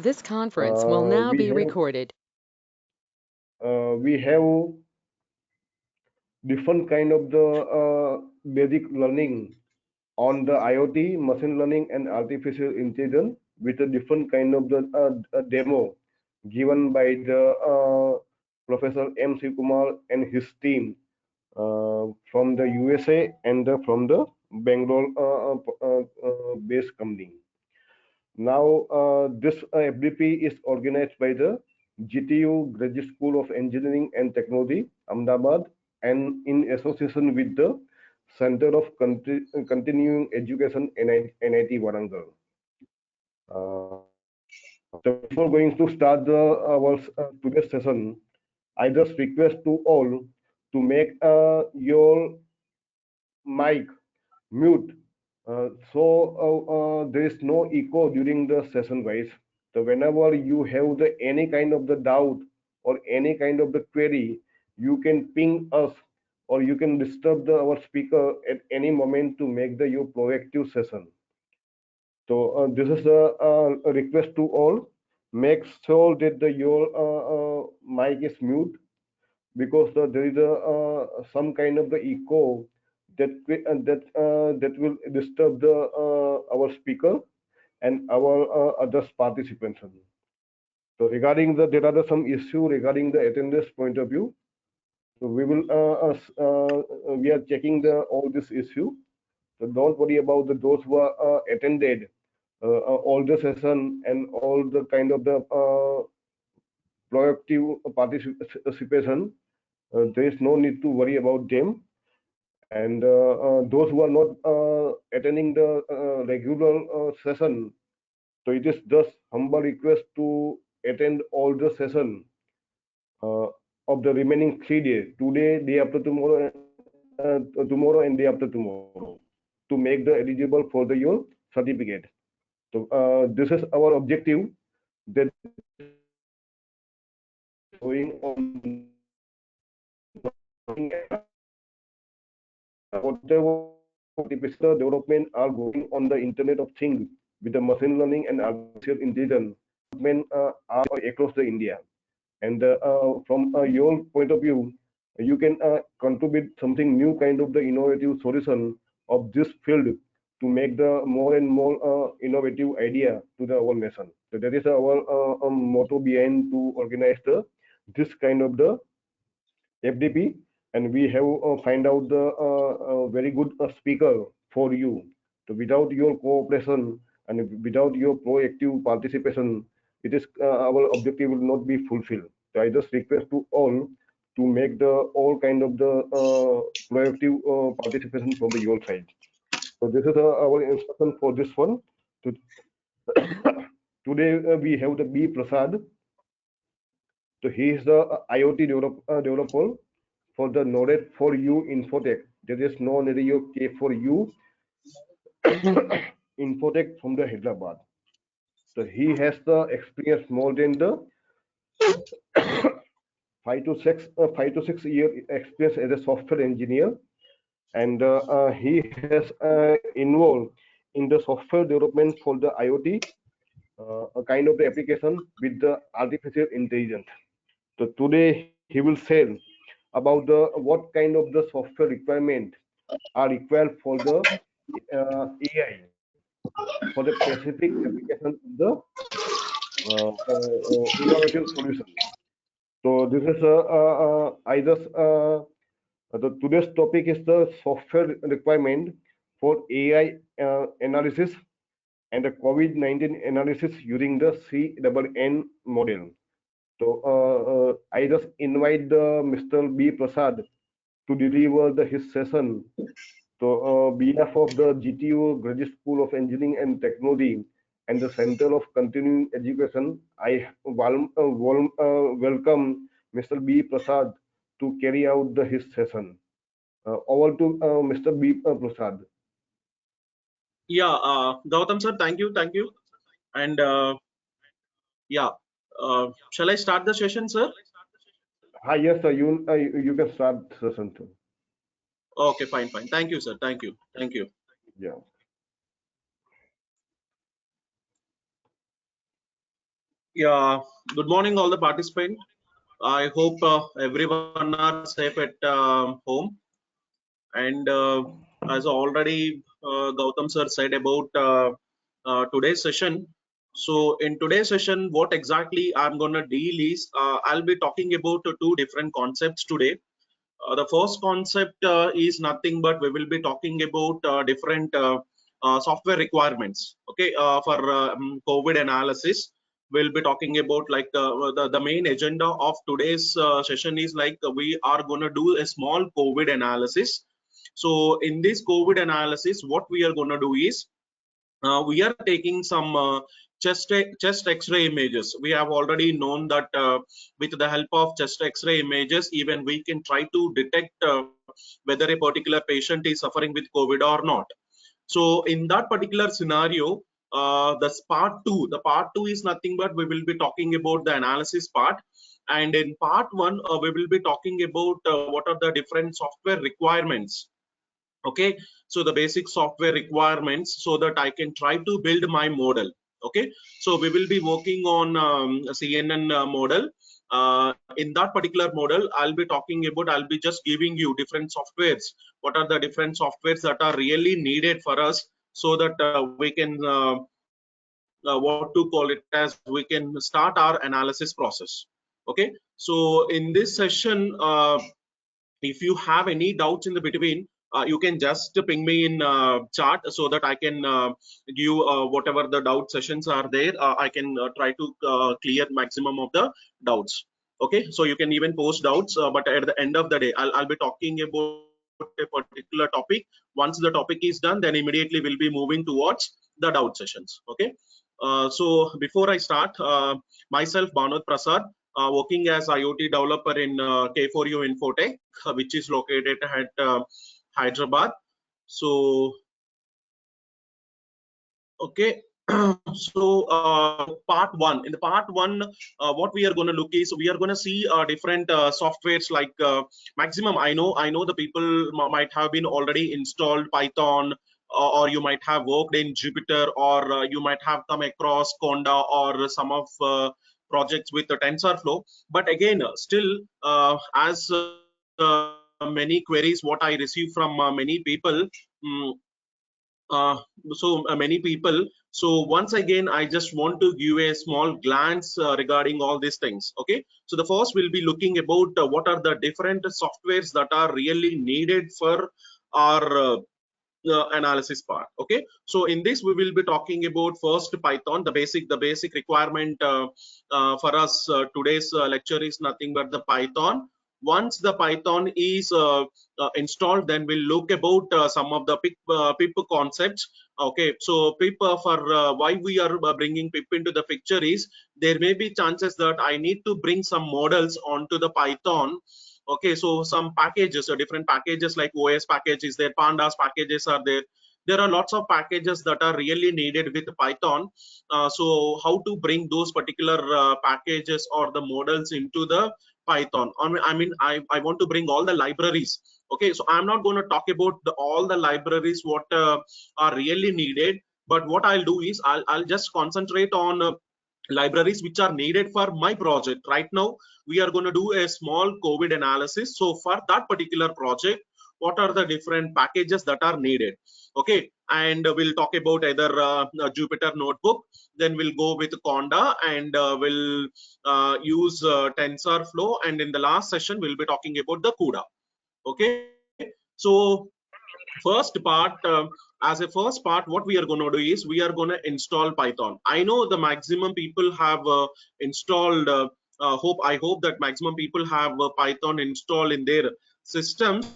This conference will now be recorded. We have different kind of the basic learning on the IoT, machine learning, and artificial intelligence with a different kind of the demo given by the Professor M. Kumar and his team from the USA and from the Bangalore based company. Now, this FDP is organized by the GTU Graduate School of Engineering and Technology, Ahmedabad, and in association with the Center of Continuing Education, NIT Warangal. So before going to start our today's session, I just request to all to make your mic mute so there is no echo during the session, guys. So whenever you have the any kind of the doubt or any kind of the query, you can ping us or you can disturb our speaker at any moment to make your proactive session. So this is a request to all. Make sure that your mic is mute because there is some kind of the echo that will disturb our speaker and our other participants. So regarding there are some issue regarding the attendance point of view. So we are checking all this issue. So don't worry about those who are attended all the session and all the kind of the proactive participation. There is no need to worry about them. And those who are not attending the regular session, so it is just humble request to attend all the session of the remaining 3 days, today, day after tomorrow, tomorrow and day after tomorrow, to make the eligible for your certificate. So this is our objective that going on whatever development are going on the Internet of Things with the machine learning and artificial intelligence development are across the India. And from your point of view, you can contribute something new kind of the innovative solution of this field to make the more and more innovative idea to our nation. So that is our motto behind to organize this kind of the FDP, and we have find out the very good speaker for you. So without your cooperation and without your proactive participation, it is our objective will not be fulfilled. So I just request to all to make the all kind of the proactive participation from your side. So this is our instruction for this one. To, today we have the B Prasad. So he is the IoT developer for the Node for You Infotech. There is no Radio K for You Infotech from the Hyderabad. So he has the experience more than the 5 to 6 year experience as a software engineer, and he has involved in the software development for the IoT, a kind of the application with the artificial intelligence. So today he will say about what kind of the software requirement are required for the AI for the specific application of the innovative solution. So this is I just the today's topic is the software requirement for AI analysis and the COVID-19 analysis using the CNN model. So I just invite Mr. B. Prasad to deliver his session. So behalf of the GTU Graduate School of Engineering and Technology and the Center of Continuing Education, I welcome Mr. B. Prasad to carry out his session. Over to Mr. B. Prasad. Yeah, Gautam sir, thank you. And yeah, shall I start the session, sir? Yes, sir. You can start session too. Okay, fine. Thank you, sir. Thank you. Yeah. Yeah, good morning, all the participants. I hope everyone are safe at home. And as already Gautam sir said about today's session. So in today's session, what exactly I'm gonna deal is I'll be talking about two different concepts today. The first concept is nothing but we will be talking about different software requirements. Okay, for COVID analysis, we'll be talking about like the main agenda of today's session is like we are going to do a small COVID analysis. So in this COVID analysis, what we are going to do is we are taking some chest x-ray images. We have already known that with the help of chest x-ray images, even we can try to detect whether a particular patient is suffering with COVID or not. So in that particular scenario, the part two is nothing but we will be talking about the analysis part. And in part one, we will be talking about what are the different software requirements. Okay, so the basic software requirements so that I can try to build my model. Okay, so we will be working on a CNN model. In that particular model, I'll be just giving you different softwares. What are the different softwares that are really needed for us so that we can what to call it as we can start our analysis process. Okay, so in this session, if you have any doubts in the between, you can just ping me in chat so that I can give whatever the doubt sessions are there. I can try to clear maximum of the doubts. Okay, so you can even post doubts, but at the end of the day, I'll be talking about a particular topic. Once the topic is done, then immediately we'll be moving towards the doubt sessions. Okay, so before I start, myself Bhanod Prasad, working as IoT developer in K4U Infotech, which is located at Hyderabad. So, okay. So, part one. In the part one, what we are going to look is we are going to see different softwares like maximum. I know the people might have been already installed Python, or you might have worked in Jupyter, or you might have come across Conda or some of projects with the TensorFlow. But again, still, as many queries what I receive from many people, mm, uh, many people. So once again, I just want to give a small glance regarding all these things. Okay, so the first we'll be looking about what are the different softwares that are really needed for our analysis part. Okay, so in this we will be talking about first Python. The basic requirement for us today's lecture is nothing but the Python. Once the Python is installed, then we'll look about some of the pip concepts. Okay, so pip for why we are bringing pip into the picture is there may be chances that I need to bring some models onto the Python. Okay, so some packages or different packages like OS packages there, pandas packages are there. There are lots of packages that are really needed with Python. So how to bring those particular packages or the models into the Python? I want to bring all the libraries. Okay, so I'm not going to talk about all the libraries what are really needed, but what I'll do is I'll just concentrate on libraries which are needed for my project. Right now we are going to do a small COVID analysis. So for that particular project, what are the different packages that are needed? Okay, and we'll talk about either Jupyter Notebook, then we'll go with Conda, and we'll use TensorFlow, and in the last session we'll be talking about the Cuda. Okay, so first part, as a first part, what we are going to do is we are going to install Python. I know the maximum people have installed I hope that maximum people have Python installed in their systems.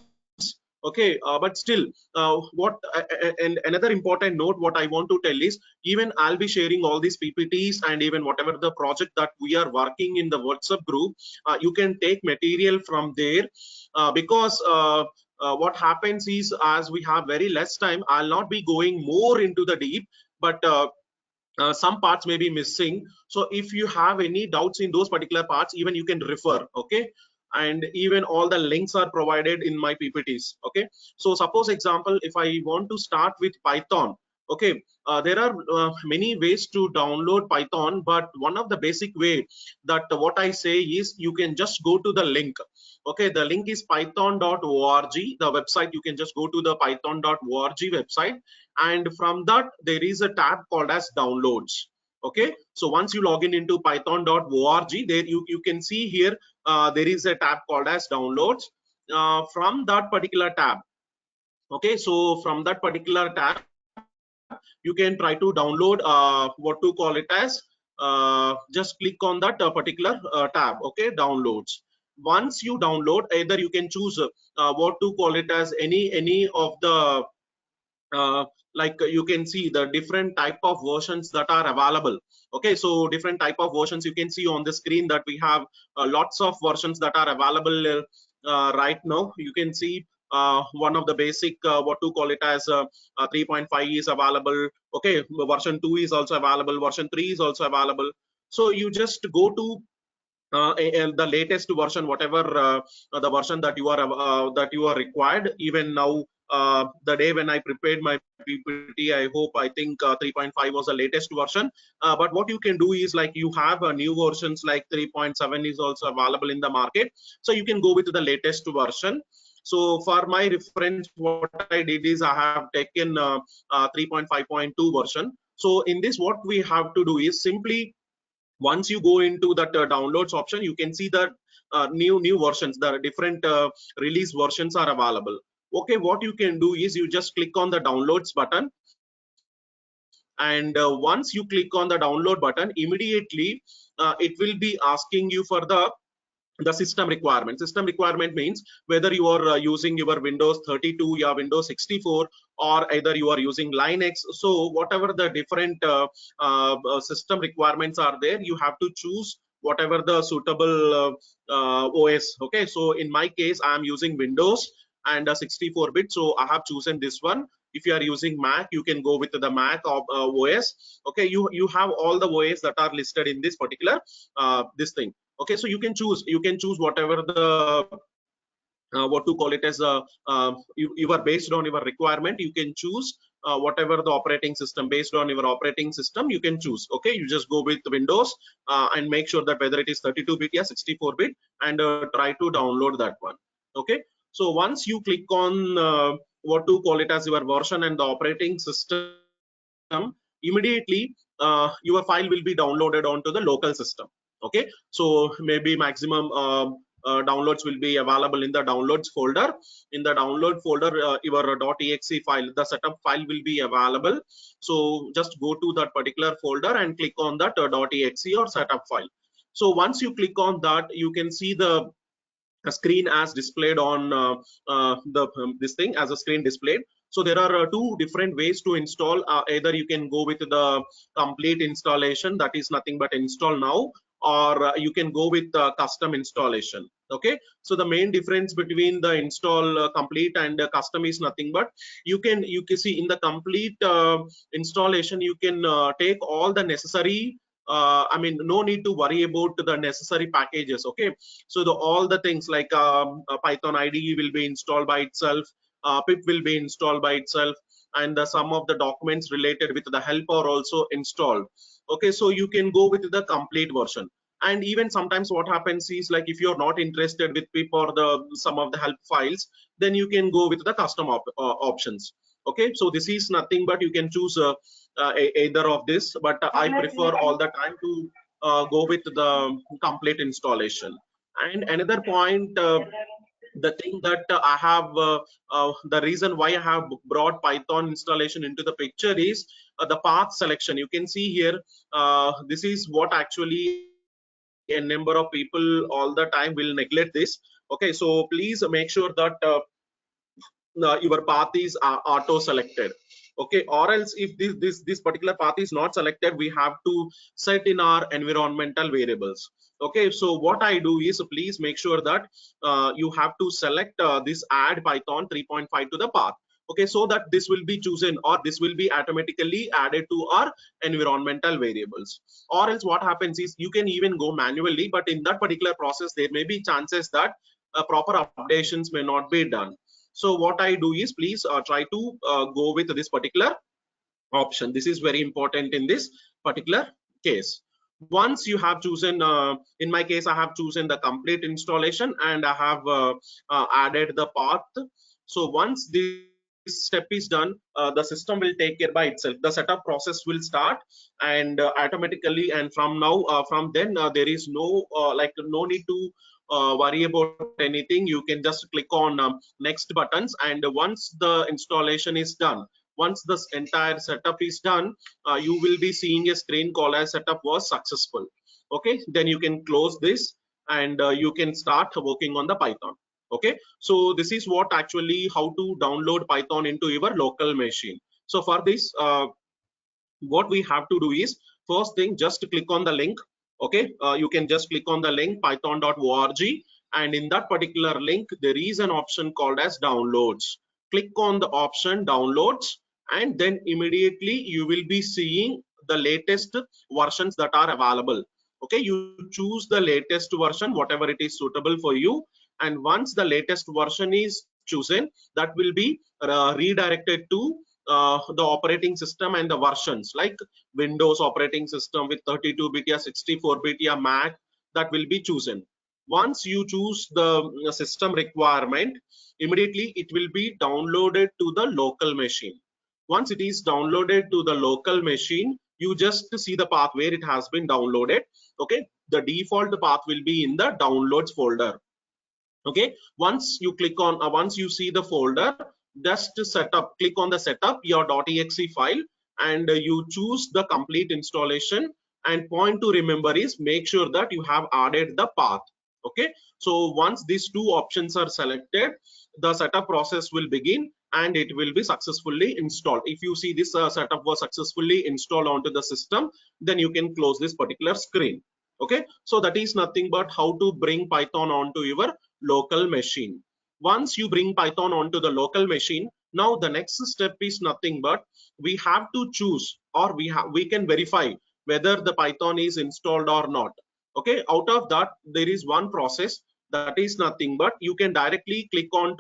Okay, but still, and another important note what I want to tell is, even I'll be sharing all these PPTs and even whatever the project that we are working in the WhatsApp group, you can take material from there, because what happens is, as we have very less time, I'll not be going more into the deep, but some parts may be missing. So if you have any doubts in those particular parts, even you can refer. Okay, and even all the links are provided in my PPTs. Okay, so suppose example, if I want to start with Python, Okay, there are many ways to download Python, but one of the basic way that what I say is you can just go to the link. Okay, the link is python.org, the website. You can just go to the python.org website, and from that there is a tab called as downloads. Okay, so once you log in into python.org, there you can see here there is a tab called as downloads. From that particular tab, okay, so from that particular tab you can try to download what to call it as, just click on that particular tab. Okay, downloads. Once you download, either you can choose what to call it as any of the like you can see the different type of versions that are available. Okay, so different type of versions you can see on the screen that we have lots of versions that are available right now. You can see one of the basic what to call it as 3.5 is available. Okay, version 2 is also available, version 3 is also available. So you just go to the latest version, whatever the version that you are required. Even now, the day when I prepared my PPT, I think 3.5 was the latest version. But what you can do is, like, you have new versions like 3.7 is also available in the market, so you can go with the latest version. So for my reference, what I did is I have taken 3.5.2 version. So in this, what we have to do is simply, once you go into that downloads option, you can see that new versions, the different release versions are available. Okay, what you can do is you just click on the downloads button, and once you click on the download button, immediately it will be asking you for the system requirement. System requirement means whether you are using your Windows 32 or Windows 64, or either you are using Linux. So whatever the different system requirements are there, you have to choose whatever the suitable OS. Okay, so in my case I am using Windows and 64-bit, so I have chosen this one. If you are using Mac, you can go with the Mac OS. Okay, you have all the OS that are listed in this particular this thing. Okay, so you can choose whatever the what to call it as you are based on your requirement. You can choose whatever the operating system, based on your operating system you can choose. Okay, you just go with Windows and make sure that whether it is 32-bit or 64-bit, and try to download that one. Okay, so once you click on what to call it as your version and the operating system, immediately your file will be downloaded onto the local system. Okay, so maybe maximum downloads will be available in the downloads folder. In the download folder, your .exe file, the setup file will be available. So just go to that particular folder and click on that .exe or setup file. So once you click on that, you can see the screen as displayed on this thing as a screen displayed. So there are two different ways to install. Either you can go with the complete installation, that is nothing but install now, or you can go with custom installation. Okay, so the main difference between the install complete and custom is nothing but you can see in the complete installation, you can take all the necessary I mean, no need to worry about the necessary packages. Okay, so all the things like Python IDE will be installed by itself, Pip will be installed by itself, and some of the documents related with the help are also installed. Okay, so you can go with the complete version. And even sometimes what happens is, like, if you're not interested with Pip or some of the help files, then you can go with the custom options. Okay, so this is nothing but you can choose either of this, but I prefer all the time to go with the complete installation. And another point, the thing that I have the reason why I have brought Python installation into the picture is the path selection. You can see here, this is what actually a number of people all the time will neglect this. Okay, so please make sure that your path is auto selected. Okay, or else if this particular path is not selected, we have to set in our environmental variables. Okay, so what I do is, please make sure that you have to select this add Python 3.5 to the path. Okay, so that this will be chosen, or this will be automatically added to our environmental variables. Or else what happens is, you can even go manually, but in that particular process there may be chances that proper updations may not be done. So what I do is, please try to go with this particular option. This is very important in this particular case. Once you have chosen, in my case, I have chosen the complete installation and I have added the path. So once this step is done, the system will take care by itself. The setup process will start, and automatically, and from now, from then, there is no no need to worry about anything. You can just click on next buttons, and once the installation is done, once this entire setup is done, you will be seeing a screen called as setup was successful. Okay, then you can close this, and you can start working on the Python. Okay, so this is what actually how to download Python into your local machine. So for this, what we have to do is, first thing, just click on the link. Okay, you can just click on the link python.org, and in that particular link there is an option called as downloads. Click on the option downloads, and then immediately you will be seeing the latest versions that are available. Okay, you choose the latest version, whatever it is suitable for you, and once the latest version is chosen, that will be redirected to the operating system and the versions, like Windows operating system with 32-bit or 64-bit or Mac, that will be chosen. Once you choose the system requirement, immediately it will be downloaded to the local machine. Once it is downloaded to the local machine, you just see the path where it has been downloaded. Okay, the default path will be in the downloads folder. Okay, once you click on, once you see the folder, just setup, click on the setup your .exe file, and you choose the complete installation. And point to remember is, make sure that you have added the path. Okay, so once these two options are selected, the setup process will begin and it will be successfully installed. If you see this setup was successfully installed onto the system, then you can close this particular screen. Okay, so that is nothing but how to bring Python onto your local machine. Once you bring Python onto the local machine, now the next step is nothing but we have to choose, or we can verify whether the Python is installed or not. Okay, out of that there is one process, that is nothing but you can directly click on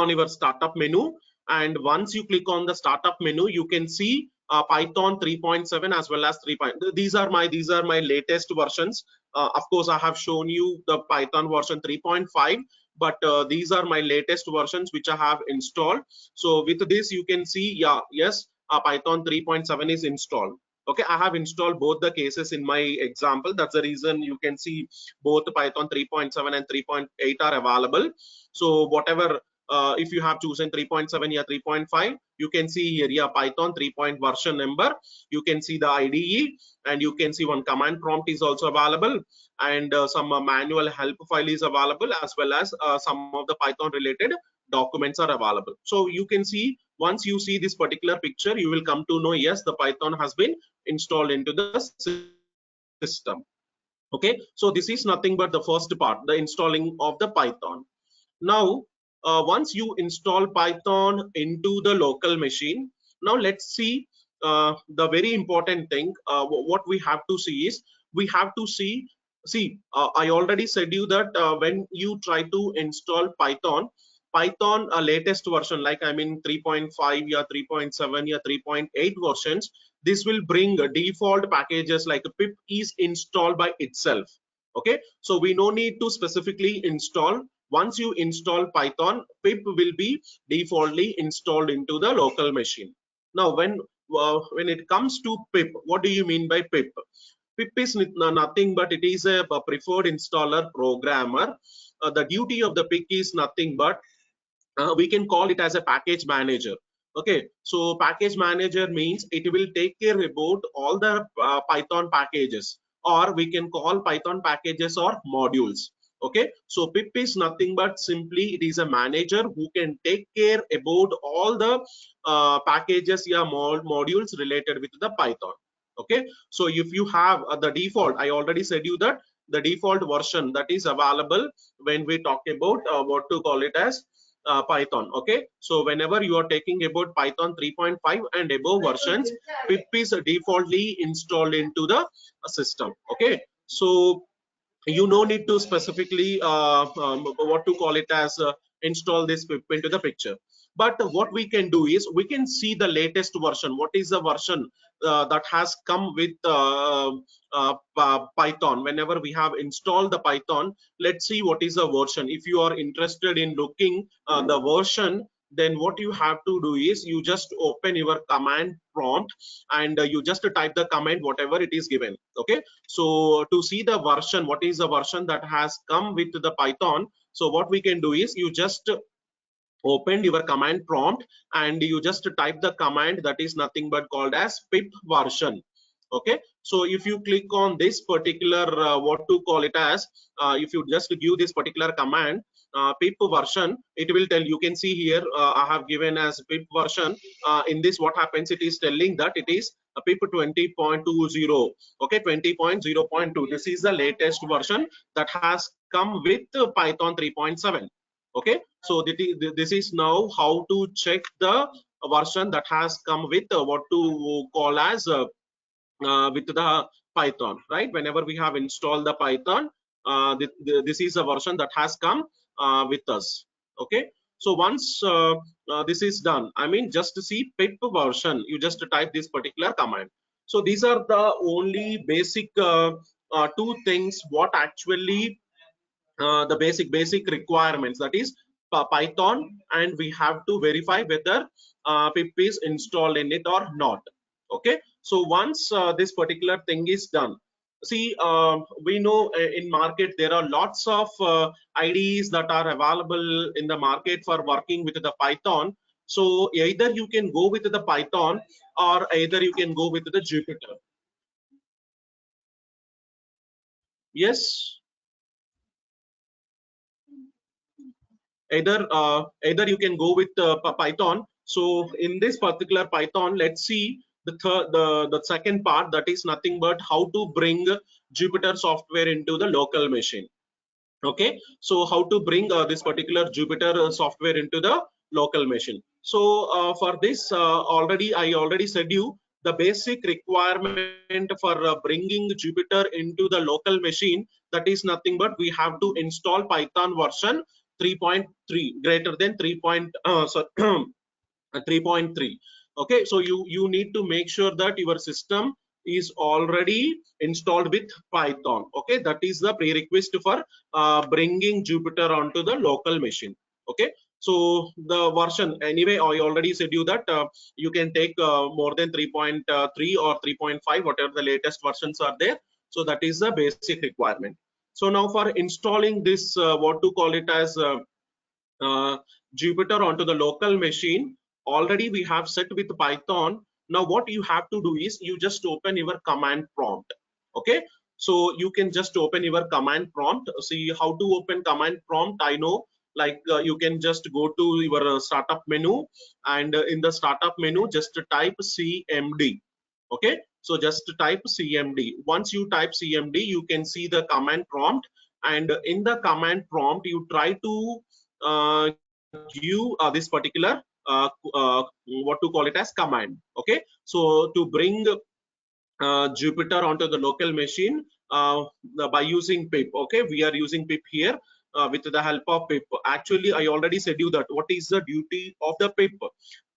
your startup menu, and once you click on the startup menu, you can see Python 3.7 as well as 3. These are my latest versions. Of course, I have shown you the Python version 3.5, but these are my latest versions which I have installed. So with this, you can see, yeah, yes, Python 3.7 is installed. Okay, I have installed both the cases in my example. That's the reason you can see both Python 3.7 and 3.8 are available. So whatever, if you have chosen 3.7 or 3.5, you can see here, yeah, Python 3. Version number. You can see the IDE, and you can see one command prompt is also available, and some manual help file is available, as well as some of the Python related documents are available. So you can see, once you see this particular picture, you will come to know, yes, the Python has been installed into the system. Okay, so this is nothing but the first part, the installing of the Python. Now, once you install Python into the local machine, now let's see the very important thing. What we have to see is, we have to see, I already said you that when you try to install Python latest version, like I mean 3.5 or 3.7 or 3.8 versions, this will bring default packages like pip is installed by itself. Okay, so we no need to specifically install. Once you install Python, pip will be defaultly installed into the local machine. Now when it comes to pip, what do you mean by pip? Pip is nothing but it is a preferred installer programmer. The duty of the pip is nothing but we can call it as a package manager. Okay, so package manager means it will take care about all the Python packages, or we can call Python packages or modules. Okay, so pip is nothing but simply it is a manager who can take care about all the packages or modules related with the Python. Okay, so if you have the default, I already said you that the default version that is available when we talk about what to call it as Python. Okay, so whenever you are taking about Python 3.5 and above versions, pip is defaultly installed into the system. Okay, so you no need to specifically what to call it as install this pip into the picture. But what we can do is we can see the latest version. What is the version that has come with Python? Whenever we have installed the Python, let's see what is the version. If you are interested in looking the version, then what you have to do is you just open your command prompt and you just type the command whatever it is given. Okay, so to see the version, what is the version that has come with the Python, so what we can do is you just open your command prompt and you just type the command that is nothing but called as pip version. Okay, so if you click on this particular what to call it as, if you just give this particular command pip version, it will tell. You can see here I have given as pip version. In this, what happens, it is telling that it is a pip 20.20. okay, 20.0.2. this is the latest version that has come with Python 3.7. okay, so this is now how to check the version that has come with what to call as with the Python, right? Whenever we have installed the Python, this is a version that has come with us. Okay, so once this is done, I mean, just to see pip version, you just type this particular command. So these are the only basic two things what actually the basic requirements, that is Python, and we have to verify whether pip is installed in it or not. Okay, so once this particular thing is done, see, we know in market there are lots of IDEs that are available in the market for working with the Python. So either you can go with the Python or either you can go with the Jupyter. Yes, either you can go with Python. So in this particular Python, let's see the second part, that is nothing but how to bring Jupyter software into the local machine. Okay, so how to bring this particular Jupyter software into the local machine. So for this I already said you the basic requirement for bringing Jupyter into the local machine, that is nothing but we have to install Python version 3.3 greater than 3.3. okay, so you need to make sure that your system is already installed with Python. Okay, that is the prerequisite for bringing Jupyter onto the local machine. Okay, so the version, anyway, I already said you that you can take more than 3.3 or 3.5, whatever the latest versions are there. So that is the basic requirement. So now for installing this what to call it as uh, Jupyter onto the local machine, already we have set with Python. Now what you have to do is you just open your command prompt. Okay, so you can just open your command prompt. See how to open command prompt. I know, like you can just go to your startup menu, and in the startup menu just type CMD. Okay, so just type CMD. Once you type CMD, you can see the command prompt, and in the command prompt you try to uh, give this particular what to call it as command. Okay, so to bring Jupyter onto the local machine by using pip. Okay, we are using pip here with the help of pip. Actually, I already said you that what is the duty of the pip.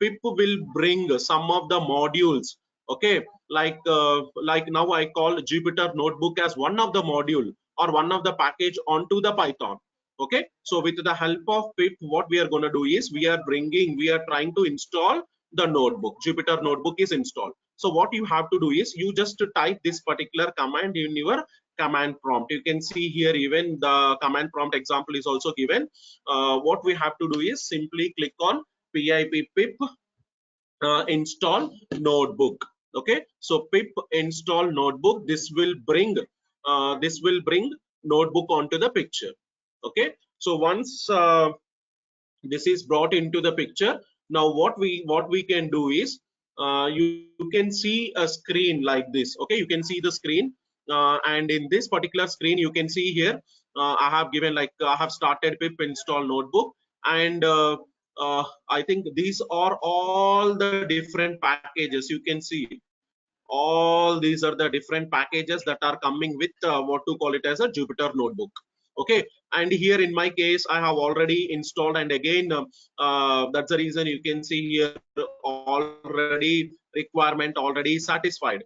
Pip will bring some of the modules. Okay, like now I call Jupyter notebook as one of the module or one of the package onto the Python. Okay, so with the help of pip, what we are going to do is we are trying to install the notebook. Jupyter notebook is installed. So what you have to do is you just type this particular command in your command prompt. You can see here even the command prompt example is also given. What we have to do is simply click on pip install notebook. Okay, so pip install notebook, this will bring notebook onto the picture. Okay, so once this is brought into the picture, now what we can do is you can see a screen like this. Okay, you can see the screen, and in this particular screen you can see here I have given, like I have started pip install notebook, and I think these are all the different packages. You can see all these are the different packages that are coming with what to call it as a Jupyter notebook. Okay, and here in my case I have already installed, and again that's the reason you can see here already requirement already satisfied.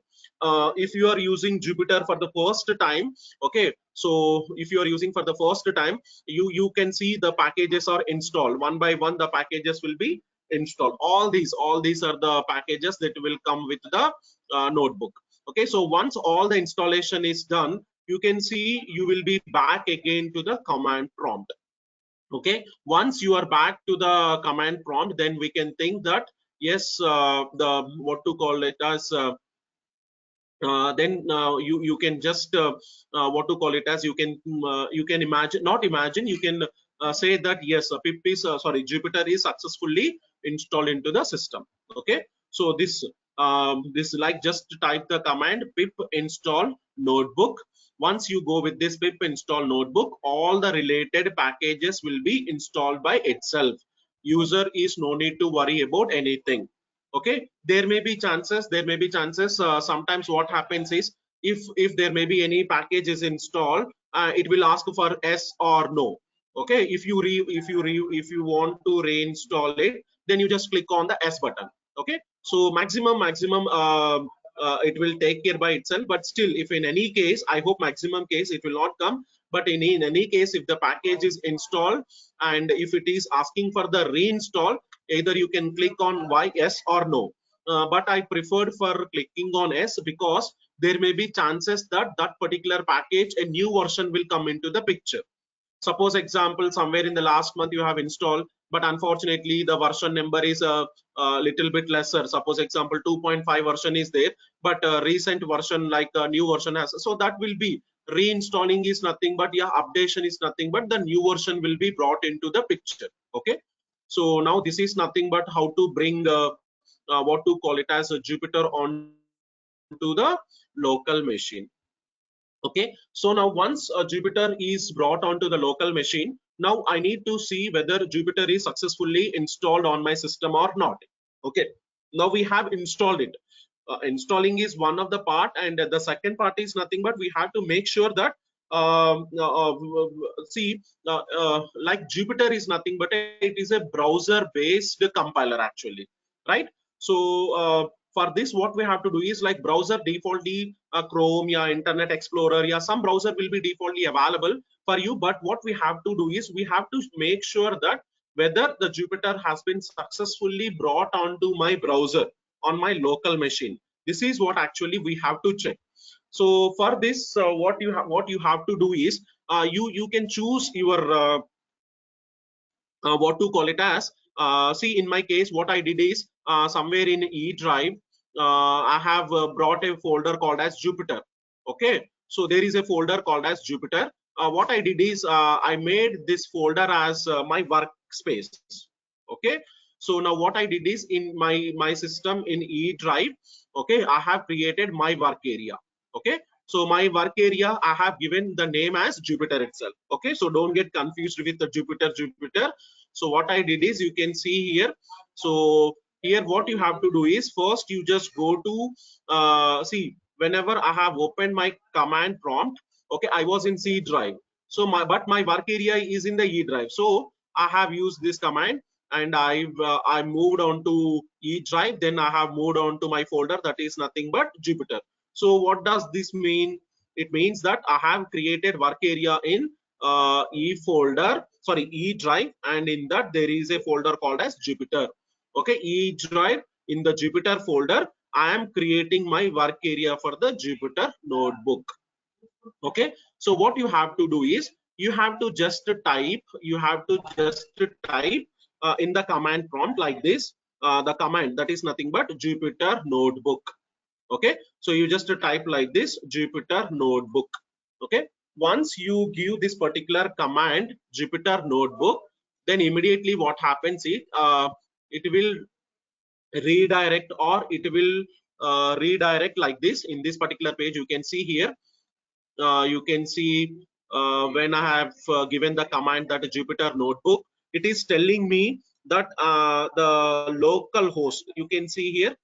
If you are using Jupyter for the first time, okay, so if you are using for the first time, you can see the packages are installed one by one. The packages will be installed. All these are the packages that will come with the notebook. Okay, so once all the installation is done, you can see you will be back again to the command prompt. Okay, once you are back to the command prompt, then we can think that yes, the what to call it as then you can just what to call it as, you can imagine, not imagine, you can say that yes, pip is Jupyter is successfully installed into the system. Okay, so this like just type the command pip install notebook. Once you go with this pip install notebook, all the related packages will be installed by itself. User is no need to worry about anything. Okay, there may be chances, sometimes what happens is, if there may be any package is installed, it will ask for yes or no. Okay, if you want to reinstall it, then you just click on the yes button. Okay, so maximum it will take care by itself, but still, if in any case, I hope maximum case it will not come, but in any case, if the package is installed and if it is asking for the reinstall, either you can click on Y, yes or no. But I preferred for clicking on yes, because there may be chances that that particular package, a new version will come into the picture. Suppose example, somewhere in the last month you have installed, but unfortunately the version number is a little bit lesser. Suppose example 2.5 version is there, but recent version like a new version has, so that will be reinstalling is nothing but, yeah, updation is nothing but the new version will be brought into the picture. Okay, so now this is nothing but how to bring what to call it as a Jupyter onto the local machine. Okay, so now once Jupyter is brought onto the local machine, now I need to see whether Jupyter is successfully installed on my system or not. Okay, now we have installed it. Installing is one of the part, and the second part is nothing but we have to make sure that like Jupyter is nothing but it is a browser based compiler actually, right? So for this, what we have to do is, like, browser defaultly Chrome, yeah, Internet Explorer, yeah, some browser will be defaultly available for you, but what we have to do is we have to make sure that whether the Jupyter has been successfully brought onto my browser on my local machine. This is what actually we have to check. So for this, what you have to do is you can choose your what to call it as, see, in my case, what I did is somewhere in E drive, I have brought a folder called as Jupyter. Okay, so there is a folder called as Jupyter. What I did is I made this folder as my workspace. Okay, so now what I did is, in my system in E drive, okay, I have created my work area. Okay, so my work area, I have given the name as Jupyter itself. Okay, so don't get confused with the Jupyter. So what I did is, you can see here, so here what you have to do is, first you just go to see, whenever I have opened my command prompt, okay, I was in C drive, so my work area is in the E drive, so I have used this command, and I moved on to E drive, then I have moved on to my folder that is nothing but Jupyter. So what does this mean? It means that I have created work area in E drive, and in that there is a folder called as Jupyter. Okay, E drive, in the Jupyter folder, I am creating my work area for the Jupyter notebook. Okay, so what you have to do is, you have to just type in the command prompt like this, the command that is nothing but Jupyter notebook. Okay, so you just type like this, Jupyter notebook. Okay, once you give this particular command Jupyter notebook, then immediately what happens is it will redirect, or it will redirect like this. In this particular page, you can see here, you can see when I have given the command that Jupyter notebook, it is telling me that the local host, you can see here,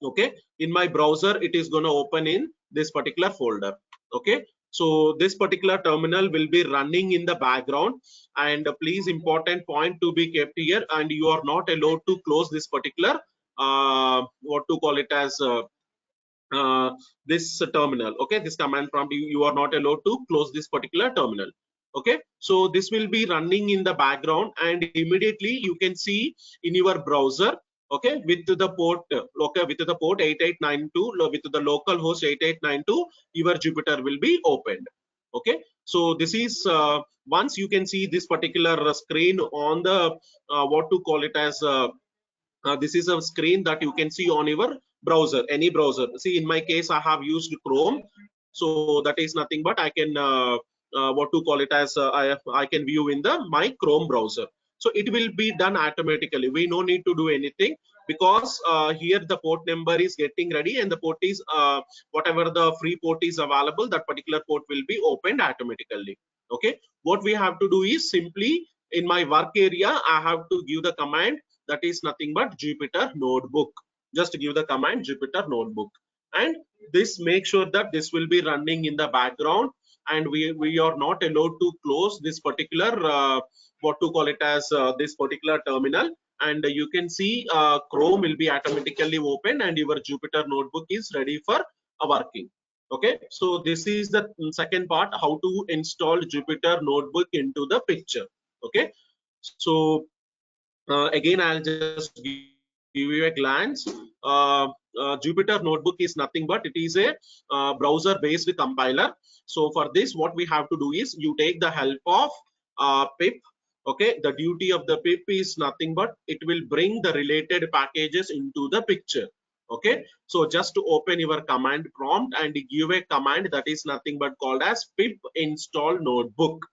okay, in my browser, it is going to open in this particular folder. Okay, So this particular terminal will be running in the background, and please, important point to be kept here, and you are not allowed to close this particular what to call it as this terminal. Okay, this command prompt, you are not allowed to close this particular terminal. Okay, so this will be running in the background, and immediately you can see in your browser, okay, with the port, okay, with the port 8892, with the local host 8892, your Jupyter will be opened. Okay, so this is once you can see this particular screen on the what to call it as this is a screen that you can see on your browser, any browser. See, in my case, I have used Chrome, so that is nothing but I can what to call it as I can view in the my Chrome browser. So it will be done automatically. We no need to do anything, because here the port number is getting ready, and the port is whatever the free port is available, that particular port will be opened automatically. Okay, what we have to do is simply in my work area, I have to give the command that is nothing but Jupyter Notebook. Just give the command Jupyter Notebook, and this make sure that this will be running in the background, and we are not allowed to close this particular what to call it as this particular terminal. And you can see Chrome will be automatically open, and your Jupyter Notebook is ready for working. Okay, so this is the second part, how to install Jupyter Notebook into the picture. Okay, so again, I'll just give you a glance. Jupyter Notebook is nothing but it is a browser-based compiler. So for this, what we have to do is you take the help of Pip. Okay, the duty of the Pip is nothing but it will bring the related packages into the picture. Okay, so just to open your command prompt and give a command that is nothing but called as Pip Install Notebook.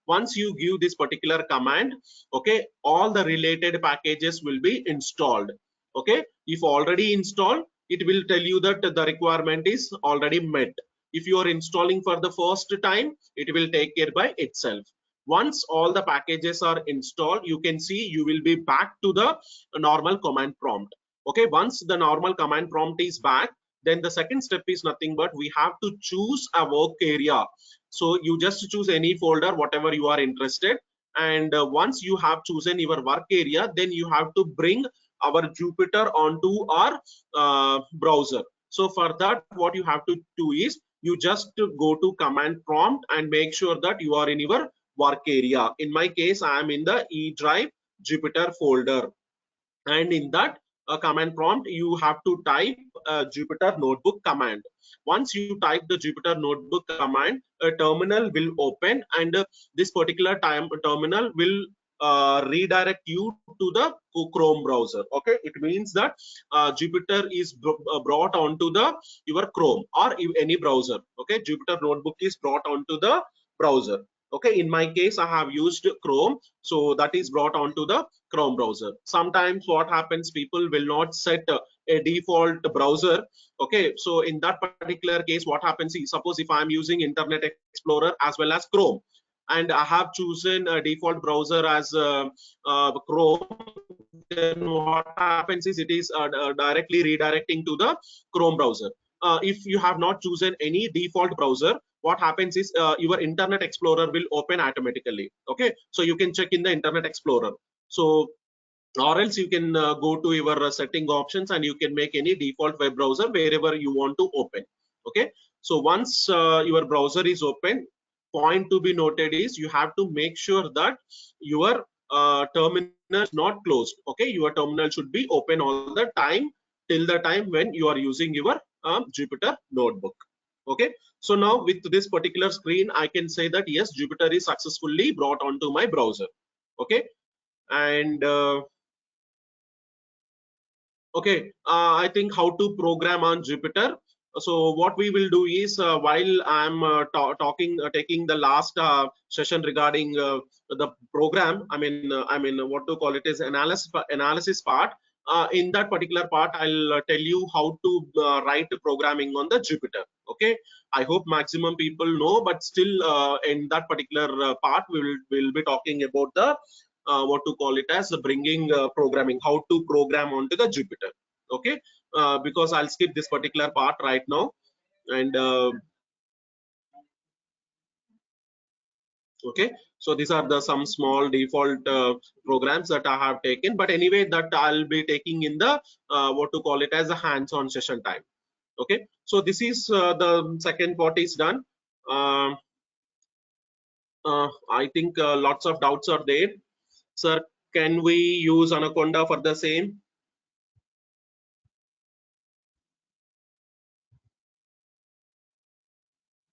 Once you give this particular command, okay, all the related packages will be installed. Okay, if already installed, it will tell you that the requirement is already met. If you are installing for the first time, it will take care by itself. Once all the packages are installed, you can see you will be back to the normal command prompt. Okay, once the normal command prompt is back, then the second step is nothing but we have to choose a work area. So you just choose any folder, whatever you are interested, and once you have chosen your work area, then you have to bring our Jupyter onto our browser. So for that, what you have to do is you just go to command prompt and make sure that you are in your work area. In my case, I am in the E drive Jupyter folder, and in that command prompt, you have to type Jupyter Notebook command. Once you type the Jupyter Notebook command, a terminal will open, and this particular terminal will redirect you to the Chrome browser. Okay, it means that Jupyter is brought onto the your Chrome or any browser. Okay, Jupyter Notebook is brought onto the browser. Okay, in my case, I have used Chrome, so that is brought onto the Chrome browser. Sometimes what happens, people will not set a default browser. Okay, so in that particular case, what happens is, suppose if I'm using Internet Explorer as well as Chrome, and I have chosen a default browser as Chrome, then what happens is it is directly redirecting to the Chrome browser. If you have not chosen any default browser, what happens is your Internet Explorer will open automatically. Okay, so you can check in the Internet Explorer. So or else you can go to your setting options and you can make any default web browser wherever you want to open. Okay, so once your browser is open, point to be noted is you have to make sure that your terminal is not closed. Okay, your terminal should be open all the time till the time when you are using your Jupyter Notebook. Okay, so now with this particular screen, I can say that yes, Jupyter is successfully brought onto my browser. Okay, and okay, I think how to program on Jupyter. So what we will do is while I'm taking the last session regarding the program, I mean what to call it is analysis part. In that particular part, I'll tell you how to write programming on the Jupyter. Okay, I hope maximum people know, but still in that particular part, we'll be talking about the what to call it as bringing programming, how to program onto the Jupyter. Okay, because I'll skip this particular part right now, and Okay, so these are the some small default programs that I have taken, but anyway that I'll be taking in the what to call it as a hands-on session time. Okay, so this is the second part is done. uh, I think lots of doubts are there. Sir, can we use Anaconda for the same?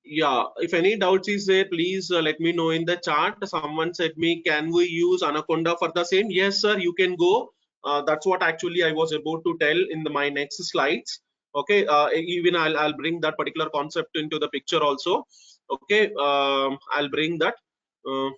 Yeah, if any doubts is there, please let me know in the chat. Someone said me, can we use Anaconda for the same? Yes, sir, you can go. That's what actually I was about to tell in my next slides. Okay, even I'll bring that particular concept into the picture also. Okay, I'll bring that. Uh,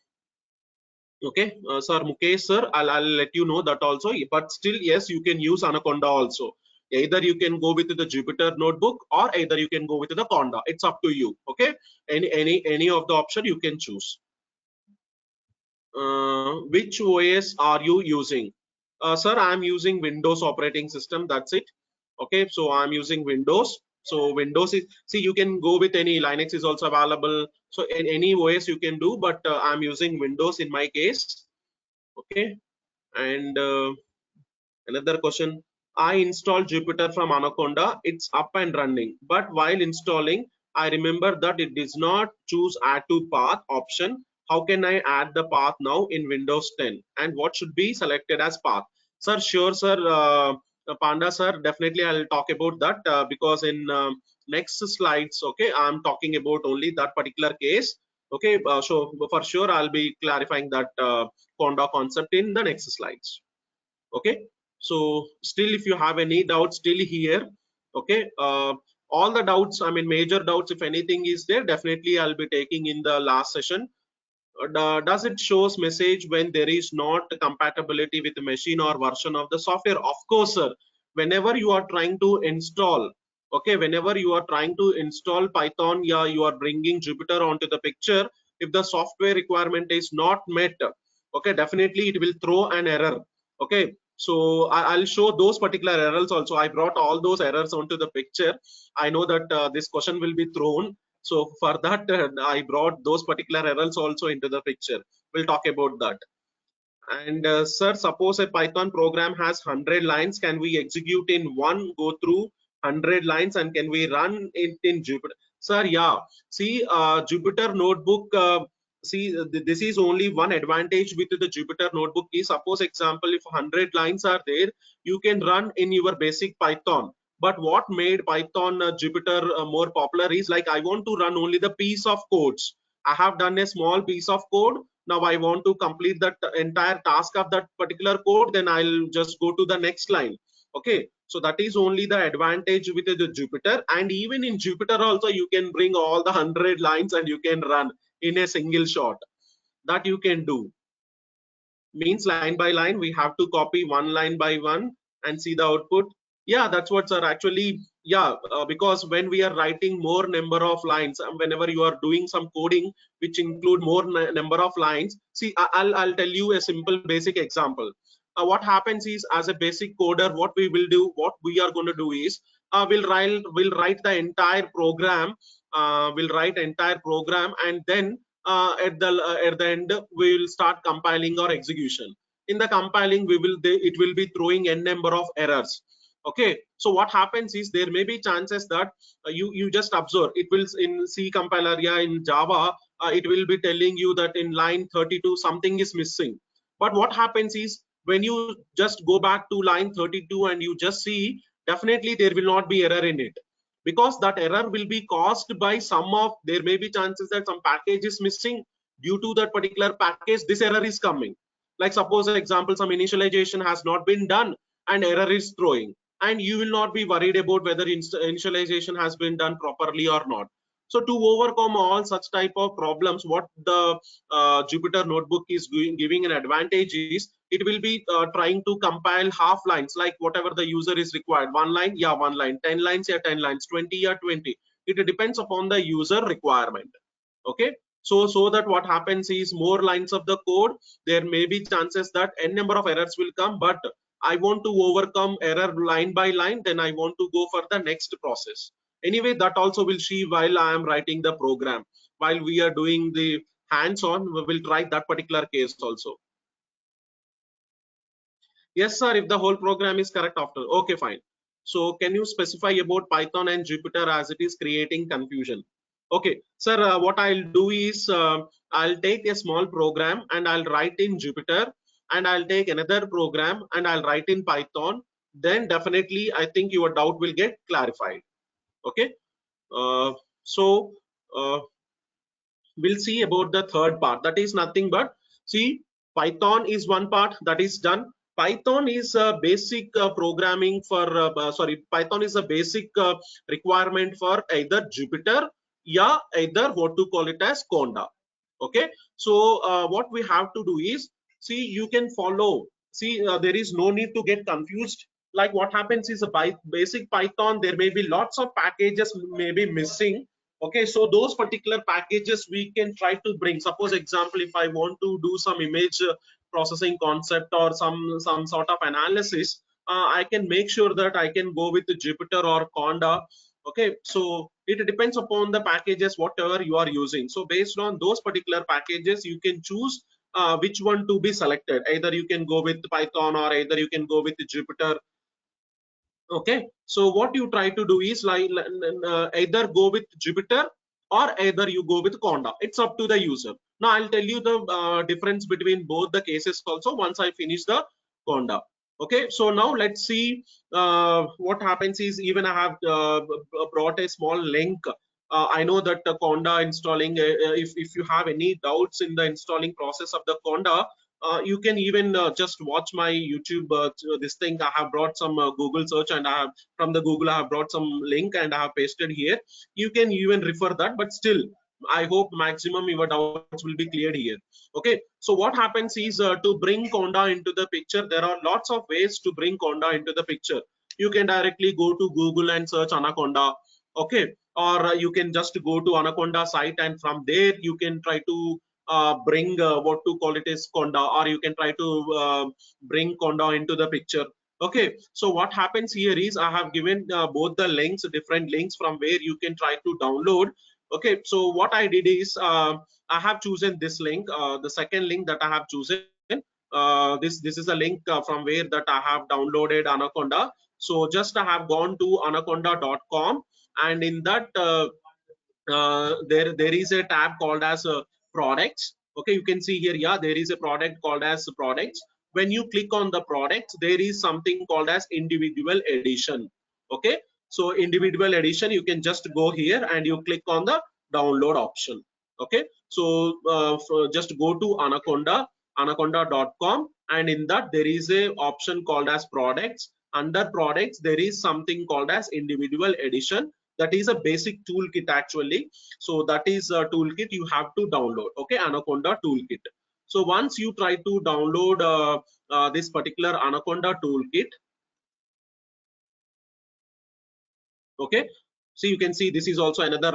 okay, sir Mukesh, sir, I'll let you know that also. But still, yes, you can use Anaconda also. Either you can go with the Jupyter notebook or either you can go with the Conda. It's up to you. Okay, any of the option you can choose. Which OS are you using? Sir, I'm using Windows operating system. That's it. Okay, so I'm using Windows. So Windows is, see, you can go with any, Linux is also available. So in any OS you can do, but I'm using Windows in my case. Okay, and another question. I installed Jupyter from Anaconda. It's up and running. But while installing, I remember that it does not choose add to path option. How can I add the path now in Windows 10? And what should be selected as path? Sir, sure, sir. Panda, sir, definitely I'll talk about that because in next slides, okay, I'm talking about only that particular case. Okay, so for sure I'll be clarifying that Conda concept in the next slides. Okay, so still if you have any doubts still here, okay, all the doubts, I mean major doubts, if anything is there, definitely I'll be taking in the last session. Does it shows message when there is not compatibility with the machine or version of the software? Of course, sir. Whenever you are trying to install, okay, whenever you are trying to install Python, yeah, you are bringing Jupyter onto the picture, if the software requirement is not met, okay, definitely it will throw an error. Okay, so I'll show those particular errors also. I brought all those errors onto the picture. I know that this question will be thrown, so for that, I brought those particular errors also into the picture. We'll talk about that. And sir, suppose a Python program has 100 lines. Can we execute in one go through 100 lines, and can we run it in Jupyter? Sir, yeah. See, Jupyter Notebook. See, this is only one advantage with the Jupyter Notebook. Is suppose example, if 100 lines are there, you can run in your basic Python. But what made Python Jupyter more popular is like I want to run only the piece of codes. I have done a small piece of code. Now I want to complete that entire task of that particular code, then I'll just go to the next line. Okay, so that is only the advantage with the Jupyter. And even in Jupyter also you can bring all the 100 lines and you can run in a single shot. That you can do. Means line by line we have to copy one line by one and see the output. Yeah, that's what, sir, actually. Yeah, because when we are writing more number of lines, whenever you are doing some coding which include more number of lines, see, I'll tell you a simple basic example. What happens is, as a basic coder, what we are going to do is we'll write the entire program. We'll write entire program, and then at the end we will start compiling or execution. In the compiling, it will be throwing n number of errors. Okay, so what happens is there may be chances that you just observe it will in C compiler, yeah, in Java it will be telling you that in line 32 something is missing. But what happens is when you just go back to line 32 and you just see, definitely there will not be error in it, because that error will be caused by some of, there may be chances that some package is missing. Due to that particular package, this error is coming. Like suppose example, some initialization has not been done and error is throwing, and you will not be worried about whether initialization has been done properly or not. So to overcome all such type of problems, what the Jupyter Notebook is giving an advantage is, it will be trying to compile half lines, like whatever the user is required. One line, yeah, one line. 10 lines, yeah, 10 lines. 20, yeah, 20. It depends upon the user requirement. Okay, so that what happens is, more lines of the code, there may be chances that n number of errors will come, but I want to overcome error line by line, then I want to go for the next process. Anyway, that also will see while I am writing the program, while we are doing the hands-on, we will try that particular case also. Yes, sir, if the whole program is correct after. Okay, fine. So can you specify about Python and Jupyter as it is creating confusion? Okay, sir, what I'll do is I'll take a small program and I'll write in Jupyter, and I'll take another program and I'll write in Python. Then definitely I think your doubt will get clarified. Okay, so we'll see about the third part. That is nothing but, see, Python is one part that is done. Python is a basic programming for Python is a basic requirement for either Jupyter, yeah, either what to call it as Conda. Okay, so what we have to do is, see, you can follow, see, there is no need to get confused. Like what happens is, a basic Python, there may be lots of packages may be missing. Okay, so those particular packages we can try to bring. Suppose example, if I want to do some image processing concept or some sort of analysis, I can make sure that I can go with Jupyter or Conda. Okay, so it depends upon the packages whatever you are using. So based on those particular packages, you can choose which one to be selected. Either you can go with Python or either you can go with Jupyter. Okay, so what you try to do is like either go with Jupyter or either you go with Conda. It's up to the user. Now I'll tell you the difference between both the cases also once I finish the Conda. Okay, so now let's see what happens is, even I have brought a small link. I know that Conda installing, if you have any doubts in the installing process of the Conda, you can even just watch my YouTube this thing. I have brought some Google search, and I have from the Google I have brought some link and I have pasted here. You can even refer that, but still I hope maximum your doubts will be cleared here. Okay, so what happens is to bring Conda into the picture, there are lots of ways to bring Conda into the picture. You can directly go to Google and search Anaconda. Okay, or you can just go to Anaconda site, and from there you can try to bring what to call it is Conda, or you can try to bring Conda into the picture. Okay, so what happens here is I have given both the links, different links from where you can try to download. Okay, so what I did is I have chosen this link, the second link that I have chosen. This is a link from where that I have downloaded Anaconda. So just I have gone to anaconda.com, and in that there is a tab called as products. Okay, you can see here, yeah, there is a product called as products. When you click on the products, there is something called as individual edition. Okay, so individual edition, you can just go here and you click on the download option. Okay, so just go to anaconda.com, and in that there is a option called as products. Under products, there is something called as individual edition. That is a basic toolkit actually. So that is a toolkit you have to download. Okay, Anaconda toolkit. So once you try to download this particular Anaconda toolkit, okay, so you can see this is also another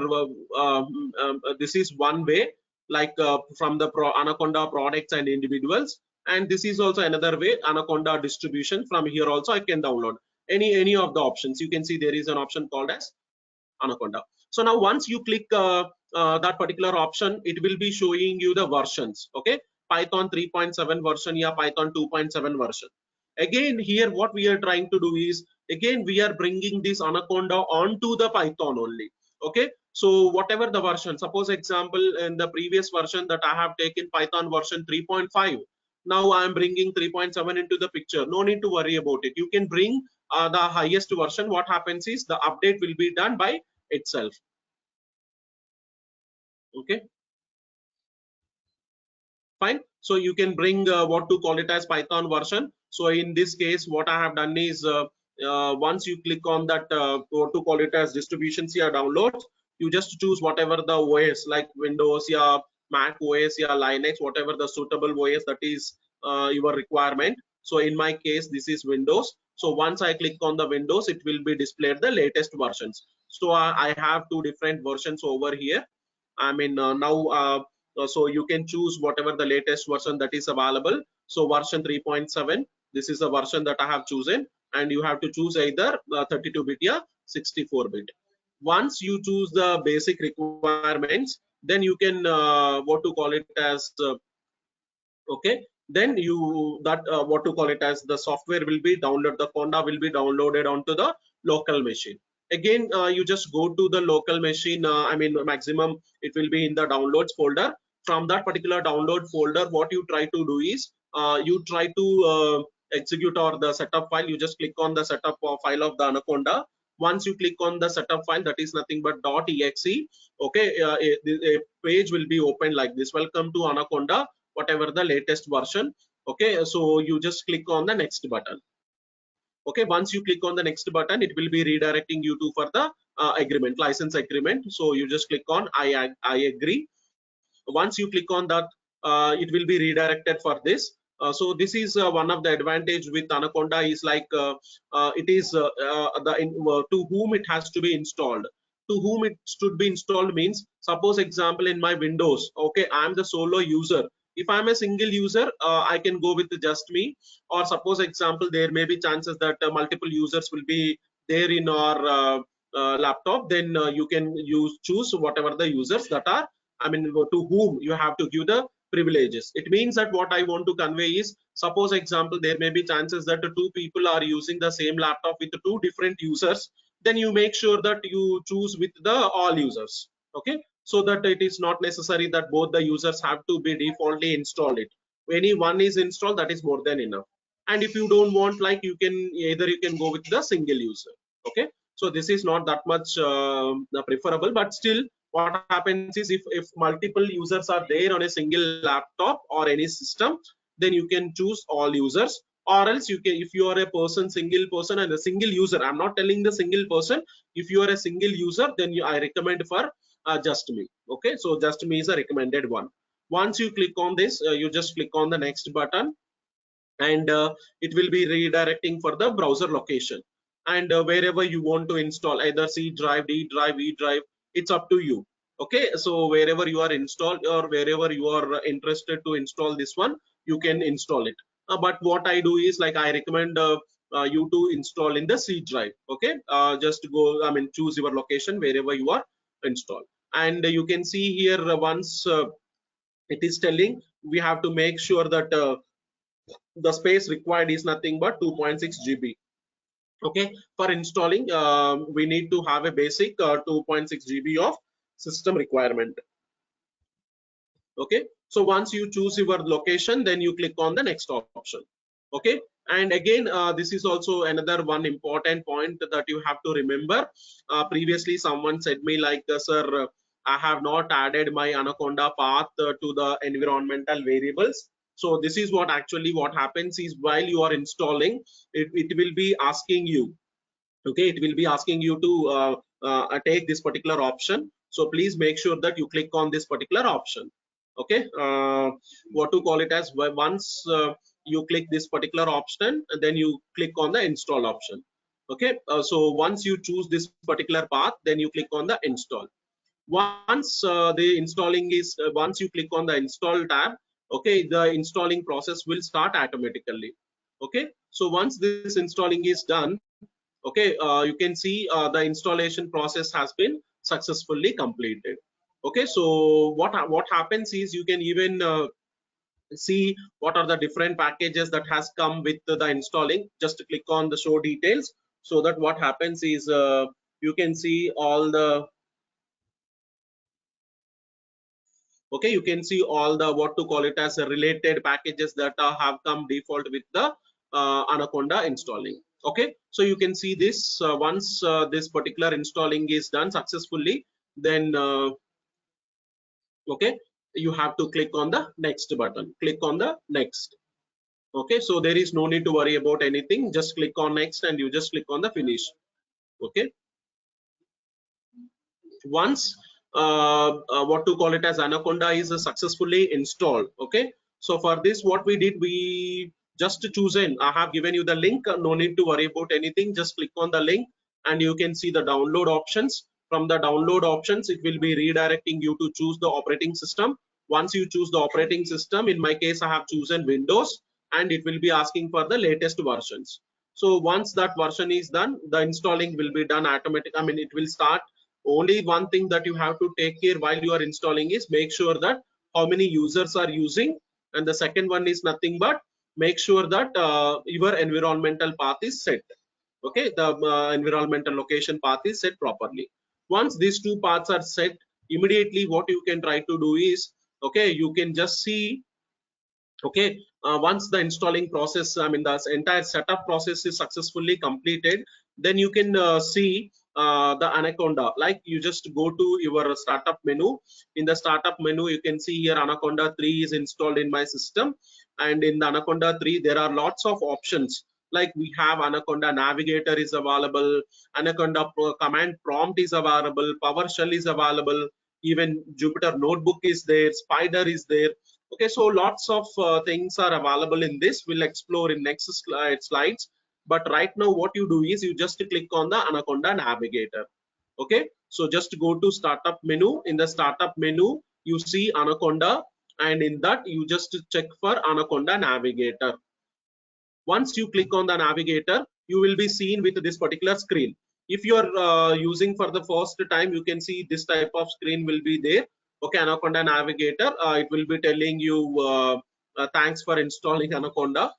this is one way, like from the Anaconda products and individuals, and this is also another way, Anaconda distribution. From here also I can download any of the options. You can see there is an option called as Anaconda. So now once you click that particular option, it will be showing you the versions. Okay, Python 3.7 version, yeah, Python 2.7 version. Again, here what we are trying to do is, again we are bringing this Anaconda onto the Python only. Okay, so whatever the version, suppose example in the previous version that I have taken Python version 3.5, now I am bringing 3.7 into the picture. No need to worry about it. You can bring the highest version. What happens is the update will be done by itself. Okay, fine. So you can bring what to call it as Python version. So in this case, what I have done is once you click on that what to call it as distributions here, downloads, you just choose whatever the OS, like Windows, yeah, Mac OS, yeah, Linux, whatever the suitable OS that is your requirement. So in my case, this is Windows. So once I click on the Windows, it will be displayed the latest versions. So I have two different versions over here. I mean now so you can choose whatever the latest version that is available. So version 3.7, this is the version that I have chosen, and you have to choose either 32-bit or 64-bit. Once you choose the basic requirements, then you can what to call it as okay, then you that what to call it as the software will be downloaded, the Conda will be downloaded onto the local machine. Again, you just go to the local machine, I mean maximum it will be in the downloads folder. From that particular download folder, what you try to do is you try to execute or the setup file. You just click on the setup file of the Anaconda. Once you click on the setup file, that is nothing but .exe. Okay, a page will be opened like this: welcome to Anaconda, whatever the latest version. Okay, so you just click on the next button. Okay, once you click on the next button, it will be redirecting you to for the agreement, license agreement. So you just click on I agree. Once you click on that, it will be redirected for this. So this is one of the advantage with Anaconda is like it is to whom it has to be installed. To whom it should be installed means, suppose example in my Windows, okay, I am the solo user. If I'm a single user, I can go with just me. Or suppose example, there may be chances that multiple users will be there in our laptop. Then you can choose whatever the users that are, I mean, to whom you have to give the privileges. It means that what I want to convey is, suppose example, there may be chances that two people are using the same laptop with two different users. Then you make sure that you choose with the all users. Okay, so that it is not necessary that both the users have to be defaultly installed it. Any one is installed, that is more than enough. And if you don't want, like, you can either you can go with the single user. Okay, so this is not that much preferable, but still what happens is, if multiple users are there on a single laptop or any system, then you can choose all users. Or else you can, if you are a person, single person and a single user, I'm not telling the single person, if you are a single user, then I recommend for just me. Okay, so just me is a recommended one. Once you click on this, you just click on the next button, and it will be redirecting for the browser location. And wherever you want to install, either C drive, D drive, E drive, it's up to you. Okay, so wherever you are installed or wherever you are interested to install this one, you can install it. But what I do is, like, I recommend you to install in the C drive. Okay, just go, I mean, choose your location wherever you are installed. And you can see here, once it is telling, we have to make sure that the space required is nothing but 2.6 GB. Okay, for installing, we need to have a basic 2.6 GB of system requirement. Okay, so once you choose your location, then you click on the next option. Okay, and again, this is also another one important point that you have to remember. Previously someone said me like, sir, I have not added my Anaconda path to the environmental variables. So this is what actually what happens is, while you are installing, it will be asking you, okay, it will be asking you to take this particular option. So please make sure that you click on this particular option. Okay, what to call it as, once you click this particular option, then you click on the install option. Okay, so once you choose this particular path, then you click on the install. Once the installing is once you click on the install tab, okay, the installing process will start automatically. Okay, so once this installing is done, okay, you can see the installation process has been successfully completed. Okay, so what happens is, you can even see what are the different packages that has come with the installing. Just click on the show details, so that what happens is, you can see all the, okay, you can see all the, what to call it as, related packages that have come default with the Anaconda installing. Okay, so you can see this, once this particular installing is done successfully, then okay, you have to click on the next button, click on the next. Okay, so there is no need to worry about anything, just click on next and you just click on the finish. Okay, once what to call it as, Anaconda is successfully installed. Okay, so for this what we did, we just chosen, I have given you the link, no need to worry about anything, just click on the link and you can see the download options. From the download options, it will be redirecting you to choose the operating system. Once you choose the operating system, in my case I have chosen Windows, and it will be asking for the latest versions. So once that version is done, the installing will be done automatic, I mean, it will start Only one thing that you have to take care while you are installing is make sure that how many users are using, and the second one is nothing but make sure that your environmental path is set. Okay, the environmental location path is set properly. Once these two paths are set, immediately what you can try to do is, okay, you can just see, okay, once the installing process, I mean the entire setup process is successfully completed, then you can see the Anaconda. Like you just go to your startup menu. In the startup menu you can see here Anaconda 3 is installed in my system, and in the Anaconda 3 there are lots of options. Like we have Anaconda Navigator is available, Anaconda command prompt is available, PowerShell is available, even Jupyter Notebook is there, Spider is there. Okay, so lots of things are available in this. We'll explore in next slides. But right now what you do is you just click on the Anaconda Navigator. Okay, so just go to startup menu. In the startup menu you see Anaconda, and in that you just check for Anaconda Navigator. Once you click on the navigator, you will be seen with this particular screen. If you are using for the first time, you can see this type of screen will be there. Okay, Anaconda Navigator, it will be telling you thanks for installing Anaconda.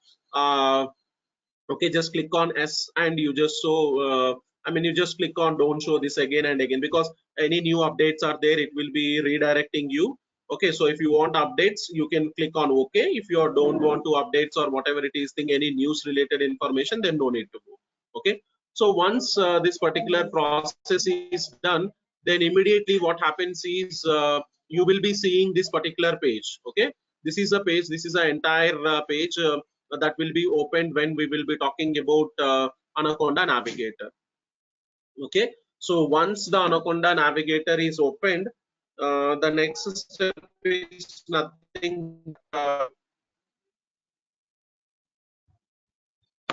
Okay, just click on S, and you just you just click on don't show this again and again, because any new updates are there, it will be redirecting you. Okay, so if you want updates, you can click on OK. If you don't want to updates or whatever it is thing, any news related information, then no need to go. Okay, so once this particular process is done, then immediately what happens is you will be seeing this particular page. Okay, this is a page, this is an entire page that will be opened when we will be talking about Anaconda Navigator. Okay, so once the Anaconda Navigator is opened, the next step is nothing.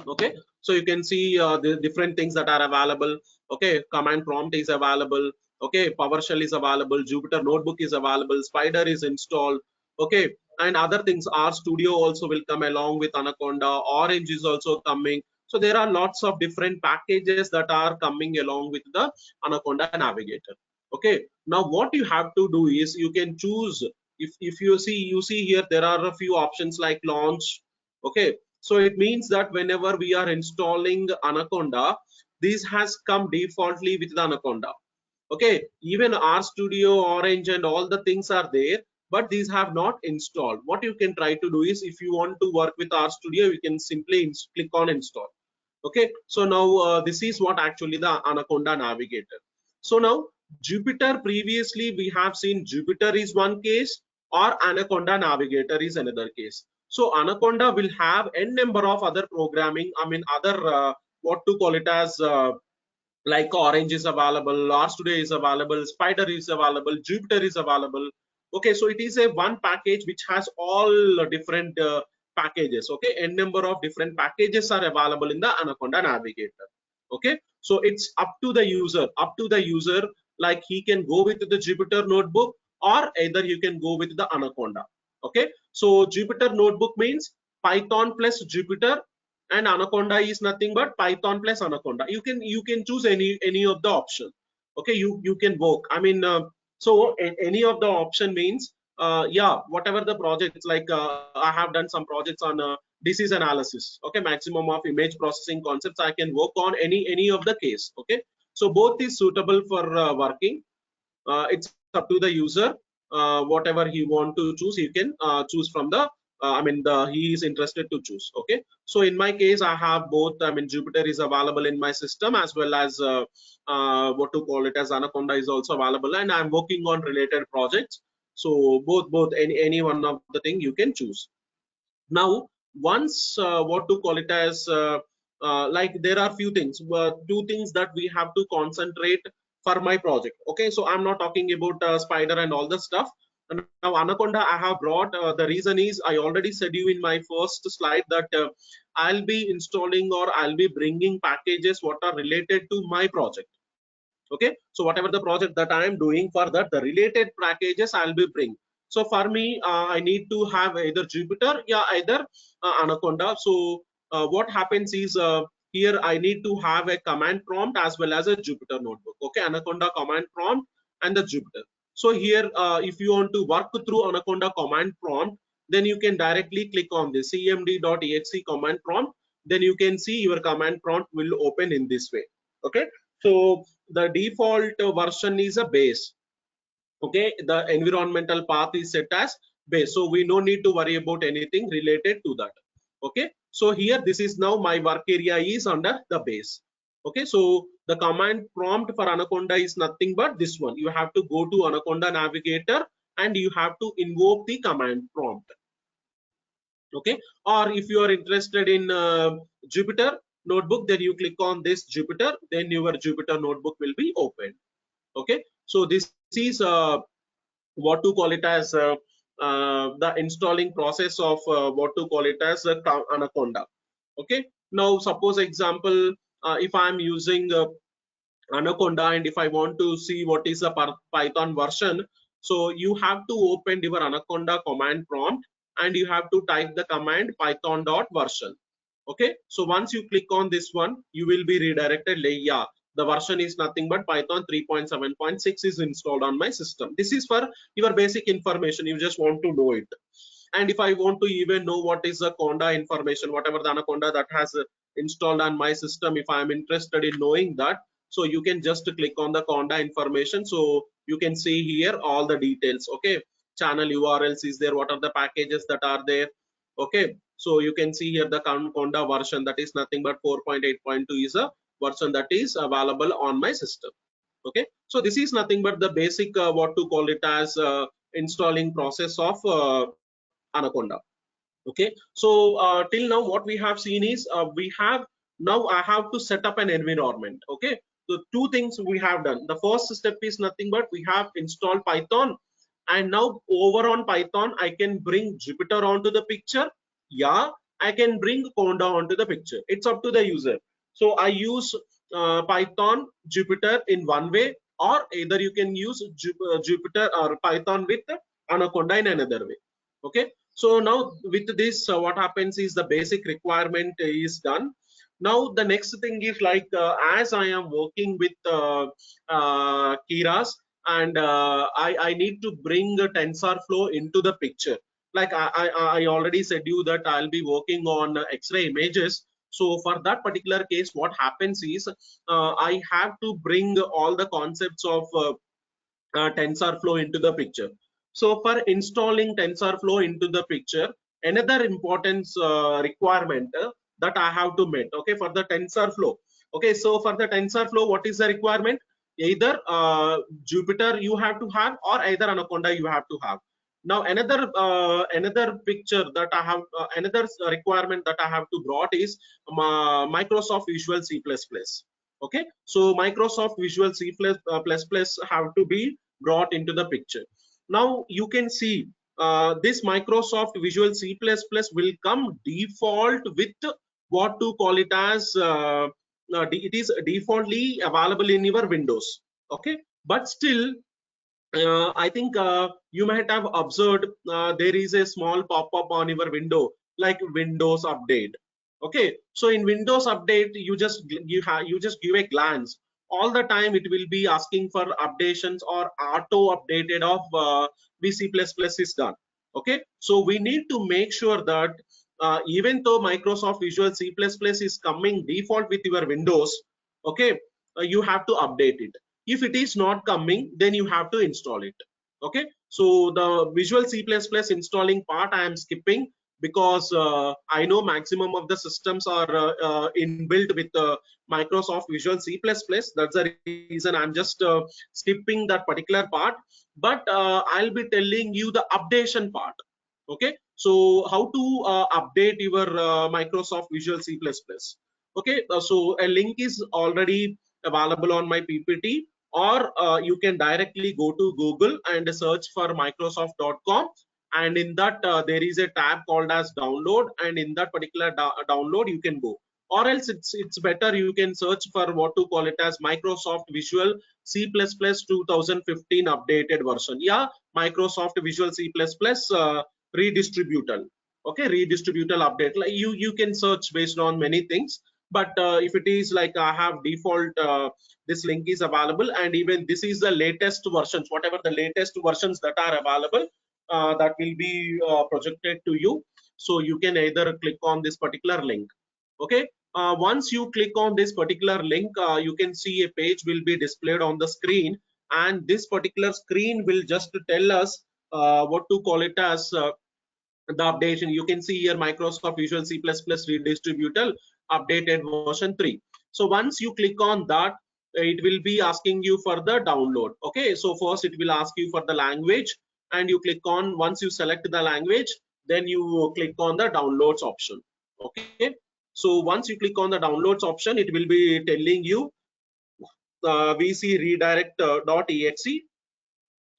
Okay, so you can see the different things that are available. Okay, command prompt is available. Okay, PowerShell is available, Jupyter Notebook is available, Spider is installed. Okay, and other things, R Studio also will come along with Anaconda, Orange is also coming. So there are lots of different packages that are coming along with the Anaconda Navigator. Okay, now what you have to do is you can choose, if you see here there are a few options like launch. Okay, so it means that whenever we are installing Anaconda, this has come defaultly with the Anaconda. Okay, even RStudio, Orange and all the things are there, but these have not installed. What you can try to do is, if you want to work with RStudio, you can simply click on install. Okay, so now this is what actually the Anaconda Navigator. So now Jupyter, previously we have seen Jupyter is one case, or Anaconda Navigator is another case. So Anaconda will have n number of other programming, other what to call it as like Orange is available, RStudio is available, Spider is available, Jupyter is available. Okay, so it is a one package which has all different packages. Okay, n number of different packages are available in the Anaconda Navigator. Okay, so it's up to the user, like he can go with the Jupyter Notebook, or either you can go with the Anaconda. Okay, so Jupyter Notebook means Python plus Jupyter, and Anaconda is nothing but Python plus Anaconda. You can choose any of the option. Okay, you can work, so any of the option means yeah, whatever the projects, like I have done some projects on disease analysis. Okay, maximum of image processing concepts, I can work on any of the case. Okay, so both is suitable for working. It's up to the user, whatever he want to choose, he can choose from the he is interested to choose. Okay, so in my case I have both. Jupyter is available in my system, as well as what to call it as Anaconda is also available, and I'm working on related projects. So both any one of the thing you can choose. Now once what to call it as like there are few things, two things that we have to concentrate for my project. Okay, so I'm not talking about Spider and all the stuff. And now Anaconda I have brought, the reason is I already said you in my first slide that I'll be installing, or I'll be bringing packages what are related to my project. Okay, so whatever the project that I am doing, for that the related packages I'll be bring. So for me I need to have either Jupyter, yeah, either Anaconda. So what happens is here I need to have a command prompt as well as a Jupyter notebook. Okay, Anaconda command prompt and the Jupyter. So here, if you want to work through Anaconda command prompt, then you can directly click on the cmd.exe command prompt. Then you can see your command prompt will open in this way. Okay, so the default version is a base. Okay, the environmental path is set as base, so we no need to worry about anything related to that. Okay, so here this is now my work area is under the base. Okay, so the command prompt for Anaconda is nothing but this one. You have to go to Anaconda Navigator and you have to invoke the command prompt. Okay, or if you are interested in Jupyter notebook, then you click on this Jupyter, then your Jupyter notebook will be opened. Okay, so this is what to call it as the installing process of what to call it as Anaconda. Okay, now suppose example, if I'm using Anaconda and if I want to see what is the Python version, so you have to open your Anaconda command prompt and you have to type the command python.version. Okay, so once you click on this one, you will be redirected. Yeah, the version is nothing but Python 3.7.6 is installed on my system. This is for your basic information, you just want to know it. And if I want to even know what is the Conda information, whatever the Anaconda that has installed on my system, if I am interested in knowing that, so you can just click on the Conda information. So you can see here all the details. Okay, channel URLs is there, what are the packages that are there. Okay, so you can see here the Conda version, that is nothing but 4.8.2 is a version that is available on my system. Okay, so this is nothing but the basic what to call it as installing process of Anaconda. Okay, so till now what we have seen is now I have to set up an environment. Okay, so two things we have done. The first step is nothing but we have installed Python, and now over on Python I can bring Jupyter onto the picture. Yeah, I can bring Conda onto the picture. It's up to the user. So I use Python, Jupyter in one way, or either you can use Jupyter or Python with Anaconda in another way. Okay, so now with this what happens is the basic requirement is done. Now the next thing is like as I am working with Keras, and I need to bring TensorFlow into the picture. Like I already said you that I'll be working on X-ray images. So for that particular case, what happens is I have to bring all the concepts of TensorFlow into the picture. So for installing TensorFlow into the picture, another important requirement that I have to meet. Okay, for the TensorFlow. Okay, so for the TensorFlow, what is the requirement? Either Jupyter you have to have, or either Anaconda you have to have. Now another picture that I have, another requirement that I have to brought is Microsoft Visual C++. Okay, so Microsoft Visual C++ have to be brought into the picture. Now you can see this Microsoft Visual C++ will come default with what to call it as it is defaultly available in your Windows. Okay, but still I think you might have observed there is a small pop-up on your window like Windows Update. Okay, so in Windows Update you just give a glance. All the time it will be asking for updations or auto updated of VC++ is done. Okay, so we need to make sure that even though Microsoft Visual C++ is coming default with your Windows, okay, you have to update it. If it is not coming, then you have to install it. Okay, so the Visual C++ installing part I am skipping because I know maximum of the systems are inbuilt with Microsoft Visual C++. That's the reason I'm just skipping that particular part. But I'll be telling you the updation part. Okay, so how to update your Microsoft Visual C++. Okay, so a link is already available on my PPT, or you can directly go to Google and search for Microsoft.com, and in that there is a tab called as download, and in that particular download you can go, or else it's better you can search for what to call it as Microsoft Visual C++ 2015 updated version. Yeah, Microsoft Visual C++ redistributal. Okay, redistributal update. Like you can search based on many things. But if it is like I have default, this link is available, and even this is the latest versions, whatever the latest versions that are available, that will be projected to you. So you can either click on this particular link. Okay, once you click on this particular link, you can see a page will be displayed on the screen, and this particular screen will just tell us what to call it as, the updation. You can see here Microsoft Visual C++ redistributor updated version 3. So once you click on that, it will be asking you for the download. Okay, so first it will ask you for the language, and you click on, once you select the language, then you click on the downloads option. Okay, so once you click on the downloads option, it will be telling you vc redirect.exe.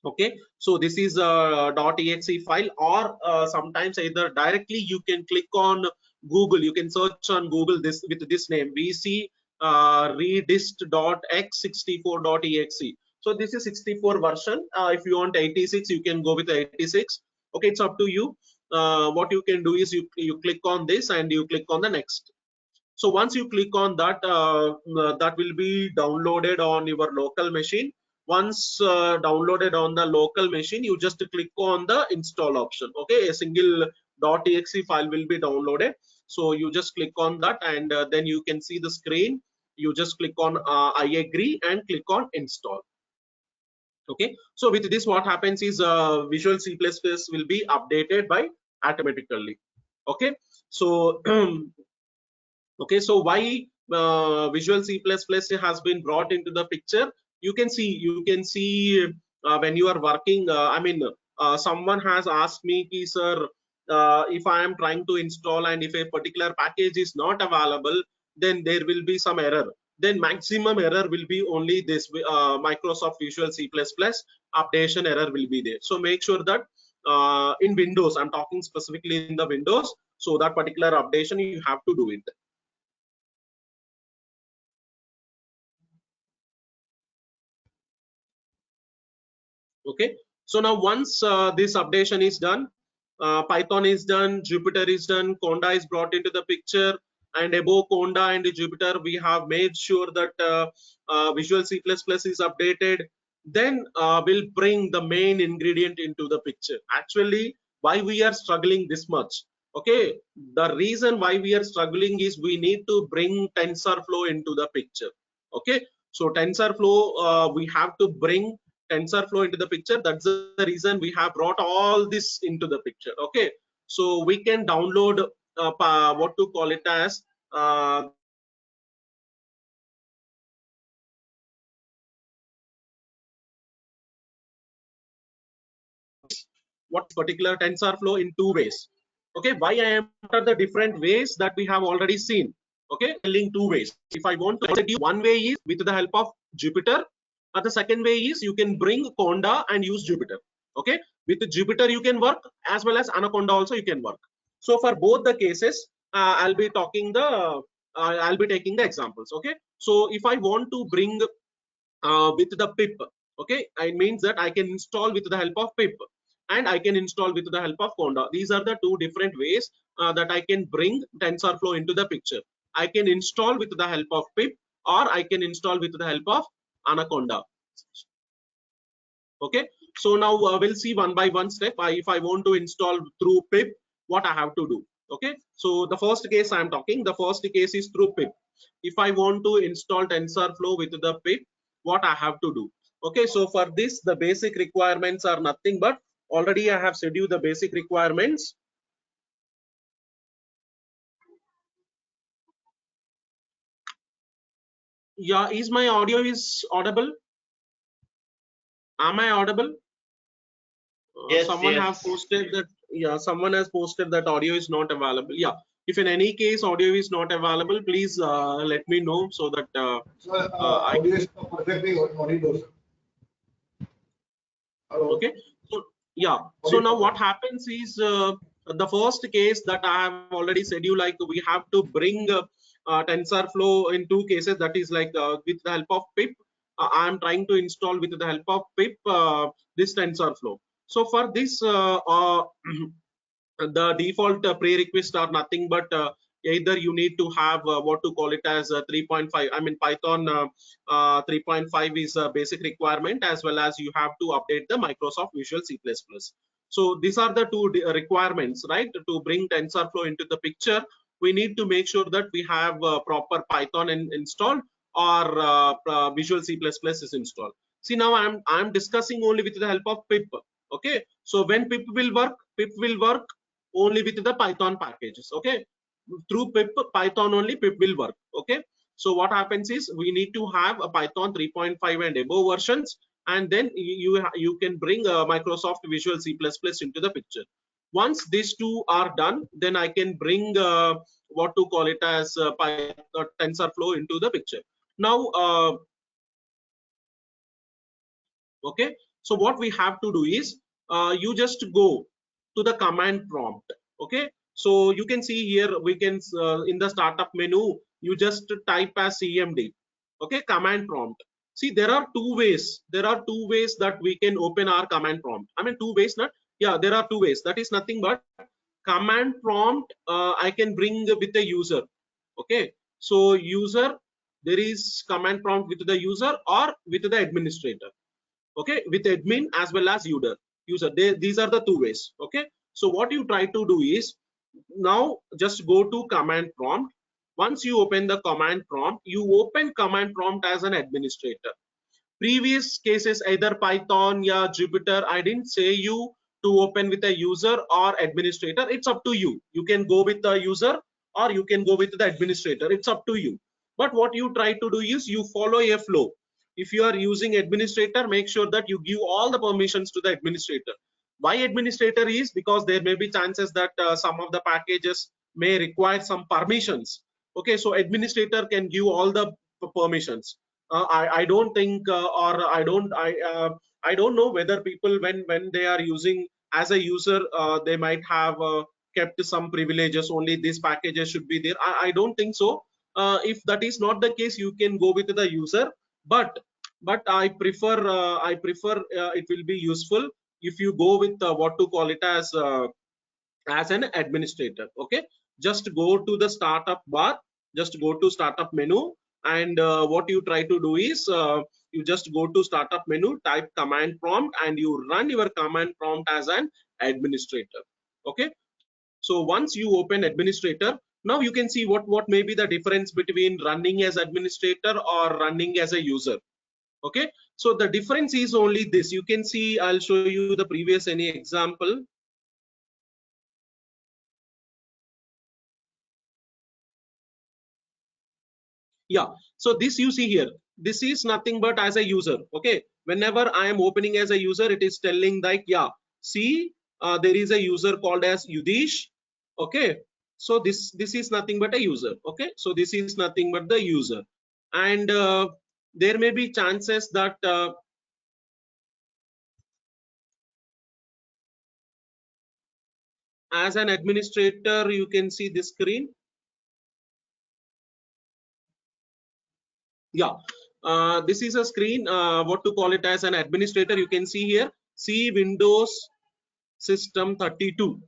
Okay, so this is a .exe file, or sometimes either directly you can click on Google, you can search on Google this with this name, vc redist.x64.exe. so this is 64 version. If you want 86, you can go with 86. Okay, it's up to you. What you can do is you click on this and you click on the next. So once you click on that, that will be downloaded on your local machine. Once downloaded on the local machine, you just click on the install option. Okay, a single .exe file will be downloaded. So you just click on that, and then you can see the screen. You just click on I agree and click on install. Okay, so with this, what happens is Visual C++ will be updated by automatically. Okay, so okay, so why Visual C++ has been brought into the picture? You can see when you are working, I mean, someone has asked me, sir, if I am trying to install and if a particular package is not available, then there will be some error. Then maximum error will be only this Microsoft Visual C++ updation error will be there. So make sure that in Windows, I'm talking specifically in the Windows, so that particular updation you have to do it. Okay, so now once this updation is done, Python is done, Jupyter is done, Conda is brought into the picture, and above Conda and Jupyter we have made sure that Visual C++ is updated. Then we'll bring the main ingredient into the picture. Actually, why we are struggling this much? Okay, the reason why we are struggling is we need to bring TensorFlow into the picture. Okay, so TensorFlow, we have to bring TensorFlow into the picture. That's the reason we have brought all this into the picture. Okay, so we can download what to call it as what particular TensorFlow in two ways. Okay, why I am after the different ways that we have already seen. Okay, telling two ways. If I want to set you, one way is with the help of Jupyter, or the second way is you can bring Conda and use Jupyter. Okay, with Jupyter you can work, as well as Anaconda also you can work. So for both the cases, I'll be taking the examples. Okay, so if I want to bring with the pip, okay, it means that I can install with the help of pip, and I can install with the help of Conda. These are the two different ways that I can bring TensorFlow into the picture. I can install with the help of pip, or I can install with the help of Anaconda. Okay, so now we'll see one by one step. If I want to install through pip, what I have to do. Okay, so the first case I'm talking, the first case is through pip. If I want to install TensorFlow with the pip, what I have to do. Okay, so for this, the basic requirements are nothing but, already I have said you the basic requirements. Yeah, is my audio is audible? Am I audible? Yes, someone yes. have posted that, yeah, someone has posted that audio is not available. Yeah, if in any case audio is not available, please let me know, so that audio is perfectly audible. Okay, so yeah, so now what happens is the first case that I have already said you, like we have to bring TensorFlow in two cases, that is like with the help of pip. I am trying to install with the help of pip this TensorFlow. So for this the default prerequisites are nothing but either you need to have what to call it as 3.5. I mean Python 3.5 is a basic requirement, as well as you have to update the Microsoft Visual C++. So these are the two requirements, right? To bring TensorFlow into the picture, we need to make sure that we have proper Python installed, or Visual C++ is installed. See, now I'm discussing only with the help of pip. Okay, so when pip will work only with the Python packages. Okay, through pip Python only pip will work. Okay, so what happens is we need to have a Python 3.5 and above versions, and then you can bring Microsoft Visual C++ into the picture. Once these two are done, then I can bring what to call it as TensorFlow into the picture. Now okay, so what we have to do is you just go to the command prompt. Okay, so you can see here we can in the startup menu you just type as cmd. Okay, command prompt. See, there are two ways that we can open our command prompt. I mean, two ways, not, yeah, there are two ways. That is nothing but command prompt I can bring with the user. Okay, so user, there is command prompt with the user or with the administrator. Okay, with admin as well as user. These are the two ways. Okay, so what you try to do is now just go to command prompt. Once you open the command prompt, you open command prompt as an administrator. Previous cases, either Python, yeah, Jupyter, I didn't say you to open with a user or administrator. It's up to you. You can go with the user or you can go with the administrator. It's up to you. But what you try to do is you follow a flow. If you are using administrator, make sure that you give all the permissions to the administrator. Why administrator is because there may be chances that some of the packages may require some permissions. Okay, so administrator can give all the permissions. I don't think or I don't know whether people when they are using as a user they might have kept some privileges, only these packages should be there. I don't think so. If that is not the case, you can go with the user, but I prefer it will be useful if you go with what to call it as an administrator. Okay, just go to the startup bar, just go to startup menu, and what you try to do is you just go to startup menu, type command prompt, and you run your command prompt as an administrator. Okay, so once you open administrator, now you can see what may be the difference between running as administrator or running as a user. Okay, so the difference is only this. You can see, I'll show you the previous any example. Yeah, so this you see here, this is nothing but as a user. Okay, whenever I am opening as a user, it is telling like, yeah, see, there is a user called as Yudish. Okay, so this is nothing but a user. Okay, so this is nothing but the user, and there may be chances that as an administrator you can see this screen. Yeah, this is a screen, what to call it as an administrator. You can see here, see Windows system 32.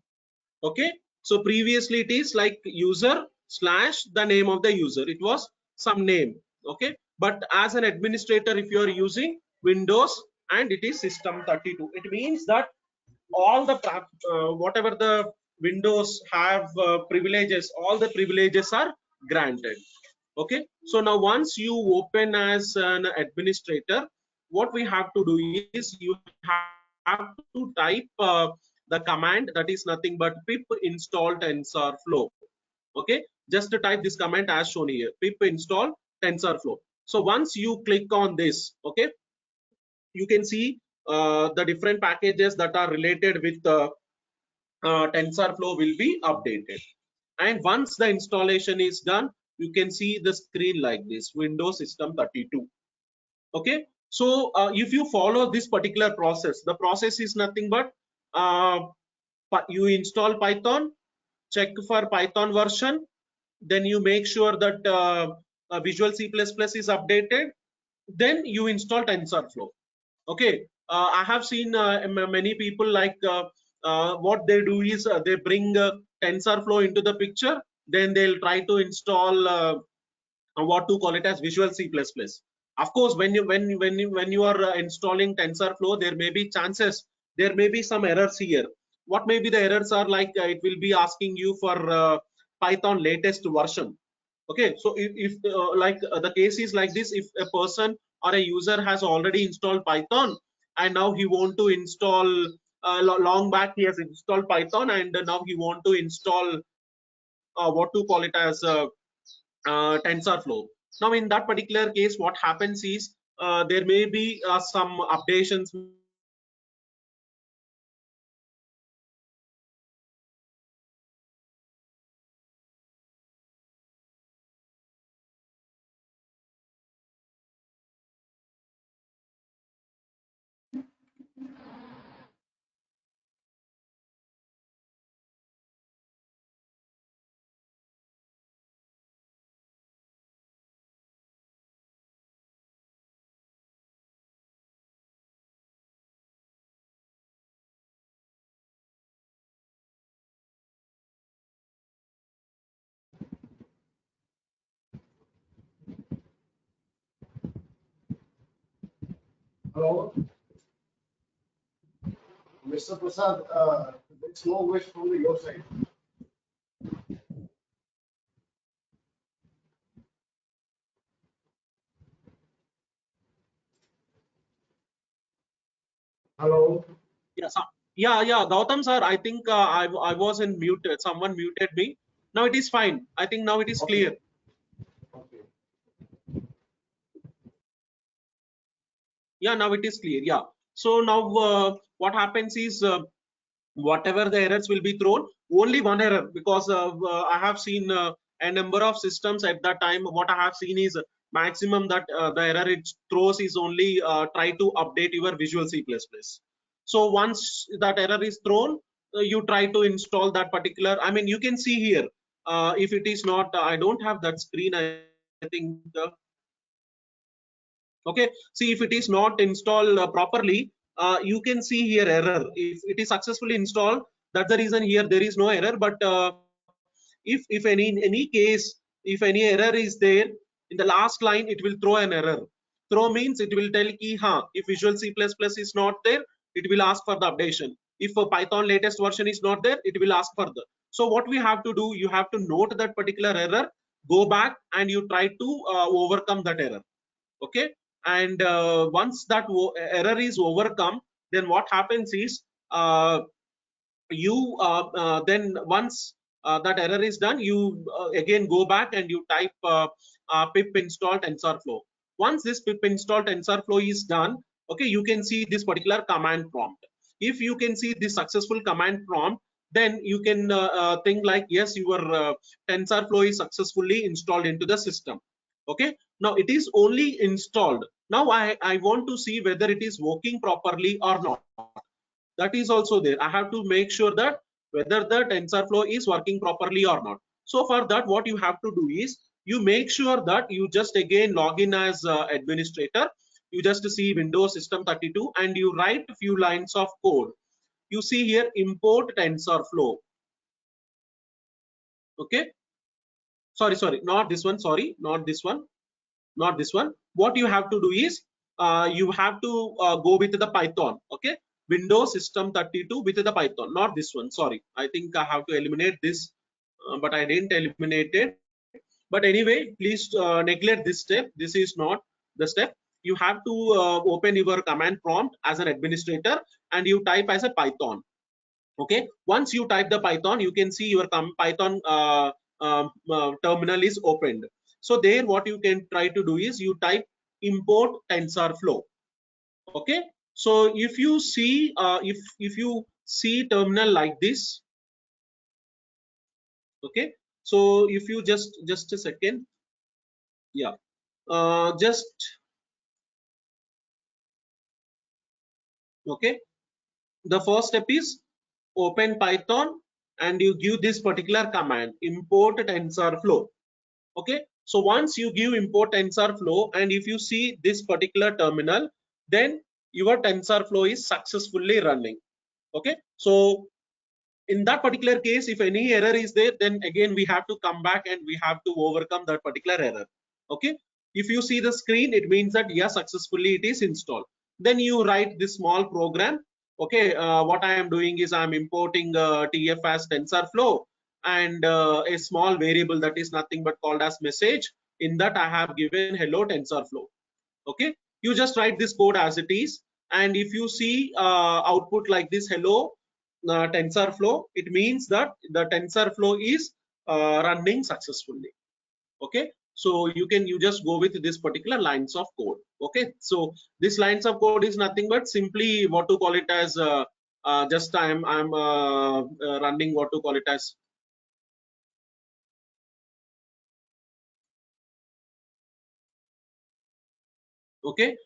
Okay, so previously it is like user slash the name of the user, it was some name. Okay, but as an administrator, if you are using Windows and it is system 32, it means that all the whatever the Windows have privileges, all the privileges are granted. Okay, so now once you open as an administrator, what we have to do is you have to type the command that is nothing but pip install TensorFlow. Okay, just to type this command as shown here, pip install TensorFlow. So once you click on this, okay, you can see the different packages that are related with TensorFlow will be updated. And once the installation is done, you can see the screen like this, Windows System 32. Okay, so if you follow this particular process, the process is nothing but you install Python, check for Python version, then you make sure that Visual C++ is updated, then you install TensorFlow. Okay, I have seen many people like what they do is they bring TensorFlow into the picture, then they'll try to install what to call it as Visual C++. Of course, when you are installing TensorFlow, there may be chances, there may be some errors here. What may be the errors are like it will be asking you for Python latest version. Okay, so if the case is like this, if a person or a user has already installed Python and now he want to install long back he has installed Python and now he want to install what to call it as TensorFlow. Now in that particular case, what happens is there may be some updations. Hello, Mr. Prasad, there's no wish from your side. Hello. Yeah, yeah, Gautam sir, I think I was in mute. Someone muted me. Now it is fine. I think now it is clear. Okay. Yeah, now it is clear. Yeah. So now what happens is whatever the errors will be thrown, only one error, because I have seen a number of systems at that time. What I have seen is maximum that the error it throws is only try to update your Visual C++. So once that error is thrown, you try to install that particular. I mean, you can see here if it is not. I don't have that screen. I think. Okay, see if it is not installed properly, you can see here error. If it is successfully installed, that's the reason here there is no error. But if any case, if any error is there in the last line, it will throw an error. Throw means it will tell ki if Visual C++ is not there, it will ask for the updation. If a Python latest version is not there, it will ask for the. So what we have to do, you have to note that particular error, go back and you try to overcome that error. Okay, and once that error is overcome, then what happens is you then once that error is done, you again go back and you type pip install TensorFlow. Once this pip install TensorFlow is done, okay, you can see this particular command prompt. If you can see this successful command prompt, then you can think like, yes, your TensorFlow is successfully installed into the system. Okay, now it is only installed. Now I want to see whether it is working properly or not. That is also there. I have to make sure that whether the TensorFlow is working properly or not. So for that, what you have to do is you make sure that you just again log in as administrator. You just see Windows System 32 and you write a few lines of code. You see here import TensorFlow. Okay, sorry, not this one. Sorry, not this one. Not this one. What you have to do is you have to go with the Python. Okay, Windows System 32 with the Python, not this one. Sorry, I think I have to eliminate this, but I didn't eliminate it. But anyway, please neglect this step. This is not the step. You have to open your command prompt as an administrator and you type as a Python. Okay, once you type the Python, you can see your Python terminal is opened. So there what you can try to do is you type import TensorFlow. Okay, so if you see if you see terminal like this, okay, so if you just a second, yeah, just okay, the first step is open Python and you give this particular command import TensorFlow. Okay, so once you give import TensorFlow and if you see this particular terminal, then your TensorFlow is successfully running. Okay, so in that particular case, if any error is there, then again we have to come back and we have to overcome that particular error. Okay, if you see the screen, it means that yes, successfully it is installed. Then you write this small program. Okay, what I am doing is I'm importing TF as TensorFlow and a small variable that is nothing but called as message. In that I have given hello TensorFlow. Okay, you just write this code as it is, and if you see output like this, hello TensorFlow, it means that the TensorFlow is running successfully. Okay, so you just go with this particular lines of code. Okay, so this lines of code is nothing but simply what to call it as just I'm running what to call it as okay.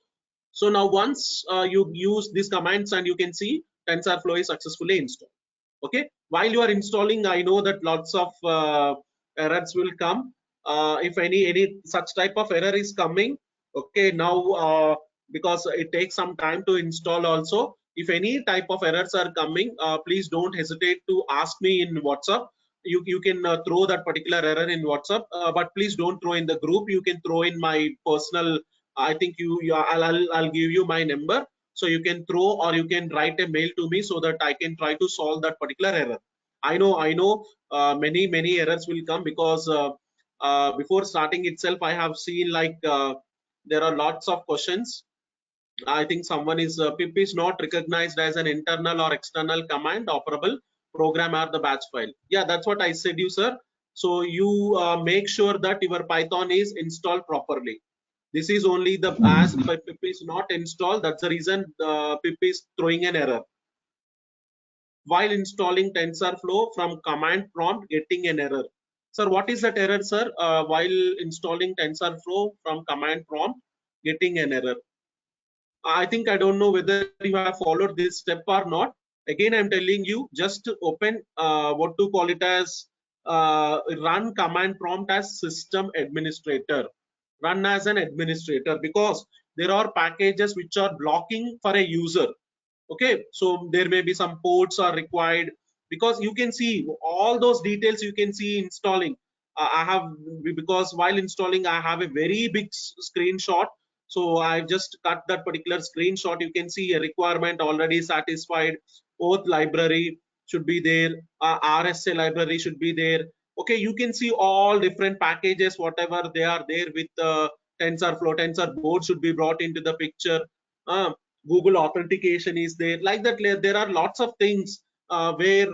So now once you use these commands, and you can see TensorFlow is successfully installed. Okay, while you are installing, I know that lots of errors will come. If any such type of error is coming, okay, now because it takes some time to install also, if any type of errors are coming, please don't hesitate to ask me in WhatsApp. You can throw that particular error in WhatsApp, but please don't throw in the group. You can throw in my personal, I think I'll give you my number, so you can throw or you can write a mail to me so that I can try to solve that particular error. I know many errors will come because before starting itself I have seen like there are lots of questions. I think someone is pip is not recognized as an internal or external command operable program or the batch file. Yeah, that's what I said you, sir. So you make sure that your Python is installed properly. This is only the as pip is not installed, that's the reason pip is throwing an error. While installing TensorFlow from command prompt, getting an error. Sir, what is that error, sir? While installing TensorFlow from command prompt, getting an error. I think I don't know whether you have followed this step or not. Again, I'm telling you, just open what to call it as run command prompt as system administrator. Run as an administrator, because there are packages which are blocking for a user. Okay, so there may be some ports are required, because you can see all those details you can see installing. I have, because while installing I have a very big screenshot, so I've just cut that particular screenshot. You can see a requirement already satisfied, OAuth library should be there, RSA library should be there. Okay, you can see all different packages, whatever they are there with TensorFlow. Tensor board should be brought into the picture. Google authentication is there, like that. There are lots of things where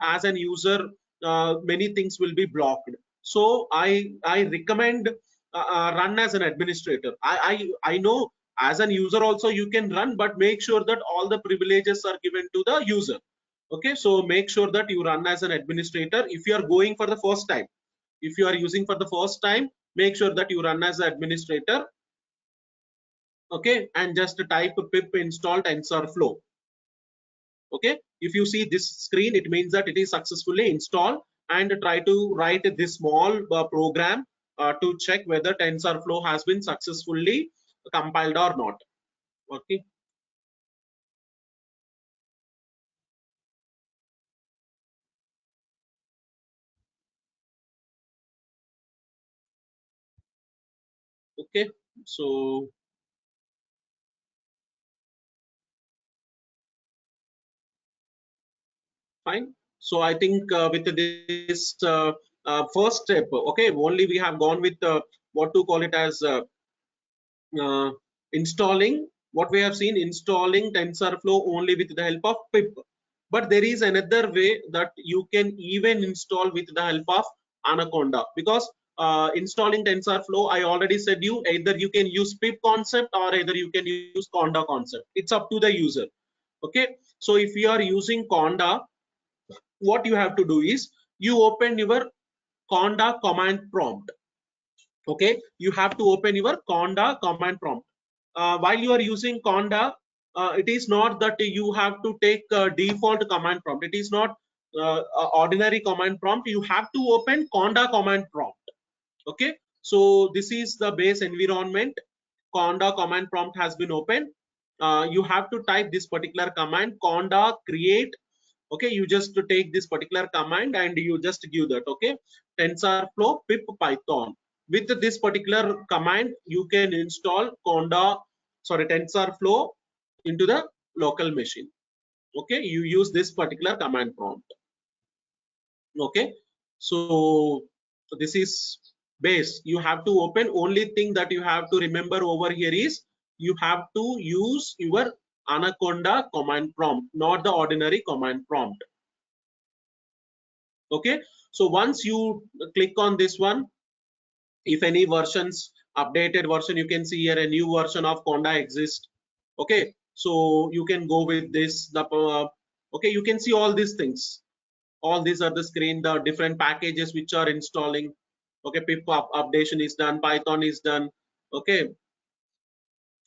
as an user many things will be blocked. So I recommend run as an administrator. I know as an user also you can run, but make sure that all the privileges are given to the user. Okay, so make sure that you run as an administrator. If you are going for the first time, if you are using for the first time, make sure that you run as an administrator. Okay, and just type pip install TensorFlow. Okay, if you see this screen, it means that it is successfully installed, and try to write this small program to check whether TensorFlow has been successfully compiled or not. Okay, okay, so fine. So I think with this first step, okay, only we have gone with what to call it as installing. What we have seen, installing TensorFlow only with the help of pip. But there is another way that you can even install with the help of Anaconda, because installing TensorFlow, I already said you, either you can use pip concept or either you can use Conda concept. It's up to the user. Okay, so if you are using Conda, what you have to do is you open your Conda command prompt. Okay, you have to open your Conda command prompt. While you are using Conda, it is not that you have to take default command prompt. It is not ordinary command prompt. You have to open Conda command prompt. Okay, so this is the base environment. Conda command prompt has been opened. You have to type this particular command, Conda create Okay, you just to take this particular command and you just give that. Okay, TensorFlow pip Python. With this particular command, you can install TensorFlow into the local machine. Okay, you use this particular command prompt. Okay, so this is base. You have to open. Only thing that you have to remember over here is you have to use your Anaconda command prompt, not the ordinary command prompt. Okay, so once you click on this one, if any versions, updated version, you can see here a new version of Conda exists. Okay, so you can go with this. Okay, you can see all these things. All these are the screen, the different packages which are installing. Okay, pip updation is done, Python is done. Okay,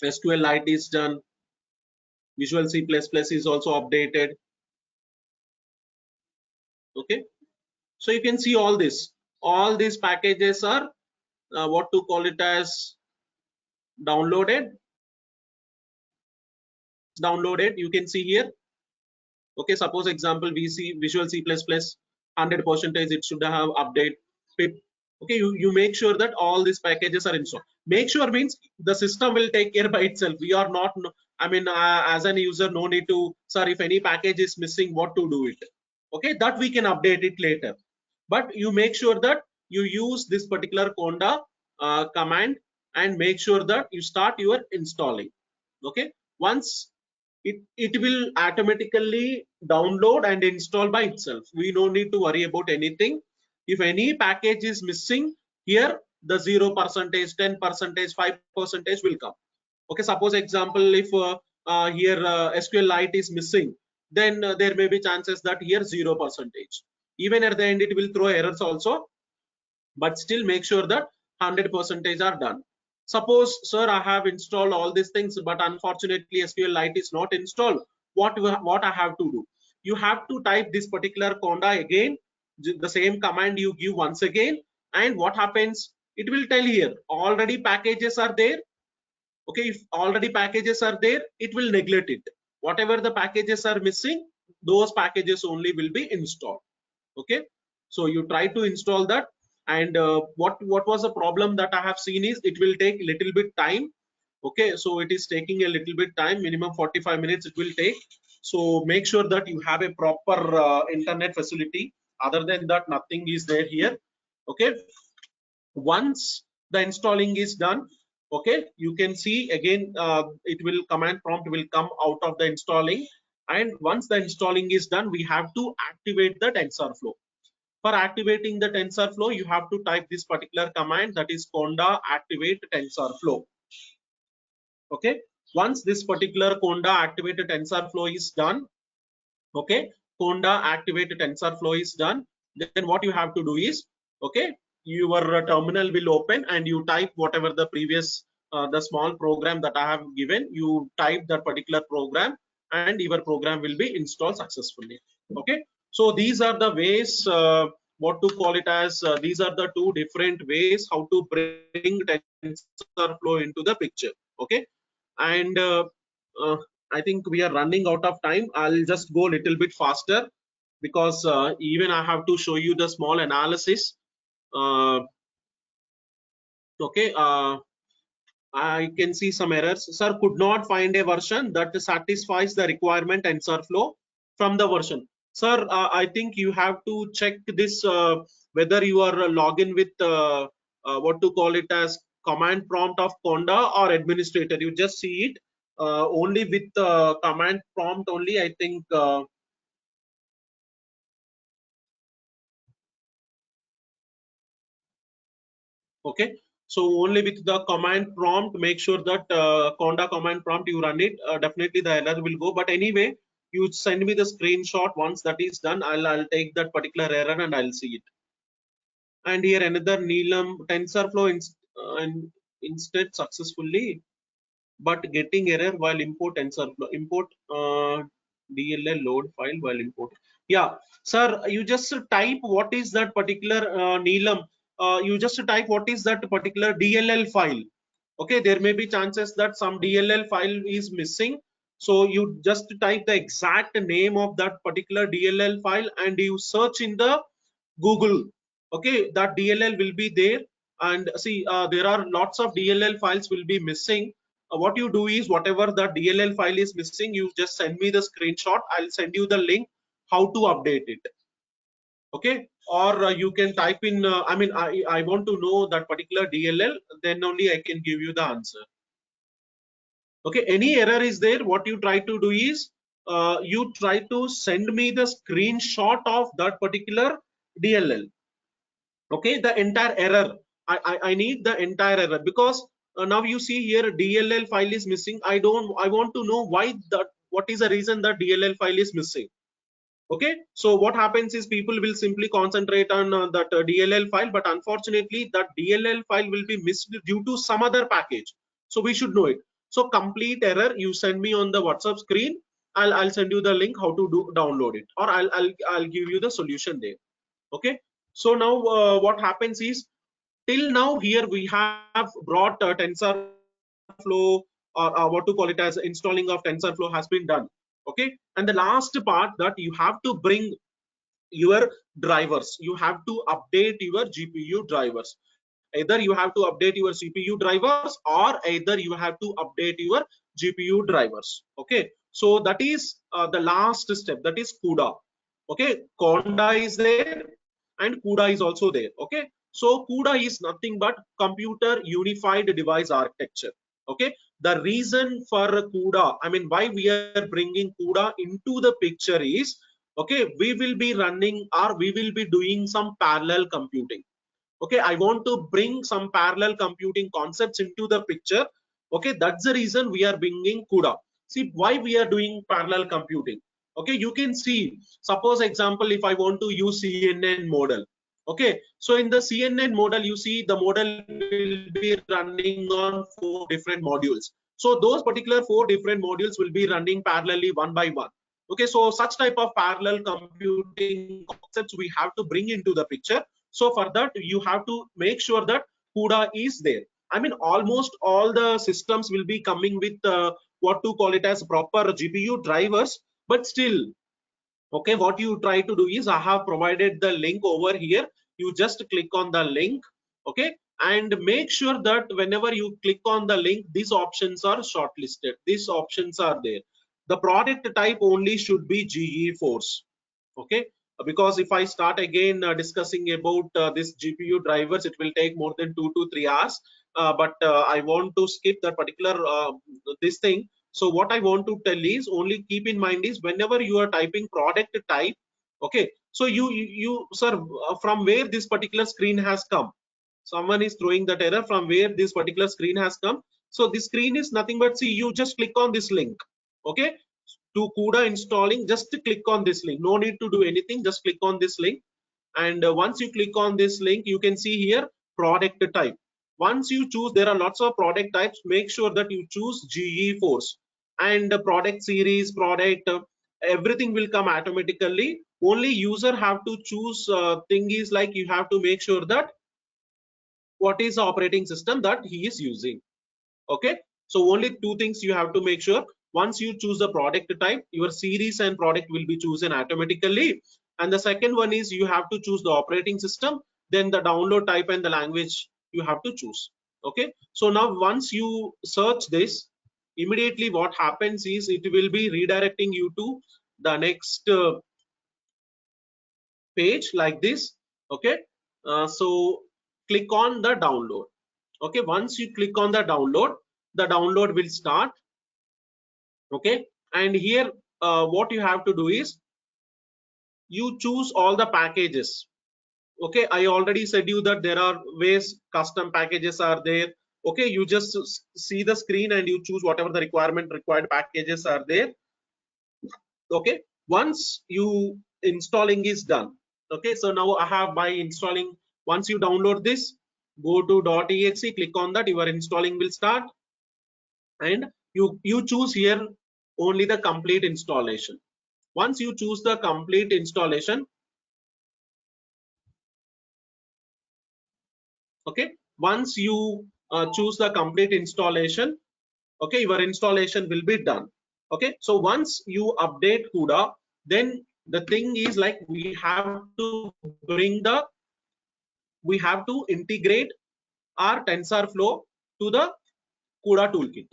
SQLite is done, Visual C++ is also updated. Okay, so you can see all this. All these packages are what to call it as downloaded. You can see here. Okay, suppose example Visual C++ 100% it should have update pip. Okay, you make sure that all these packages are installed. Make sure means the system will take care by itself. We are not, I mean, as an user, no need to, sir, if any package is missing, what to do it. Okay, that we can update it later. But you make sure that you use this particular Conda command and make sure that you start your installing. Okay, once it will automatically download and install by itself. We don't need to worry about anything. If any package is missing here, the 0%, 10%, 5% will come. Okay, suppose example, if here SQLite is missing, then there may be chances that here 0%. Even at the end it will throw errors also, but still make sure that 100% are done. Suppose, sir, I have installed all these things, but unfortunately SQLite is not installed. What I have to do? You have to type this particular Conda again, the same command you give once again, and what happens? It will tell here already packages are there. Okay, if already packages are there, it will neglect it. Whatever the packages are missing, those packages only will be installed. Okay, so you try to install that. And what was the problem that I have seen is it will take a little bit time. Okay, so it is taking a little bit time, minimum 45 minutes it will take. So make sure that you have a proper internet facility. Other than that, nothing is there here. Okay, once the installing is done, okay, you can see again it will command prompt will come out of the installing. And once the installing is done, we have to activate the TensorFlow. For activating the TensorFlow, you have to type this particular command, that is Conda activate TensorFlow. Okay, once this particular Conda activated TensorFlow is done, okay, Conda activated TensorFlow is done, then what you have to do is, okay, your terminal will open and you type whatever the previous the small program that I have given, you type that particular program and your program will be installed successfully. Okay, so these are the ways, what to call it as, these are the two different ways how to bring TensorFlow into the picture. Okay, and I think we are running out of time. I'll just go a little bit faster because even I have to show you the small analysis. Okay, I can see some errors. Sir, could not find a version that satisfies the requirement TensorFlow from the version. Sir, I think you have to check this whether you are login with what to call it as command prompt of Conda or administrator. You just see it only with command prompt only. I think okay, so only with the command prompt, make sure that Conda command prompt you run it, definitely the error will go. But anyway, you send me the screenshot. Once that is done, I'll take that particular error and I'll see it. And here another Neelam TensorFlow instead successfully, but getting error while import TensorFlow, import DLL load file while import. Yeah, sir, you just type what is that particular Neelam. You just type what is that particular DLL file. Okay, there may be chances that some DLL file is missing. So you just type the exact name of that particular DLL file and you search in the Google. Okay, that DLL will be there. And see, there are lots of DLL files will be missing. What you do is, whatever the DLL file is missing, you just send me the screenshot. I'll send you the link how to update it. Okay, or you can type in, I want to know that particular DLL, then only I can give you the answer. Okay, any error is there, what you try to do is, you try to send me the screenshot of that particular DLL. Okay, the entire error. I need the entire error, because now you see here DLL file is missing. I want to know why that, what is the reason that DLL file is missing. Okay, so what happens is people will simply concentrate on that DLL file, but unfortunately that DLL file will be missed due to some other package. So we should know it. So complete error, you send me on the WhatsApp screen. I'll send you the link how to download it, or I'll give you the solution there. Okay, so now what happens is, till now here we have brought TensorFlow, or what to call it as installing of TensorFlow has been done. Okay, and the last part that you have to bring your drivers, you have to update your GPU drivers. Either you have to update your CPU drivers, or either you have to update your GPU drivers. Okay, so that is the last step, that is CUDA. Okay, Conda is there and CUDA is also there. Okay, so CUDA is nothing but Computer Unified Device Architecture. Okay, the reason for CUDA, I mean why we are bringing CUDA into the picture is, okay, we will be running, or we will be doing some parallel computing. Okay, I want to bring some parallel computing concepts into the picture. Okay, that's the reason we are bringing CUDA. See, why we are doing parallel computing. Okay, you can see, suppose example, if I want to use CNN model. Okay, so in the CNN model, you see the model will be running on 4 different modules. So those particular 4 different modules will be running parallelly one by one. Okay, so such type of parallel computing concepts we have to bring into the picture. So for that, you have to make sure that CUDA is there. I mean, almost all the systems will be coming with what to call it as proper GPU drivers, but still, okay, what you try to do is, I have provided the link over here. You just click on the link, okay, and make sure that whenever you click on the link, these options are shortlisted. These options are there. The product type only should be GeForce. Okay, because if I start again discussing about this GPU drivers, it will take more than 2 to 3 hours. But I want to skip that particular this thing. So what I want to tell is, only keep in mind is, whenever you are typing product type, okay, so you sir, from where this particular screen has come, someone is throwing that error, from where this particular screen has come. So this screen is nothing but, see, you just click on this link. Okay, to CUDA installing, just click on this link. No need to do anything, just click on this link. And once you click on this link, you can see here product type. Once you choose, there are lots of product types. Make sure that you choose GeForce, and product series, product, everything will come automatically. Only user have to choose thing is, like, you have to make sure that what is the operating system that he is using. Okay, so only 2 things you have to make sure. Once you choose the product type, your series and product will be chosen automatically. And the second one is, you have to choose the operating system, then the download type and the language you have to choose. Okay, so now once you search this, immediately what happens is, it will be redirecting you to the next page like this. Okay, so click on the download. Okay, once you click on the download will start. Okay, and here what you have to do is, you choose all the packages. Okay, I already said you that there are ways custom packages are there. Okay, you just see the screen and you choose whatever the required packages are there. Okay, once you installing is done. Okay, so now I have by installing. Once you download this, go to .exe, click on that, your installing will start, and you choose here only the complete installation. Once you choose the complete installation, okay, once you choose the complete installation, okay, your installation will be done. Okay, so once you update Cuda, then the thing is like we have to integrate our TensorFlow to the Cuda toolkit.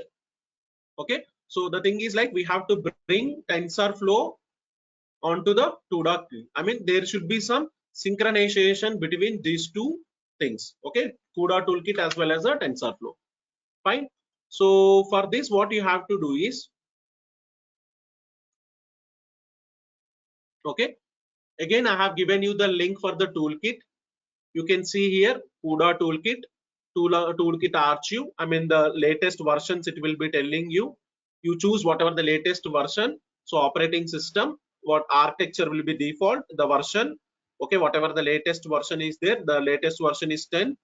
Okay, so the thing is like we have to bring TensorFlow onto the Cuda. I mean, there should be some synchronization between these two things. Okay, Cuda toolkit as well as the TensorFlow. Fine. So for this, what you have to do is, okay, again I have given you the link for the toolkit. You can see here Cuda toolkit, toolkit archive. I mean the latest versions it will be telling you. You choose whatever the latest version. So operating system, what architecture will be default, the version. Okay, whatever the latest version is there, the latest version is 10,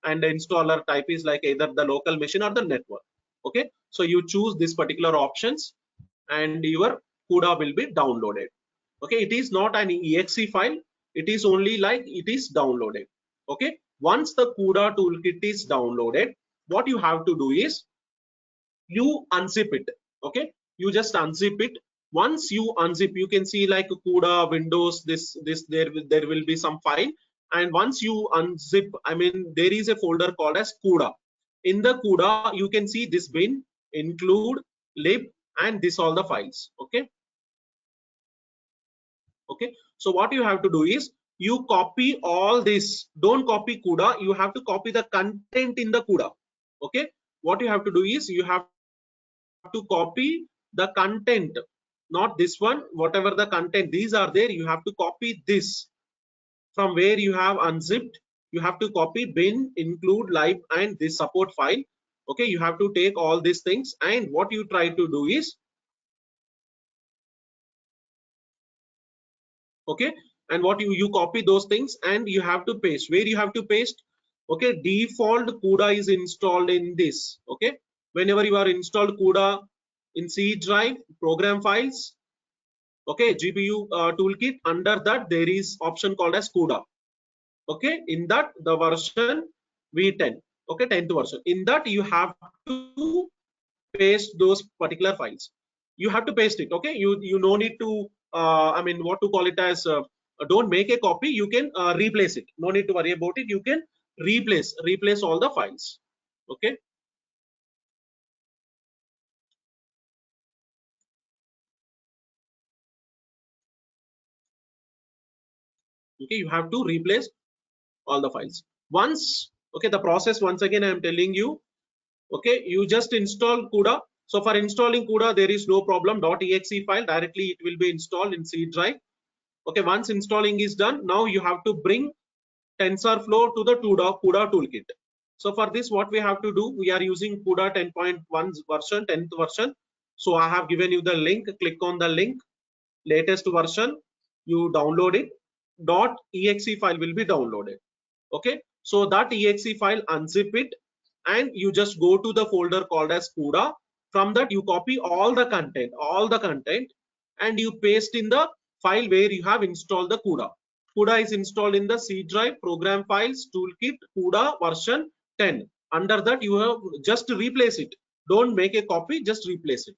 and the installer type is like either the local machine or the network. Okay, so you choose this particular options and your Cuda will be downloaded. Okay, it is not an exe file, it is only like it is downloaded. Okay, once the Cuda toolkit is downloaded, what you have to do is you unzip it. Okay, you just unzip it. Once you unzip, you can see like Cuda Windows, this there will be some file, and once you unzip, I mean there is a folder called as Cuda. In the Cuda you can see this bin, include, lib, and this all the files. Okay, okay, so what you have to do is you copy all this. Don't copy Cuda, you have to copy the content in the Cuda. Okay, what you have to do is you have to copy the content, not this one, whatever the content these are there, you have to copy this from where you have unzipped. You have to copy bin, include, lib, and this support file. Okay, you have to take all these things, and what you try to do is, okay, and what you copy those things and you have to paste where you have to paste. Okay, default Cuda is installed in this. Okay, whenever you are installed Cuda in C drive, program files, okay, GPU toolkit, under that there is option called as Cuda. Okay, in that the version v10, okay, 10th version, in that you have to paste those particular files. You have to paste it. Okay, you no need to I mean what to call it as don't make a copy, you can replace it. No need to worry about it, you can replace all the files. Okay, okay, you have to replace all the files once. Okay, the process once again I am telling you. Okay, you just install Cuda. So for installing Cuda there is no problem, .exe file directly it will be installed in C drive. Okay, once installing is done, now you have to bring TensorFlow to the Cuda toolkit. So for this what we have to do, we are using Cuda 10.1 version, 10th version. So I have given you the link, click on the link, latest version, you download it, .exe file will be downloaded. Okay, so that exe file, unzip it, and you just go to the folder called as Cuda. From that you copy all the content, and you paste in the file where you have installed the Cuda. Cuda is installed in the C drive, program files, toolkit, Cuda version 10. Under that you have just replace it. Don't make a copy, just replace it.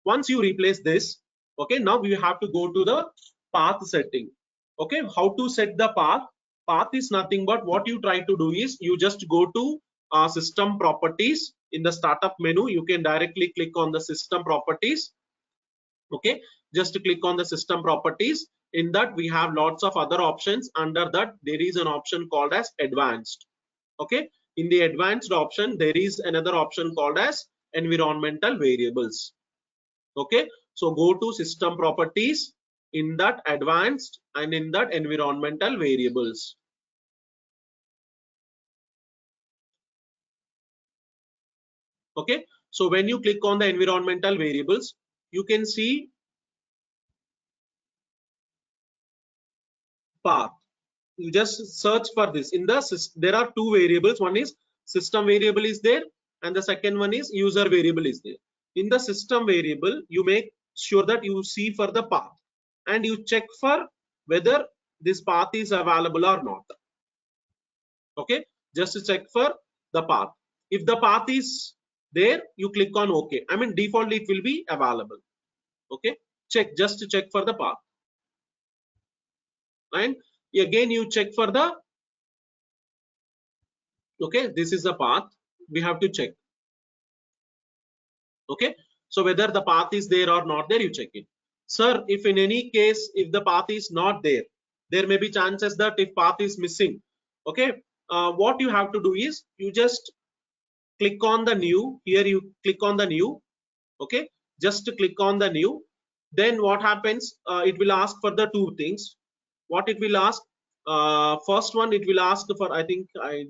Once you replace this, okay, now we have to go to the path setting. Okay, how to set the path? Path is nothing but what you try to do is you just go to system properties. In the startup menu you can directly click on the system properties. Okay, just click on the system properties. In that we have lots of other options. Under that there is an option called as advanced. Okay, in the advanced option there is another option called as environmental variables. Okay, so go to system properties, in that advanced, and in that environmental variables. Okay, so when you click on the environmental variables, you can see path. You just search for this. In the there are two variables, one is system variable is there, and the second one is user variable is there. In the system variable you make sure that you see for the path, and you check for whether this path is available or not. Okay, just to check for the path. If the path is there, you click on OK. I mean default it will be available. Okay, check, just to check for the path, and again you check for the, okay, this is the path we have to check. Okay, so whether the path is there or not there, you check it. Sir, if in any case, if the path is not there, there may be chances that if path is missing, okay, what you have to do is you just click on the new. Here you click on the new. Okay, just to click on the new. Then what happens, it will ask for the two things. What it will ask, first one, it will ask for, I think I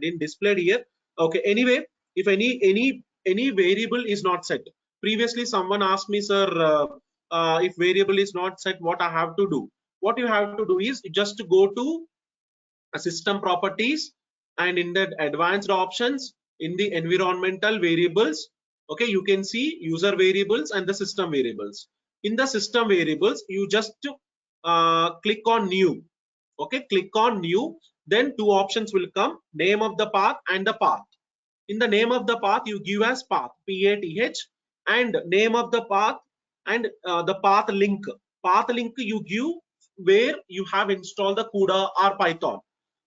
didn't display it here. Okay, anyway, if any variable is not set, previously someone asked me, sir, if variable is not set, what I have to do? What you have to do is just to go to system properties, and in the advanced options, in the environmental variables, okay, you can see user variables and the system variables. In the system variables, you just click on new. Okay, click on new, then two options will come, name of the path and the path. In the name of the path, you give as path, PATH, and name of the path, and the path link. Path link you give where you have installed the Cuda or Python.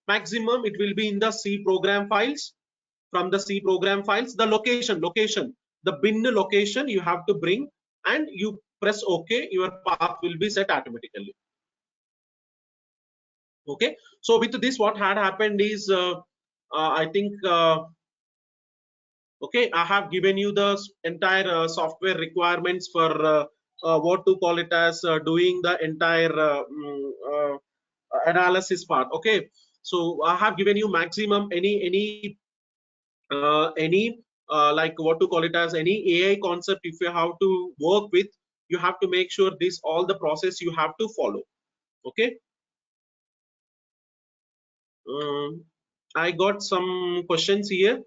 Maximum it will be in the C program files. From the C program files, the location, the bin location you have to bring, and you press OK, your path will be set automatically. Okay, so with this, what had happened is, I think, okay, I have given you the entire software requirements for what to call it as doing the entire analysis part. Okay, so I have given you maximum any like what to call it as any AI concept. If you have to work with, you have to make sure this all the process you have to follow. Okay, I got some questions here.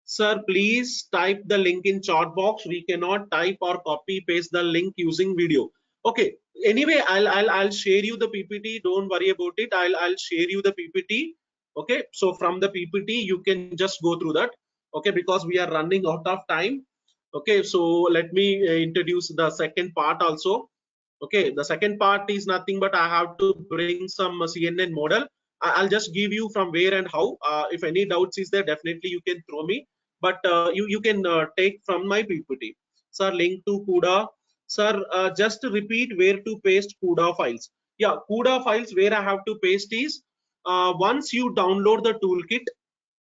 Sir, please type the link in chat box. We cannot type or copy paste the link using video. Okay. Anyway, I'll share you the PPT. Don't worry about it. I'll share you the PPT. Okay. So from the PPT, you can just go through that. Okay, because we are running out of time. Okay. So let me introduce the second part also. Okay. The second part is nothing but I have to bring some CNN model. I'll just give you from where and how. If any doubts is there, definitely you can throw me. But you can take from my PPT. Sir, link to Cuda. Sir, just to repeat where to paste Cuda files. Yeah, Cuda files where I have to paste is once you download the toolkit.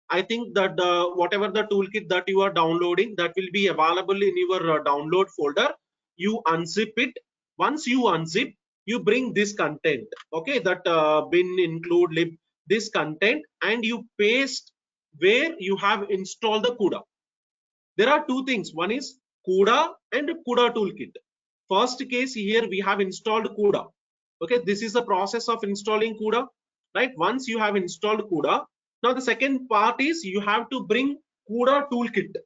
I think that whatever the toolkit that you are downloading, that will be available in your download folder. You unzip it. Once you unzip, you bring this content. Okay, that bin include lib this content, and you paste where you have installed the Cuda. There are two things. One is Cuda and Cuda toolkit. First case here we have installed Cuda. Okay, this is the process of installing Cuda. Right. Once you have installed Cuda, now the second part is you have to bring Cuda toolkit.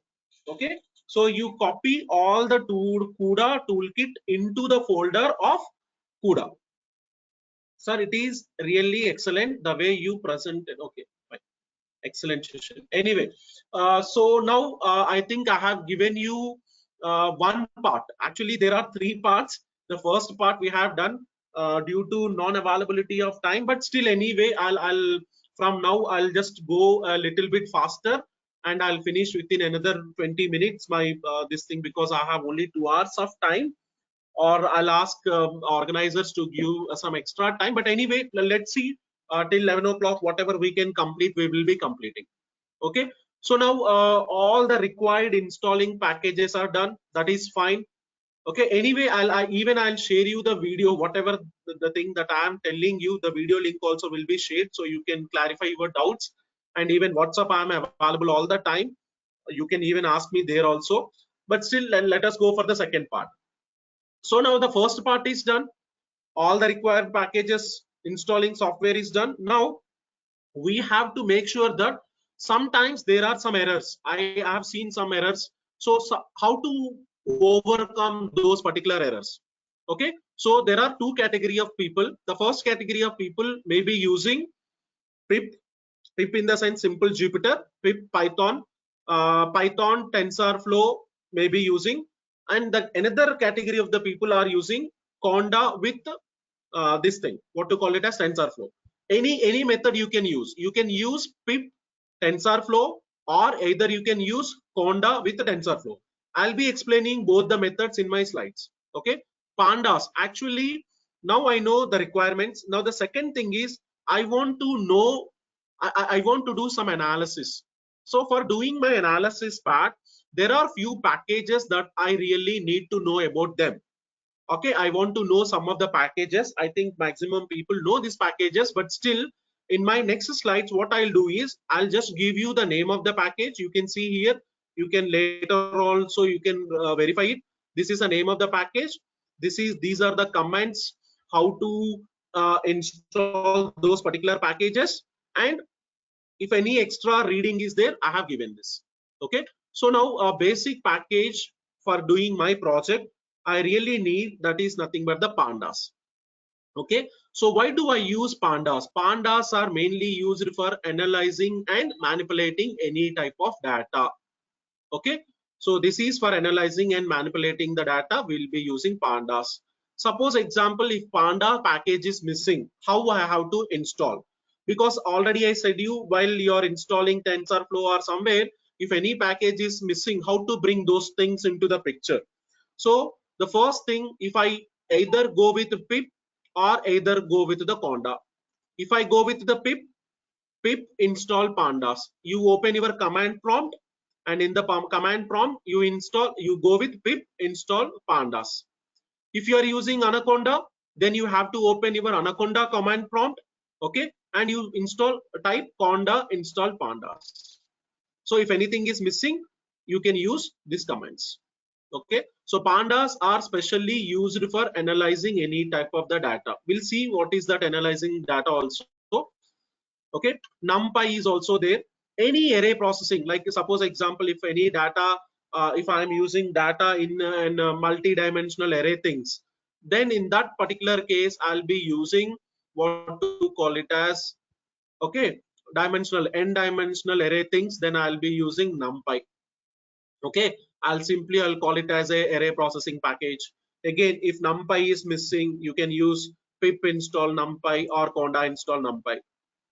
Okay, so you copy all the Cuda toolkit into the folder of Cuda. Sir, it is really excellent the way you presented. Okay, fine. Excellent session. Anyway, so now I think I have given you one part. Actually, there are three parts. The first part we have done due to non-availability of time, but still anyway, I'll from now I'll just go a little bit faster, and I'll finish within another 20 minutes my this thing, because I have only 2 hours of time. Or I'll ask organizers to give some extra time. But anyway, let's see till 11 o'clock, whatever we can complete, we will be completing. Okay. So now all the required installing packages are done. That is fine. Okay. Anyway, I'll share you the video, whatever the thing that I am telling you, the video link also will be shared, so you can clarify your doubts. And even WhatsApp, I am available all the time. You can even ask me there also. But still, let us go for the second part. So now the first part is done. All the required packages installing software is done. Now we have to make sure that sometimes there are some errors. I have seen some errors. So how to overcome those particular errors? Okay. So there are two category of people. The first category of people may be using Pip in the sense simple Jupyter, Pip Python, Python, TensorFlow, may be using, and the another category of the people are using Conda with this thing, what to call it as TensorFlow. Any method you can use. You can use Pip, TensorFlow, or either you can use Conda with TensorFlow. I'll be explaining both the methods in my slides. Okay, Pandas. Actually, now I know the requirements. Now the second thing is I want to know. I want to do some analysis. So for doing my analysis part, there are few packages that I really need to know about them. Okay, I want to know some of the packages. I think maximum people know these packages, but still in my next slides what I'll do is I'll just give you the name of the package. You can see here, you can later also you can verify it. This is the name of the package. These are the comments how to install those particular packages, and if any extra reading is there, I have given this. Okay, so now a basic package for doing my project I really need, that is nothing but the Pandas. Okay, so why do I use Pandas? Pandas are mainly used for analyzing and manipulating any type of data. Okay, so this is for analyzing and manipulating the data. We'll be using Pandas. Suppose example, if Panda package is missing, how I have to install? Because already I said you, while you're installing TensorFlow or somewhere, if any package is missing, how to bring those things into the picture? So the first thing, if I either go with Pip or either go with the Conda. If I go with the Pip install Pandas, you open your command prompt, and in the command prompt you go with Pip install Pandas. If you are using Anaconda, then you have to open your Anaconda command prompt, okay, and you type Conda install Pandas. So if anything is missing, you can use these commands. Okay, so Pandas are specially used for analyzing any type of the data. We'll see what is that analyzing data also. Okay, NumPy is also there. Any array processing, like suppose example, if any data, if I am using data in multi-dimensional array things, then in that particular case I'll be using what to call it as, okay, n-dimensional array things, then I'll be using NumPy. Okay, I'll call it as a array processing package. Again, if NumPy is missing, you can use Pip install NumPy or Conda install NumPy.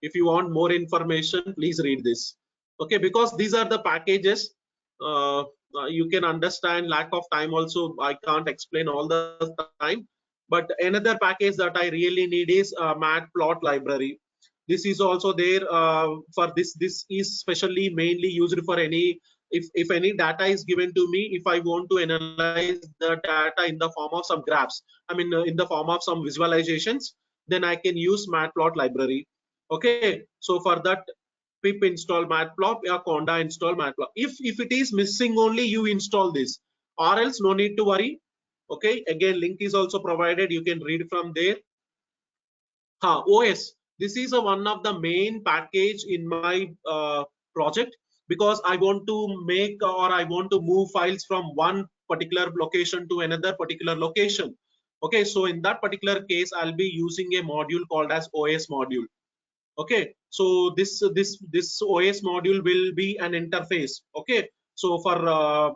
If you want more information, please read this. Okay, because these are the packages. You can understand, lack of time also, I can't explain all the time. But another package that I really need is matplot library. This is also there for this. This is specially mainly used for any, if any data is given to me, if I want to analyze the data in the form of some graphs, I mean in the form of some visualizations, then I can use matplot library. Okay, so for that, Pip install matplot or Conda install matplot. If it is missing only, you install this, or else no need to worry. Okay, again link is also provided, you can read from there. OS, this is one of the main package in my project, because I want to make or I want to move files from one particular location to another particular location. Okay, so in that particular case I'll be using a module called as OS module. Okay, so this OS module will be an interface. Okay, so for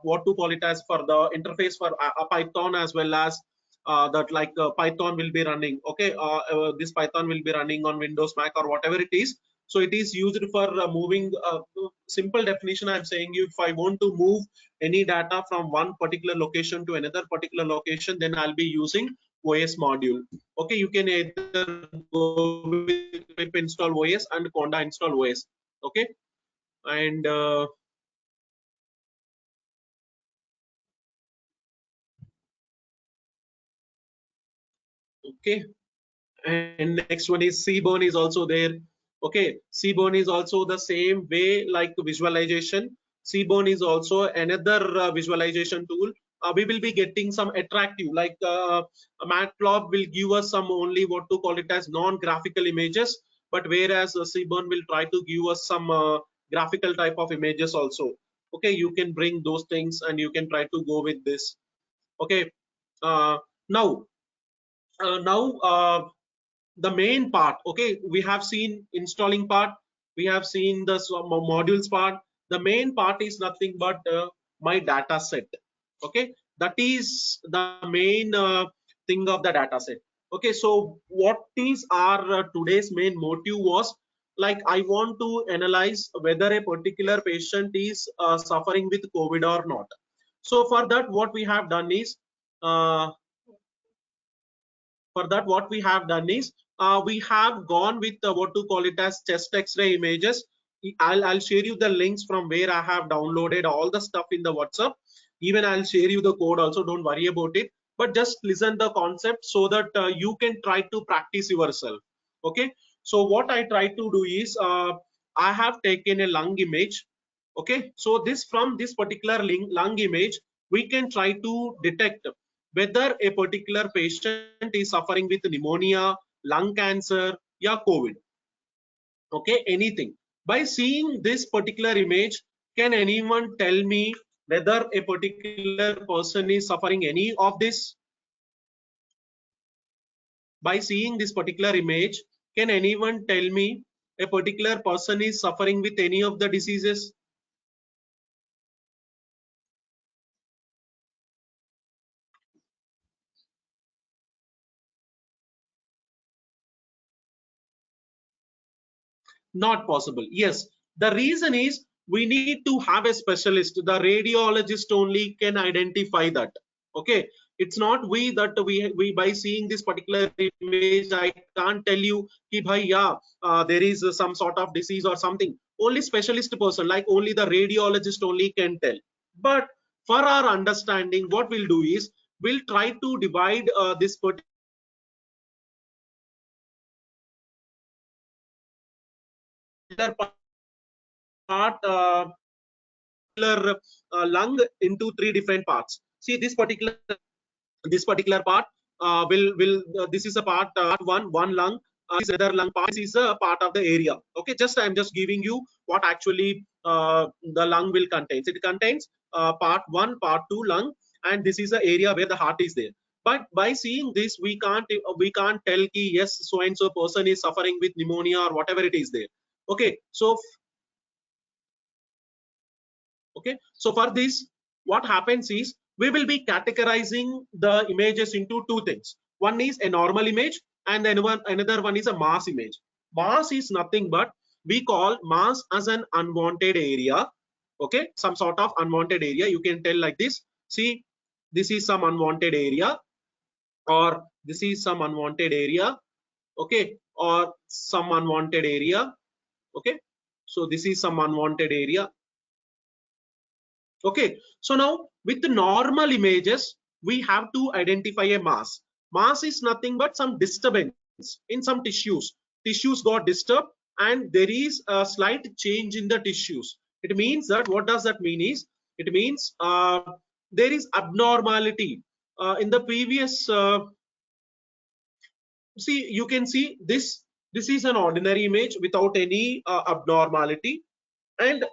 what to call it as, for the interface for Python, as well as that Python will be running. Okay, this Python will be running on Windows, Mac, or whatever it is. So it is used for moving. Simple definition I'm saying you, if I want to move any data from one particular location to another particular location, then I'll be using OS module. Okay, you can either go with Pip install OS and Conda install OS. Okay, and okay, and next one is Seaborn is also there. Okay, Seaborn is also the same way like visualization. Seaborn is also another visualization tool. We will be getting some attractive, like Matplotlib will give us some only what to call it as non-graphical images, but whereas Seaborn will try to give us some graphical type of images also. Okay, you can bring those things and you can try to go with this. Okay, now the main part. Okay, we have seen installing part, we have seen the modules part. The main part is nothing but my data set. Okay, that is the main thing of the data set. Okay, so what is our today's main motive was, like, I want to analyze whether a particular patient is suffering with COVID or not. So for that, what we have done is uh, we have gone with what to call it as chest X-ray images. I'll share you the links from where I have downloaded all the stuff in the WhatsApp. Even I'll share you the code also, don't worry about it, but just listen the concept so that you can try to practice yourself. Okay, so what I try to do is I have taken a lung image. Okay, so this, from this particular lung image, we can try to detect whether a particular patient is suffering with pneumonia, lung cancer, yeah, COVID. Okay, anything. By seeing this particular image, can anyone tell me whether a particular person is suffering any of this? By seeing this particular image, can anyone tell me a particular person is suffering with any of the diseases? Not possible. Yes, the reason is we need to have a specialist. The radiologist only can identify that. Okay, it's not we that we by seeing this particular image, I can't tell you ki bhai, yeah, there is some sort of disease or something. Only specialist person, like only the radiologist only can tell. But for our understanding, what we'll do is we'll try to divide this particular part lung into three different parts. See, this particular part this is a part one lung, this is another lung part, this is a part of the area. Okay, I'm just giving you what actually the lung will contain. It contains part 1, part 2 lung, and this is the area where the heart is there. But by seeing this, we can't tell ki yes, so and so person is suffering with pneumonia or whatever it is there. Okay, so okay, so for this, what happens is we will be categorizing the images into two things. One is a normal image, and then another one is a mass image. Mass is nothing but, we call mass as an unwanted area. Okay, some sort of unwanted area. You can tell like this. See, this is some unwanted area, or this is some unwanted area. Okay, or some unwanted area. Okay, so this is some unwanted area. Okay, so now with the normal images, we have to identify a mass. Mass is nothing but some disturbance in some tissues. Tissues got disturbed and there is a slight change in the tissues. It means that, what does that mean is, it means there is abnormality. In the previous, see, you can see this is an ordinary image without any abnormality, and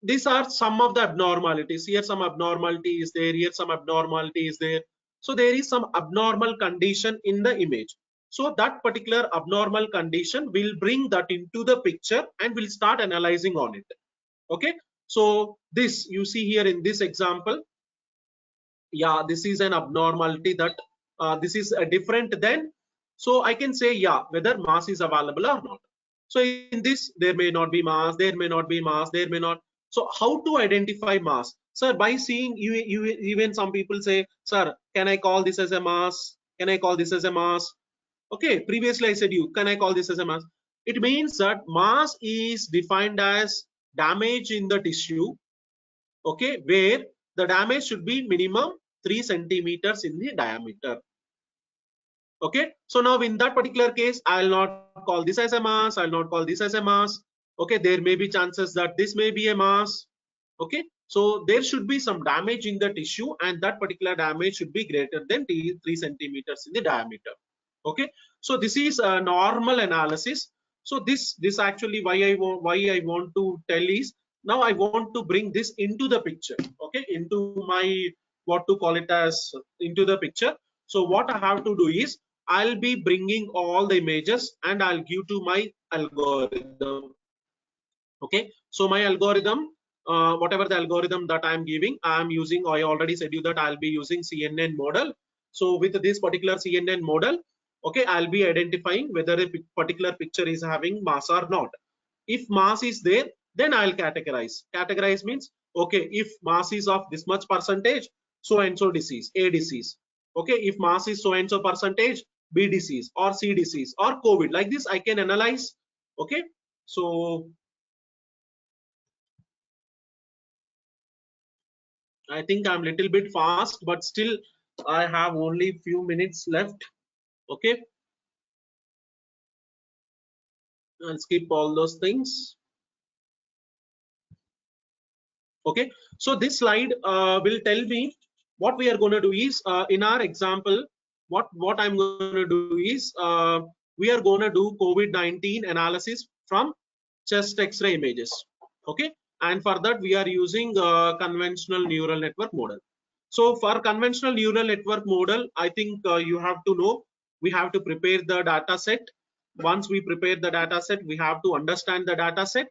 these are some of the abnormalities. Here some abnormality is there, here some abnormality is there. So there is some abnormal condition in the image. So that particular abnormal condition will bring that into the picture and we'll start analyzing on it. Okay, so this you see here in this example, yeah, this is an abnormality that this is different than, so I can say, yeah, whether mass is available or not. So in this, there may not be mass, there may not be mass, there may not. So how to identify mass? Sir, by seeing, even some people say, sir, can I call this as a mass? Can I call this as a mass? Okay, previously I said, you can I call this as a mass? It means that mass is defined as damage in the tissue, okay, where the damage should be minimum 3 centimeters in the diameter. Okay, so now in that particular case, I'll not call this as a mass, I'll not call this as a mass. Okay, there may be chances that this may be a mass. Okay, so there should be some damage in the tissue, and that particular damage should be greater than 3 centimeters in the diameter. Okay, so this is a normal analysis. So this actually, why I want to tell is, now I want to bring this into the picture. Okay, into my, what to call it as, into the picture. So what I have to do is, I'll be bringing all the images and I'll give to my algorithm. Okay, so my algorithm whatever the algorithm that I'm giving, I'm using, I already said you that I'll be using CNN model. So with this particular CNN model, okay, I'll be identifying whether a particular picture is having mass or not. If mass is there, then I'll categorize. Categorize means, okay, if mass is of this much percentage, so and so disease, A disease. Okay, if mass is so and so percentage, B disease or C disease or COVID. Like this, I can analyze. Okay, so I think I'm a little bit fast, but still I have only few minutes left. Okay, I'll skip all those things. Okay, so this slide will tell me what we are going to do is in our example, what I'm going to do is we are going to do COVID-19 analysis from chest X-ray images. Okay, and for that we are using conventional neural network model. So for conventional neural network model, I think you have to know we have to prepare the data set. Once we prepare the data set, we have to understand the data set.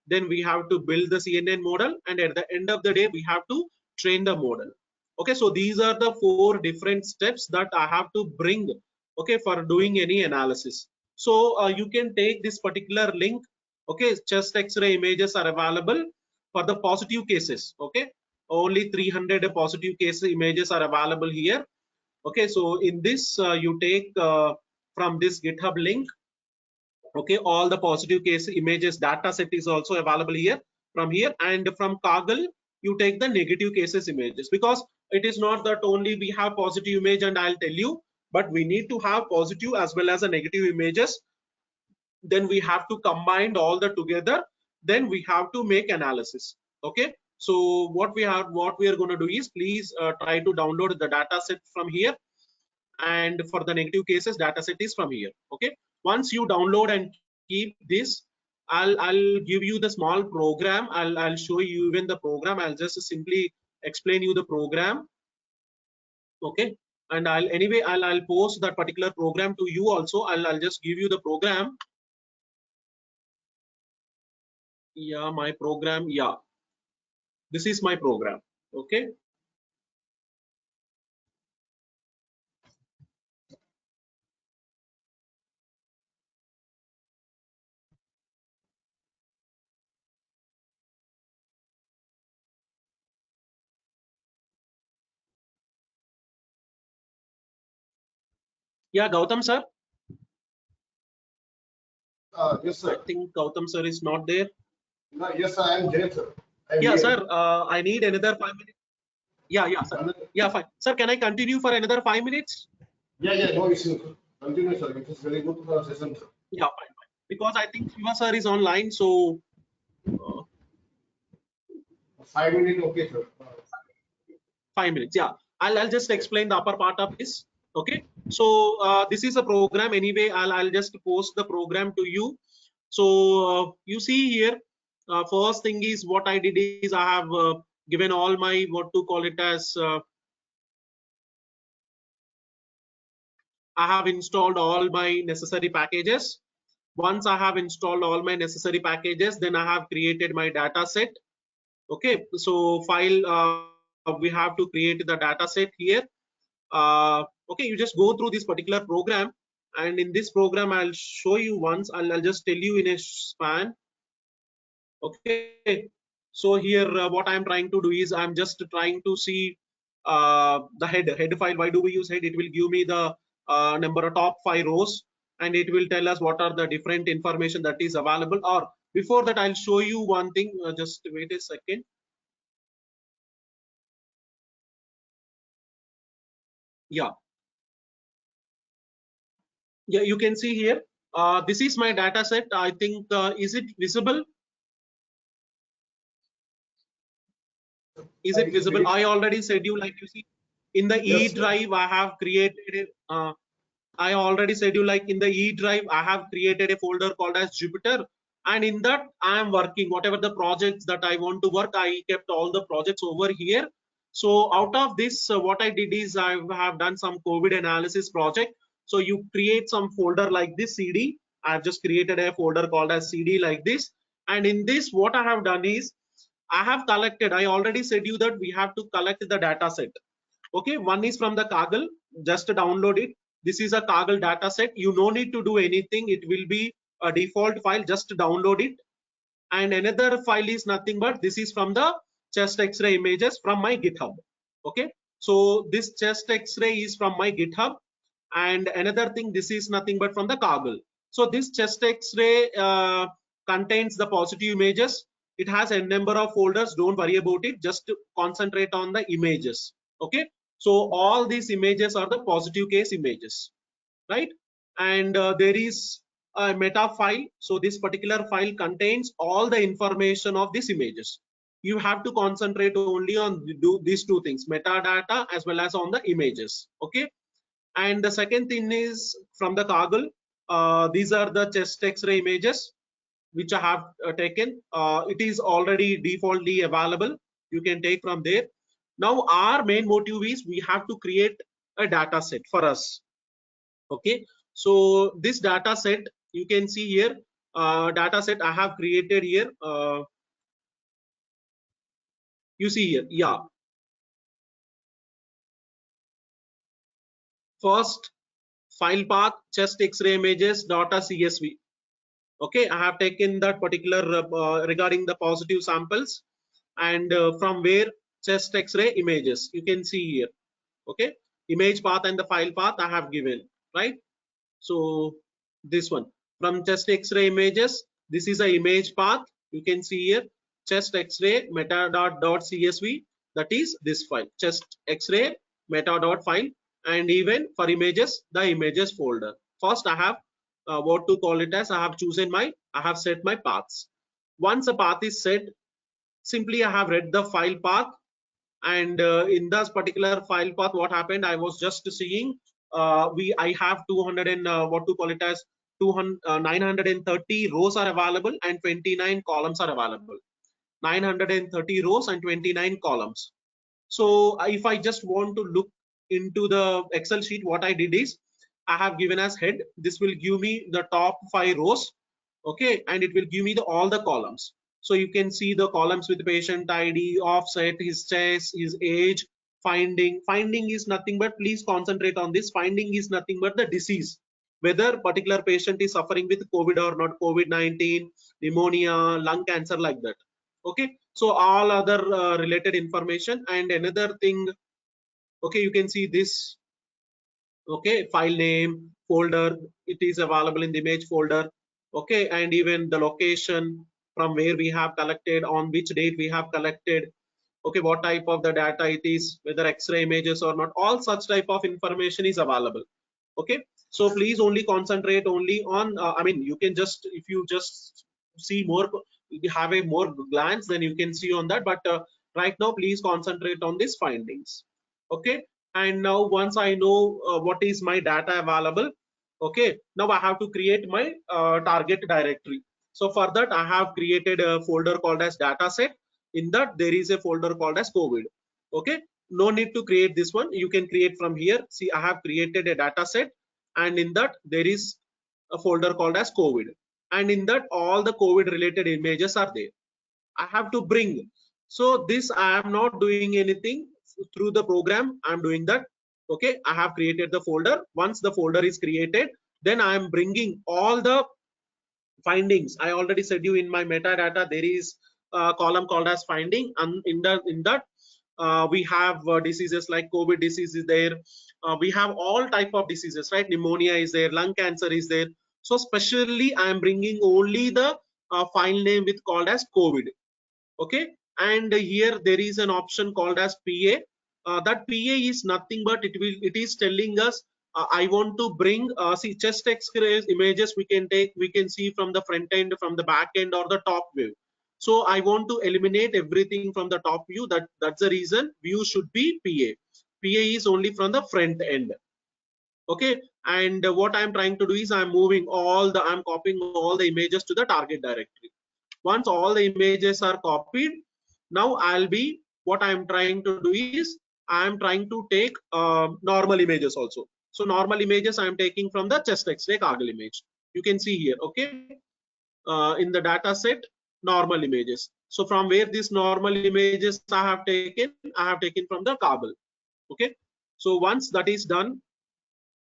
Then we have to build the CNN model, and at the end of the day, we have to train the model. Okay, so these are the 4 different steps that I have to bring, okay, for doing any analysis. So you can take this particular link. Okay, chest X-ray images are available for the positive cases. Okay, only 300 positive case images are available here. Okay, so in this you take from this GitHub link. Okay, all the positive case images data set is also available here. From here, and from Kaggle you take the negative cases images, because it is not that only we have positive image and I'll tell you, but we need to have positive as well as a negative images. Then we have to combine all the together, then we have to make analysis. Okay, so what we are going to do is, please try to download the data set from here, and for the negative cases data set is from here. Okay, once you download and keep this, I'll give you the small program. I'll show you even the program. I'll just simply explain you the program. Okay, and I'll post that particular program to you also. I'll just give you the program. Yeah, my program. Yeah, this is my program. Okay, yeah, Gautam sir. Yes, I sir. think Gautam sir is not there. No, yes, sir. I am there, sir. Yeah, sir. I need another 5 minutes. Yeah, sir. Yeah, fine. Sir, can I continue for another 5 minutes? Yeah, no issue, sir. Continue, sir. It is very good session, sir. Yeah, fine. Because I think Shiva sir is online, so 5 minutes, okay, sir. 5 minutes. Yeah, I'll just explain the upper part of this. Okay, so this is a program. Anyway, I'll just post the program to you. So you see here, first thing is what I did is I have given all my, what to call it as, I have installed all my necessary packages. Once I have installed all my necessary packages, then I have created my data set. Okay, so file, we have to create the data set here. Okay, you just go through this particular program, and in this program I'll show you once. I'll just tell you in a span. Okay, so here what I'm trying to do is I'm just trying to see the head file. Why do we use head? It will give me the number of top 5 rows, and it will tell us what are the different information that is available. Or before that, I'll show you one thing. Just wait a second. Yeah, you can see here. This is my data set. I think is it visible? Is it visible? I already said you, like you see in the Yes, E drive I have created. I already said you, like in the E drive I have created a folder called as Jupyter, and in that I am working whatever the projects that I want to work. I kept all the projects over here. So out of this, what I did is I have done some COVID analysis project. So you create some folder like this CD. I've just created a folder called as CD like this, and in this what I have done is I have collected, I already said you that we have to collect the data set. Okay, one is from the Kaggle, just download it. This is a Kaggle data set. You no need to do anything. It will be a default file, just download it. And another file is nothing but this is from the chest X-ray images from my GitHub. Okay, so this chest X-ray is from my GitHub, and another thing, this is nothing but from the Kaggle. So this chest X-ray contains the positive images. It has a number of folders. Don't worry about it. Just concentrate on the images. Okay, so all these images are the positive case images, right? And there is a meta file. So this particular file contains all the information of these images. You have to concentrate only on these two things, metadata as well as on the images. Okay, and the second thing is from the Kaggle. These are the chest X-ray images which I have taken. It is already defaultly available. You can take from there. Now our main motive is we have to create a data set for us. Okay, so this data set you can see here, data set I have created here. You see here, yeah. First file path chest X-ray images .csv. Okay, I have taken that particular regarding the positive samples, and from where chest X-ray images you can see here. Okay, image path and the file path I have given, right? So this one from chest X-ray images, this is a image path. You can see here chest X-ray meta.csv, that is this file chest X-ray meta.file, and even for images the images folder. First I have what to call it as, I have set my paths. Once a path is set, simply I have read the file path, and in this particular file path what happened, I was just seeing I have 200 and what to call it as 930 rows are available and 29 columns are available. 930 rows and 29 columns. So if I just want to look into the Excel sheet, what I did is I have given as head, this will give me the top 5 rows. Okay, and it will give me all the columns. So you can see the columns with patient ID, offset, his chest, his age, finding. Finding is nothing but, please concentrate on this, finding is nothing but the disease, whether particular patient is suffering with COVID or not, COVID-19, pneumonia, lung cancer, like that. Okay, so all other related information. And another thing, okay, you can see this. Okay, file name, folder, it is available in the image folder. Okay, and even the location from where we have collected, on which date we have collected. Okay, what type of the data it is, whether X-ray images or not, all such type of information is available. Okay, so please only concentrate only on I mean, you can just, if you just see more, you have a more glance, then you can see on that, but right now please concentrate on these findings. Okay, and now once I know what is my data available, okay, now I have to create my target directory. So for that I have created a folder called as dataset. In that there is a folder called as COVID. Okay, no need to create this one, you can create from here. See, I have created a dataset, and in that there is a folder called as COVID, and in that all the COVID related images are there. I have to bring, so this I am not doing anything through the program, I am doing that. Okay, I have created the folder. Once the folder is created, then I am bringing all the findings. I already said you in my metadata there is a column called as finding, and in that we have diseases like COVID disease is there. We have all type of diseases, right? Pneumonia is there, lung cancer is there. So specially I am bringing only the file name with called as COVID. Okay, and here there is an option called as PA. That PA is nothing but it is telling us I want to bring see chest X-ray images we can take, we can see from the front end, from the back end, or the top view. So I want to eliminate everything from the top view. That's the reason view should be PA. PA is only from the front end. Okay, and what I'm trying to do is I'm copying all the images to the target directory. Once all the images are copied, now what I'm trying to do is I'm trying to take normal images also. So normal images I'm taking from the chest X-ray Kaggle image. You can see here. Okay, in the data set normal images. So from where these normal images I have taken from the Kabul. Okay, so once that is done,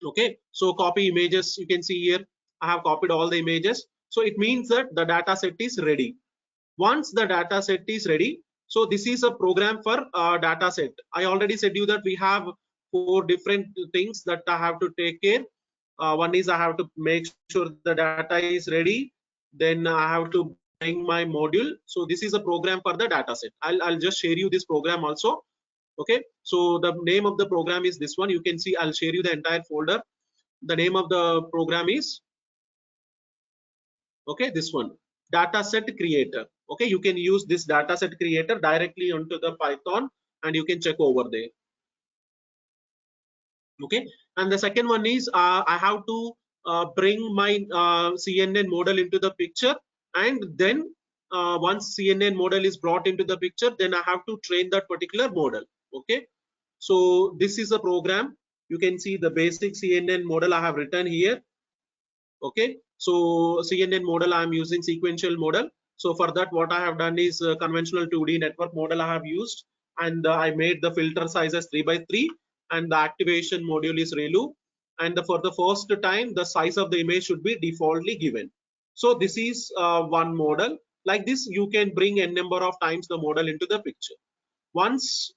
okay, so copy images, you can see here I have copied all the images. So it means that the data set is ready. Once the data set is ready, so this is a program for data set. I already said you that we have 4 different things that I have to take care. One is I have to make sure the data is ready, then I have to bring my module. So this is a program for the data set. I'll just share you this program also. Okay, so the name of the program is this one. You can see I'll share you the entire folder. The name of the program is, okay, this one, dataset creator. Okay, you can use this dataset creator directly onto the Python and you can check over there. Okay, and the second one is I have to bring my CNN model into the picture, and then once CNN model is brought into the picture, then I have to train that particular model. Okay, so this is a program. You can see the basic CNN model I have written here. Okay, so CNN model I am using sequential model. So for that what I have done is conventional 2D network model I have used, and I made the filter size as 3x3, and the activation module is ReLU, and for the first time the size of the image should be defaultly given. So this is one model. Like this you can bring n number of times the model into the picture. Once,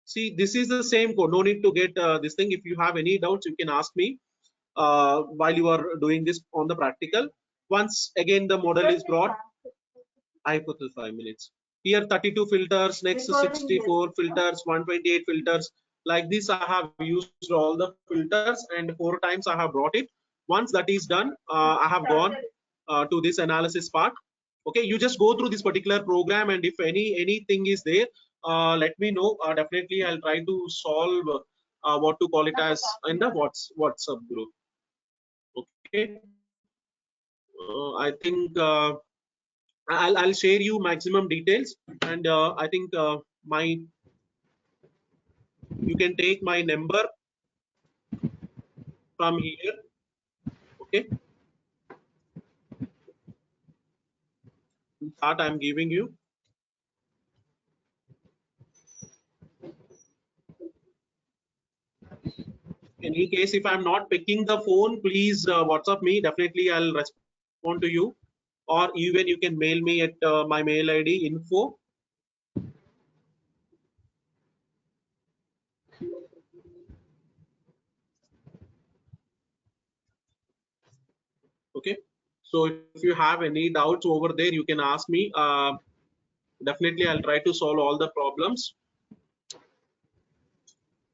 see, this is the same code, no need to get this thing. If you have any doubts you can ask me while you are doing this on the practical. Once again the model is brought, I put the 5 minutes here, 32 filters, next 64 filters, 128 filters. Like this I have used all the filters and 4 times I have brought it. Once that is done, I have gone to this analysis part. Okay, you just go through this particular program, and if anything is there, let me know. Definitely I'll try to solve what to call it as in the WhatsApp group. Okay, I think I'll share you maximum details, and I think you can take my number from here. Okay, that I'm giving you. In any case, if I'm not picking the phone, please WhatsApp me. Definitely I'll respond to you, or even you can mail me at my mail ID info. Okay, so if you have any doubts over there, you can ask me. Definitely I'll try to solve all the problems.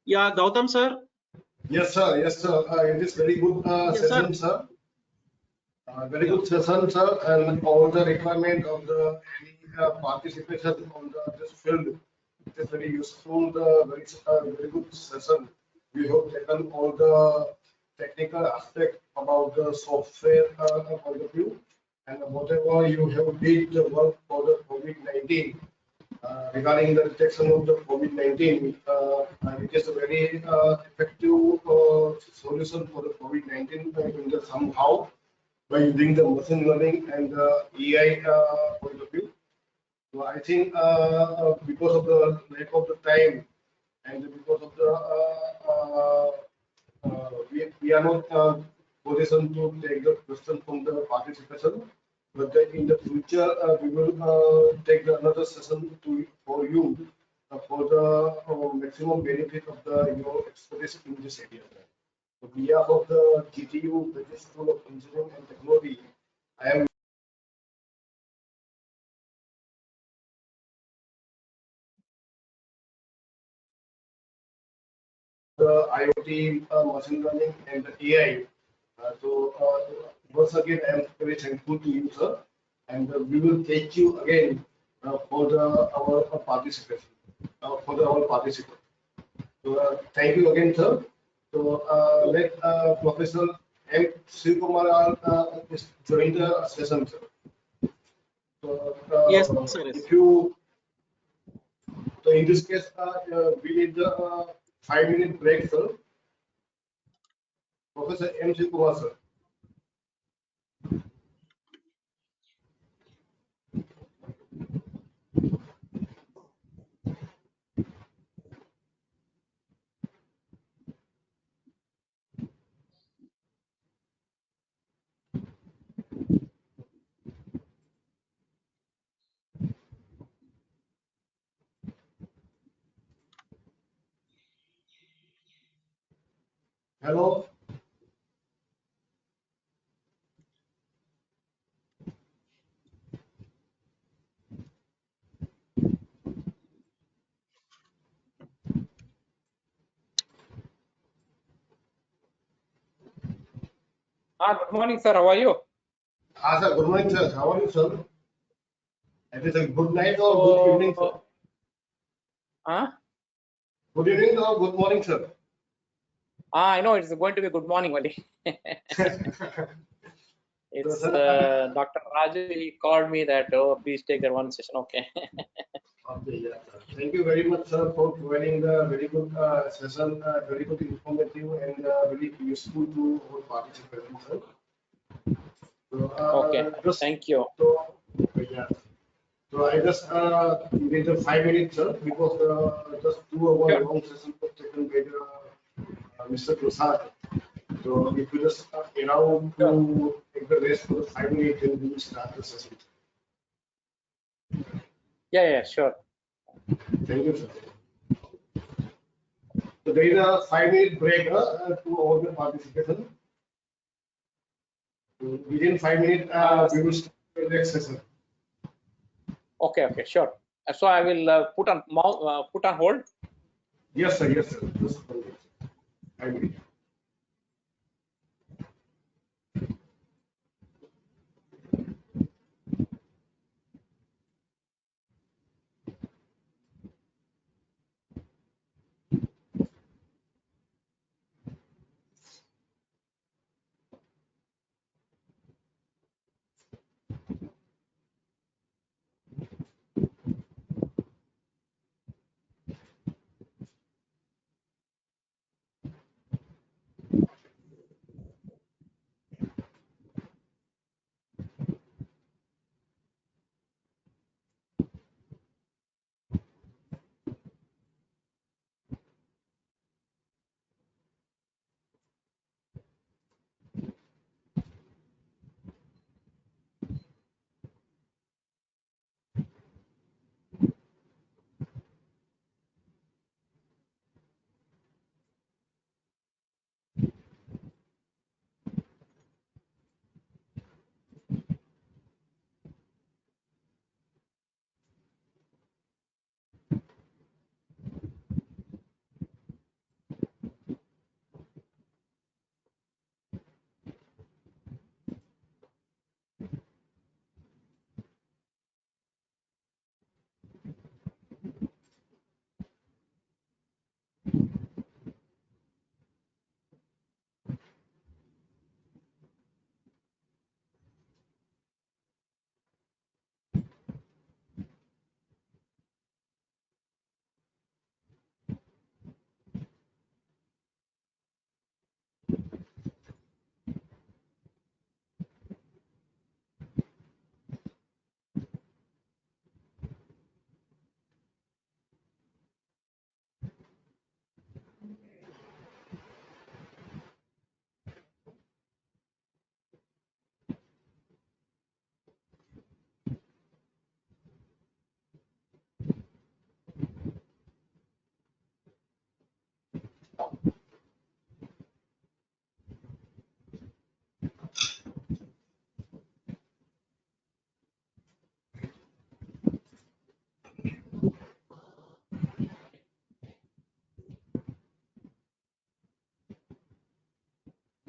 Yeah, Gautam sir. Yes, sir. Yes, sir. It is very good Yes, session, sir. Very good session, sir. And all the requirement of the participation on this field, it is very useful. Very good session. We have taken all the technical aspect about the software point of view, and whatever you have did the work for the COVID-19. Regarding the detection of the COVID-19, it is a very effective solution for the COVID-19 in the somehow by using the machine learning and the AI point of view. So I think because of the lack of the time and because of the we are not positioned to take the question from the participation. But in the future, we will take another session for you for the maximum benefit of your expertise in this area. On behalf of the GTU, British School of Engineering and Technology, I am the IOT, machine learning, and the AI. Once again, I am very thankful to you, sir, and we will take you again for our participation, our participant. So, thank you again, sir. So, let Professor M. Srikumar join the session, sir. So, Yes, sir. if you, so in this case, we need the 5-minute break, sir. Professor M. Srikumar, sir. Hello. Good morning, sir. How are you? Sir, good morning, sir. How are you, sir? It is a good night or good evening, sir? Good evening or good morning, sir? I know it's going to be good morning only. It's Dr. Raju. He called me that, oh, please take that one session. Okay. Okay, yeah, sir. Thank you very much, sir, for providing the very good session, very good informative and very useful to our participants, sir. So, Okay. Thank you. So, yeah. So I just need the 5 minutes, sir, because just 2 hour Sure. long session was taken by Mr. Prasad. So if you just allow to take the rest for the 5 minutes, then we will start the session. Yeah, sure. Thank you, sir. So there is a 5 minute break to all the participants. Within 5 minutes, we will start the next session. Okay, sure. So I will put on hold. Yes, sir. Yes, sir. Just 5 minutes.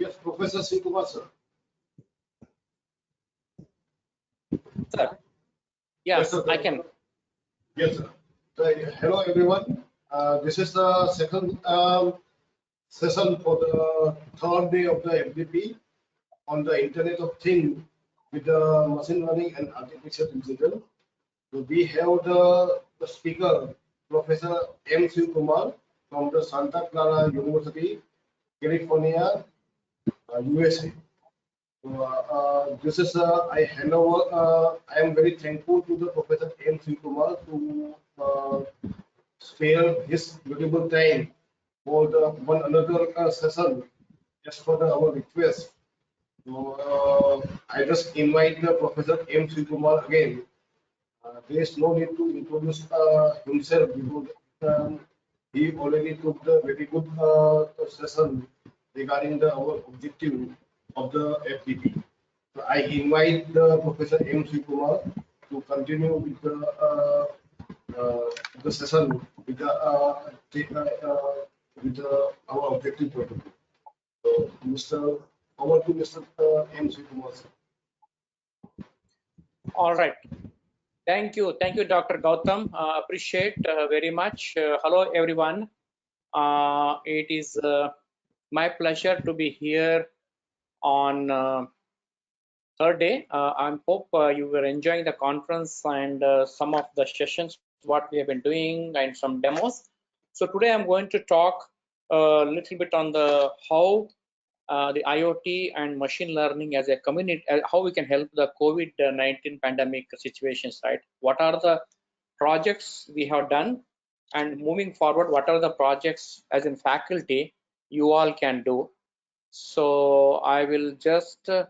Yes, Professor Kumar, sir. Sir. Yes, sir. I can. Yes, sir. So, hello, everyone. This is the second session for the third day of the FDP on the Internet of Things with the machine learning and artificial intelligence. So we have the speaker, Professor M. Kumar from the Santa Clara University, California, USA. So, this is I hand over. I am very thankful to the Professor M. Kumar to spare his valuable time for the one another session just for our request. So, I just invite the Professor M. Kumar again. There is no need to introduce himself because he already took the very good session regarding our objective of the FDP. So I invite the Professor M. Kumar to continue with the session with our objective protocol. So, over to Mr. M. Kumar. All right. Thank you, Dr. Gautam. Appreciate very much. Hello, everyone. It is my pleasure to be here on third day. I hope you were enjoying the conference and some of the sessions what we have been doing and some demos. So today I'm going to talk a little bit on the how the IoT and machine learning as a community, how we can help the COVID-19 pandemic situations, right? What are the projects we have done, and moving forward, what are the projects as in faculty you all can do? So I will just, I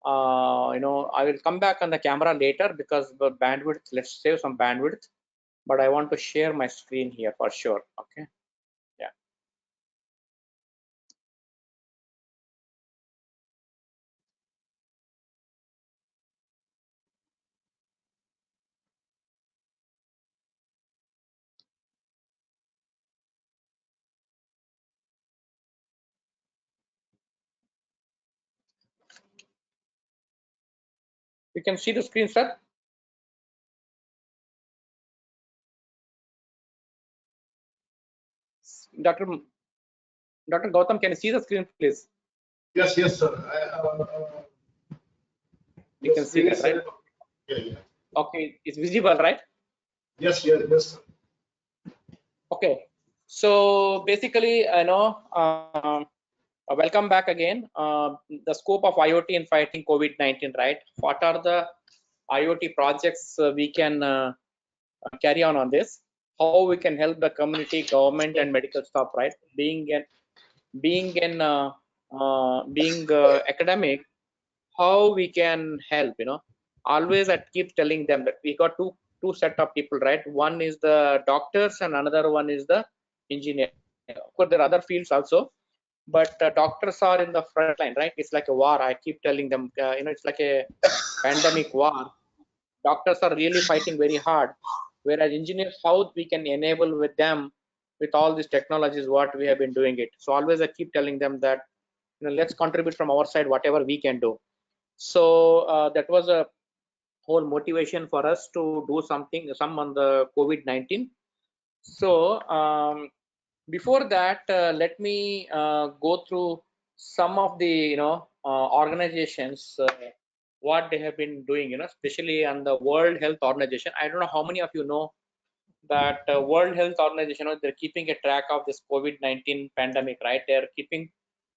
will come back on the camera later because the bandwidth, let's save some bandwidth, but I want to share my screen here for sure, okay? Yeah. You can see the screen, sir? Dr. Gautam, can you see the screen, please? Yes, sir. You can see that, right? Yeah. Okay, it's visible, right? Yes, sir. Okay, so basically, welcome back again. The scope of IoT in fighting COVID-19, right? What are the IoT projects we can carry on this? How we can help the community, government, and medical staff, right? Being academic, how we can help? Always I keep telling them that we got two set of people, right? One is the doctors and another one is the engineer. Of course, there are other fields also, but doctors are in the front line, right? It's like a war. I keep telling them, it's like a pandemic war. Doctors are really fighting very hard, whereas engineers, how we can enable with them with all these technologies, what we have been doing it. So always I keep telling them that, let's contribute from our side whatever we can do. So that was a whole motivation for us to do some on the COVID-19. So before that, let me go through some of the organizations what they have been doing, especially on the World Health Organization. I don't know how many of you know that World Health Organization, they're keeping a track of this COVID-19 pandemic, right? They're keeping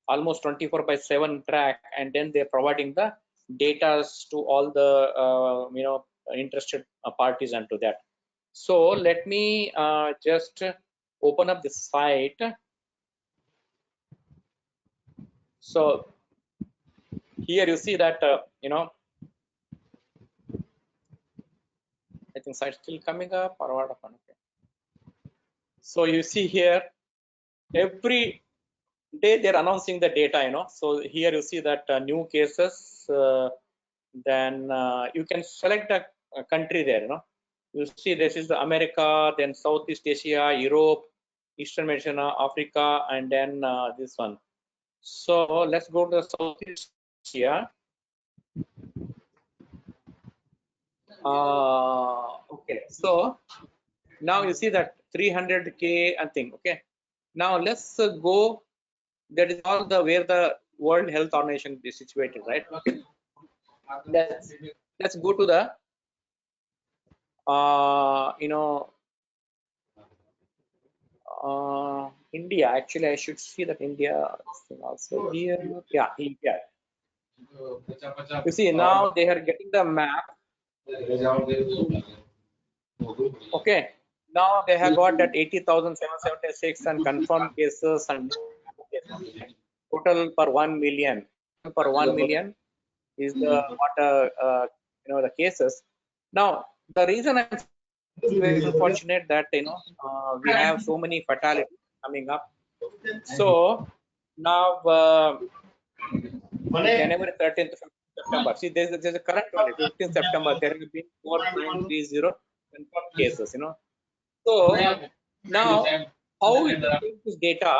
almost 24/7 track, and then they're providing the data to all the interested parties into that. So let me just open up the site. So here you see that I think site still coming up or what happened? Okay. So you see here every day they're announcing the data, so here you see that new cases, then you can select a country there, you see this is the America, then Southeast Asia, Europe, Eastern Mediterranean, Africa, and then this one. So let's go to the Southeast Asia. Okay, so now you see that 300K I think. Okay, now let's go. That is all the where the World Health Organization is situated, right? Let's go to the India. Actually, I should see that India thing also here. Yeah, India. You see now they are getting the map. Okay, now they have got that 80,776 and confirmed cases and total per 1 million. Per 1 million is the the cases. Now the reason I'm very unfortunate that we have so many fatalities coming up. So now January 13th September. See, there's a current one, 15th September. There have been 4.30 confirmed cases. So now, how we can take this data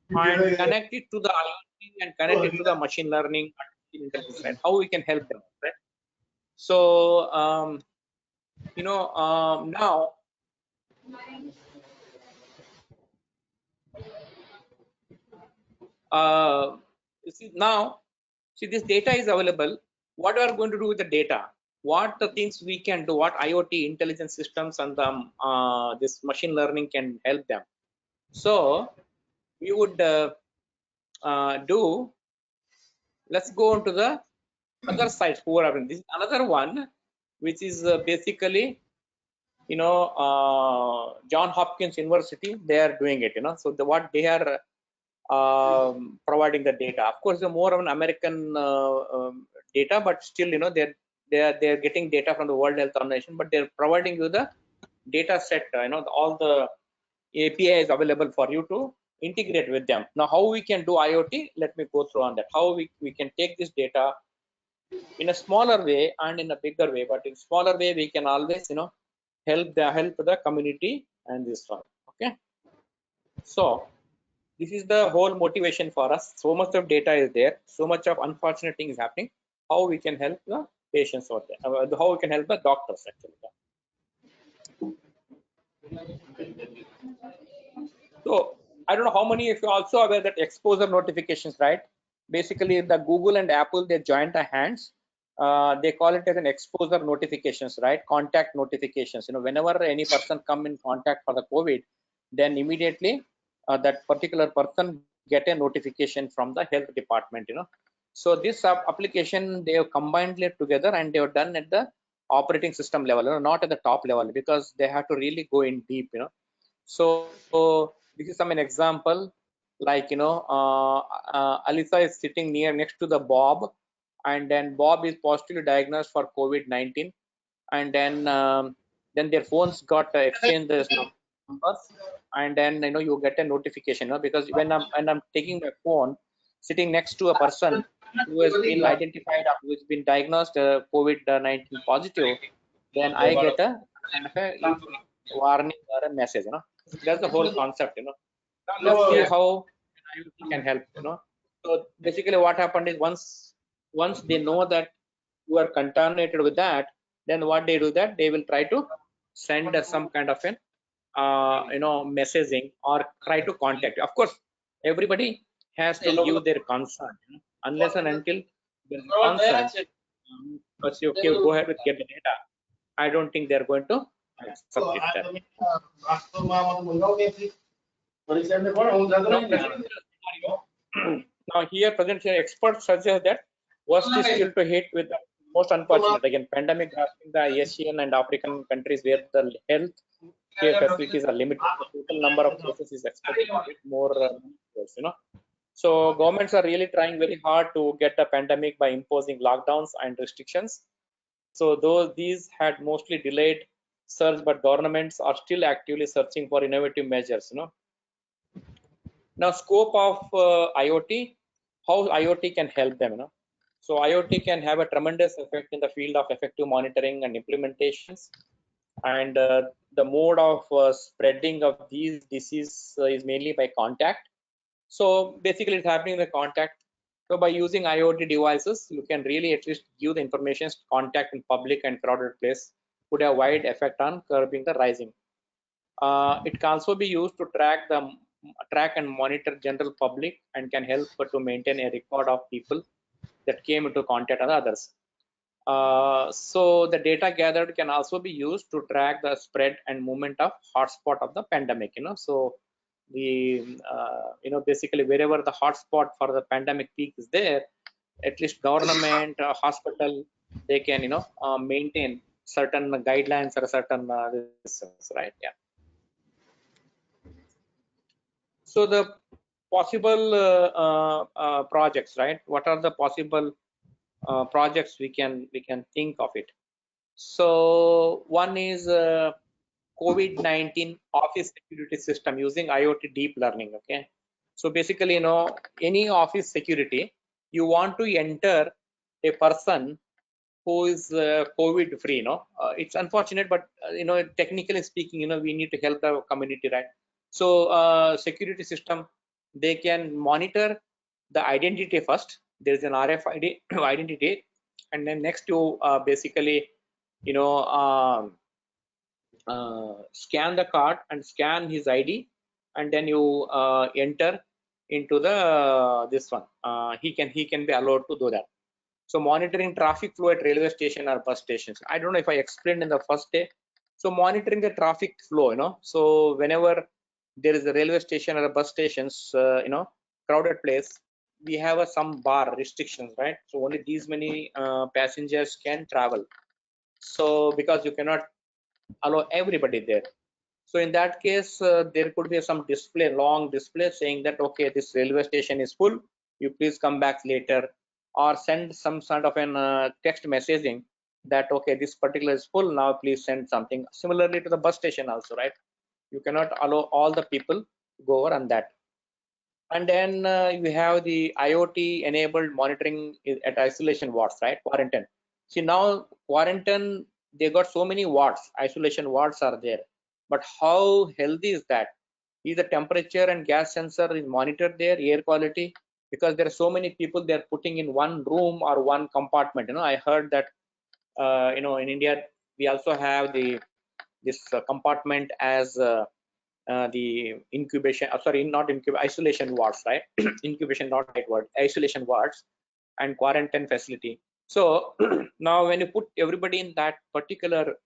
and connect it to the IoT and connect it to the machine learning, artificial intelligence, right? How we can help them, right? So now see this data is available. What we are going to do with the data? What the things we can do? What IoT intelligence systems and this machine learning can help them? So we would do. Let's go on to the other sites. This is another one, which is basically John Hopkins University. They are doing it. So what they are providing the data. Of course, the more of an American data, but still, they're getting data from the World Health Organization, but they're providing you the data set. All the APIs available for you to integrate with them. Now, how we can do IoT? Let me go through on that. How we can take this data in a smaller way and in a bigger way, but in smaller way we can always help the community and this one. Okay, so this is the whole motivation for us. So much of data is there, so much of unfortunate things happening. How we can help the patients out there, how we can help the doctors actually. So I don't know how many of you also aware that exposure notifications, right? Basically the Google and Apple, they joined the hands. They call it as an exposure notifications, right? Contact notifications. Whenever any person come in contact for the COVID, then immediately that particular person get a notification from the health department. So this application, they have combined it together and they have done at the operating system level, not at the top level, because they have to really go in deep. So this is an example, like Alisa is sitting next to the Bob, and then Bob is positively diagnosed for COVID-19, and then their phones got exchanged as numbers, and then you get a notification, because when I'm taking my phone, sitting next to a person who has been identified or who has been diagnosed COVID-19 positive, then I get a warning or a message. That's the whole concept. Let's see how IoT can help. So basically, what happened is once they know that you are contaminated with that, then what they do that they will try to send some kind of an messaging or try to contact you. Of course, everybody has to give their consent, unless and until there's consent. Say, okay, go ahead with get the data. I don't think they're going to accept it. Now here present here experts suggest that worst is still to hit with the most unfortunate again pandemic grasping the Asian and African countries where the health care facilities are limited. The total number of cases is expected to be more. So governments are really trying very hard to get the pandemic by imposing lockdowns and restrictions. So though these had mostly delayed surge, but governments are still actively searching for innovative measures. Now scope of IoT, how IoT can help them. So IoT can have a tremendous effect in the field of effective monitoring and implementations, and the mode of spreading of these diseases is mainly by contact. So basically it's happening in the contact. So by using IoT devices, you can really at least give the information contact in public and crowded place could have wide effect on curbing the rising. It can also be used to track and monitor general public and can help to maintain a record of people that came into contact with others. So the data gathered can also be used to track the spread and movement of hotspot of the pandemic. So the basically wherever the hotspot for the pandemic peak is there, at least government hospital, they can maintain certain guidelines or certain systems, right? Yeah. So the possible projects, right? What are the possible projects we can think of it? So one is COVID-19 office security system using IoT deep learning. Okay, So basically, any office security, you want to enter a person who is COVID free. It's unfortunate, but technically speaking, we need to help the community, right? So security system, they can monitor the identity first. There is an RFID identity, and then next you basically, scan the card and scan his ID, and then you enter into the this one. He can be allowed to do that. So monitoring traffic flow at railway station or bus stations. I don't know if I explained in the first day. So monitoring the traffic flow, so whenever there is a railway station or a bus stations, crowded place, we have some bar restrictions, right? So only these many passengers can travel. So because you cannot allow everybody there. So in that case, there could be some display, long display saying that, okay, this railway station is full, you please come back later, or send some sort of an text messaging that, okay, this particular is full, now please send something. Similarly to the bus station also, right? You cannot allow all the people to go over on that. And then you have the IOT enabled monitoring at isolation wards, right? Quarantine. See, now quarantine, they got so many wards, isolation wards are there. But how healthy is that? Is the temperature and gas sensor is monitored there, air quality? Because there are so many people they're putting in one room or one compartment. I heard that in India we also have this compartment as the incubation, sorry, not incubation, isolation wards, right? Incubation, not right word, isolation wards and quarantine facility. So now when you put everybody in that particular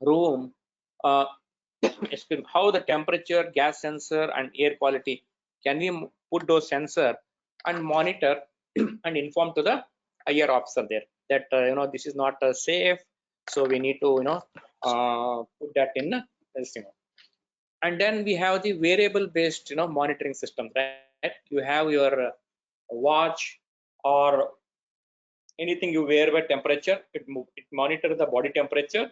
room, how the temperature, gas sensor and air quality, can we put those sensor and monitor and inform to the higher officer there that this is not safe, so we need to put that in this thing. And then we have the variable based monitoring system, right? You have your watch or anything you wear by temperature, it monitor the body temperature